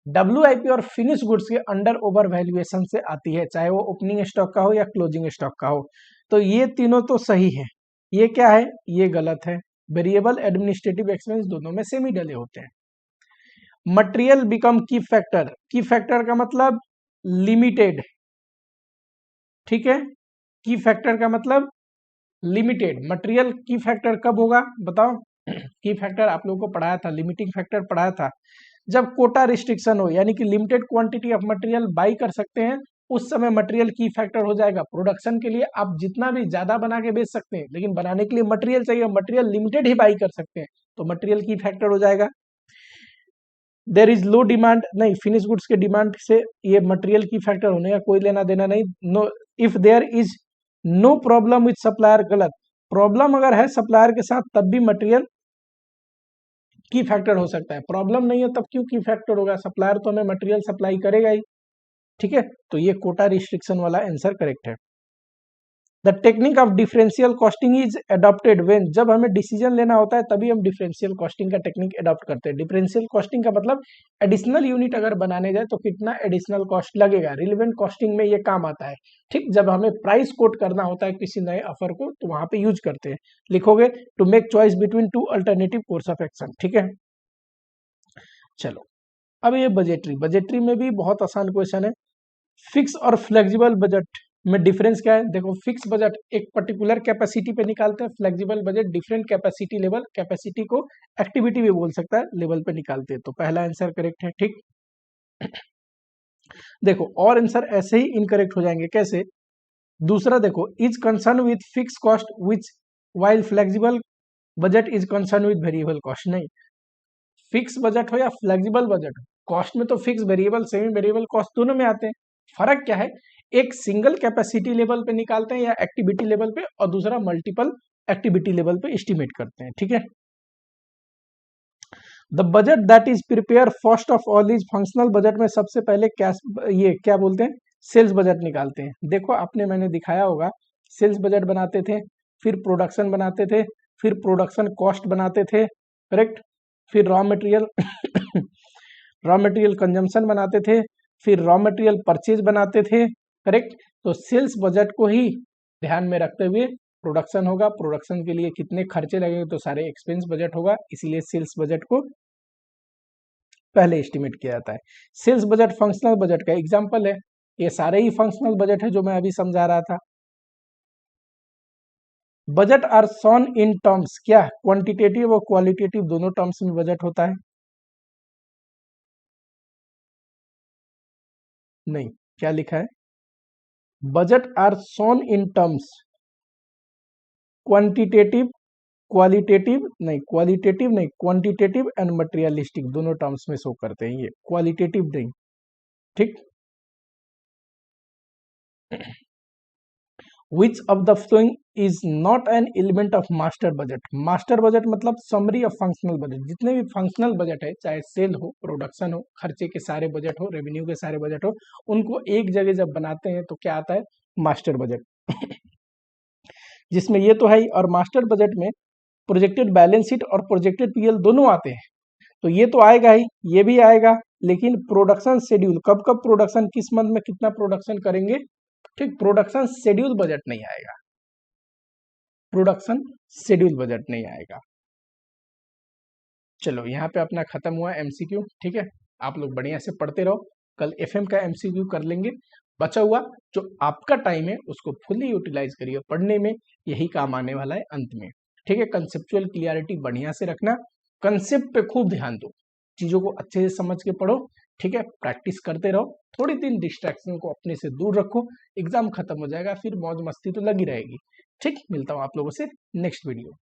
[SPEAKER 1] WIP और फिनिश गुड्स के अंडर ओवर वैल्यूएशन से आती है, चाहे वो ओपनिंग स्टॉक का हो या क्लोजिंग स्टॉक का हो। तो ये तीनों तो सही है, ये क्या है? ये गलत है। वेरिएबल एडमिनिस्ट्रेटिव एक्सपेंस दोनों में सेम ही डले होते हैं। मटेरियल बिकम की फैक्टर, की फैक्टर का मतलब लिमिटेड, ठीक है, की फैक्टर का मतलब लिमिटेड। मटेरियल की फैक्टर कब होगा बताओ? की फैक्टर आप लोगों को पढ़ाया था, लिमिटिंग फैक्टर पढ़ाया था, जब कोटा रिस्ट्रिक्शन हो, यानी कि limited quantity of material by कर सकते हैं, उस समय मटेरियल की फैक्टर हो जाएगा। प्रोडक्शन के लिए आप जितना भी ज्यादा बना के बेच सकते हैं, लेकिन बनाने के लिए मटेरियल चाहिए, मटेरियल लिमिटेड ही बाई कर सकते हैं, तो मटेरियल की फैक्टर हो जाएगा। देर इज लो डिमांड, नहीं, फिनिश गुड्स के डिमांड से ये मटेरियल की फैक्टर होने का कोई लेना देना नहीं। No, if there is no problem with supplier, गलत। प्रॉब्लम अगर है सप्लायर के साथ तब भी मटेरियल की फैक्टर हो सकता है, प्रॉब्लम नहीं है तब क्यों की फैक्टर होगा? सप्लायर तो हमें मटेरियल सप्लाई करेगा ही, ठीक है। तो ये कोटा रिस्ट्रिक्शन वाला आंसर करेक्ट है। The technique of differential costing is adopted when, जब हमें डिसीजन लेना होता है तभी हम डिफरेंशियल कॉस्टिंग का टेक्निक अडॉप्ट करते हैं। डिफरेंशियल कॉस्टिंग का मतलब एडिशनल यूनिट अगर बनाने जाए तो कितना एडिशनल कॉस्ट लगेगा, रिलेवेंट कॉस्टिंग में ये काम आता है। ठीक, जब हमें प्राइस कोट करना होता है किसी नए ऑफर को तो वहां पे यूज करते हैं। लिखोगे to make choice between two alternative course of action. ठीक है, चलो अब ये बजटरी, बजटरी में भी बहुत आसान क्वेश्चन है। फिक्स और फ्लेक्सिबल बजट में डिफरेंस क्या है? देखो, फिक्स बजट एक पर्टिकुलर कैपेसिटी पे निकालते हैं, flexible budget different capacity level, capacity को एक्टिविटी भी बोल सकता है, लेवल पे निकालते हैं। तो पहला आंसर करेक्ट है। ठीक, देखो और आंसर ऐसे ही इनकरेक्ट हो जाएंगे। कैसे? दूसरा देखो, is concern with fix cost which while flexible budget is concern with variable cost. नहीं, फिक्स बजट हो या फ्लेक्सिबल बजट हो, कॉस्ट में तो fix, variable, semi variable cost दोनों में आते हैं। फर्क क्या है? एक सिंगल कैपेसिटी लेवल पे निकालते हैं या एक्टिविटी लेवल पे, और दूसरा मल्टीपल एक्टिविटी लेवल पे एस्टिमेट करते हैं। ठीक है, the budget that is prepare first of all is functional budget में सबसे पहले क्या, ये क्या बोलते हैं, सेल्स बजट निकालते हैं। देखो आपने, मैंने दिखाया होगा, सेल्स बजट बनाते थे, फिर प्रोडक्शन बनाते थे, फिर प्रोडक्शन कॉस्ट बनाते थे, करेक्ट, फिर raw material raw material consumption बनाते थे, फिर रॉ मटेरियल परचेज बनाते थे, करेक्ट। तो सेल्स बजट को ही ध्यान में रखते हुए प्रोडक्शन होगा, प्रोडक्शन के लिए कितने खर्चे लगेंगे तो सारे एक्सपेंस बजट होगा, इसीलिए सेल्स बजट को पहले एस्टिमेट किया जाता है। सेल्स बजट फंक्शनल बजट का एग्जांपल है, ये सारे ही फंक्शनल बजट है जो मैं अभी समझा रहा था। Budget are shown in terms, क्या क्वांटिटेटिव और क्वालिटेटिव दोनों टर्म्स में बजट होता है? नहीं, क्या लिखा है? Budget are shown in terms quantitative, qualitative नहीं, क्वालिटेटिव नहीं, क्वांटिटेटिव एंड मटेरियलिस्टिक दोनों टर्म्स में शो करते हैं, ये क्वालिटेटिव नहीं। ठीक, which of the following is not an element of master budget? Master budget मतलब समरी ऑफ फंक्शनल बजट। जितने भी फंक्शनल बजट है, चाहे सेल हो, प्रोडक्शन हो, खर्चे के सारे बजट हो, रेवेन्यू के सारे बजट हो, उनको एक जगह जब बनाते हैं तो क्या आता है? मास्टर बजट जिसमें ये तो है ही, और मास्टर बजट में प्रोजेक्टेड बैलेंस शीट और प्रोजेक्टेड पीएल दोनों आते हैं। तो ये तो आएगा ही, ये भी आएगा, लेकिन प्रोडक्शन शेड्यूल, कब कब प्रोडक्शन, किस मंथ में कितना प्रोडक्शन करेंगे, ठीक, प्रोडक्शन शेड्यूल बजट नहीं आएगा, प्रोडक्शन शेड्यूल बजट नहीं आएगा। चलो यहाँ पे अपना खत्म हुआ एमसीक्यू। ठीक है, आप लोग बढ़िया से पढ़ते रहो, कल एफएम का एमसीक्यू कर लेंगे। बचा हुआ जो आपका टाइम है उसको फुल्ली यूटिलाइज करिए पढ़ने में, यही काम आने वाला है अंत में। ठीक है, कंसेप्चुअल क्लियरिटी बढ़िया से रखना, कंसेप्ट पे खूब ध्यान दो, चीजों को अच्छे से समझ के पढ़ो। ठीक है, प्रैक्टिस करते रहो, थोड़ी दिन डिस्ट्रैक्शन को अपने से दूर रखो, एग्जाम खत्म हो जाएगा फिर मौज मस्ती तो लगी रहेगी। ठीक, मिलता हूँ आप लोगों से नेक्स्ट वीडियो।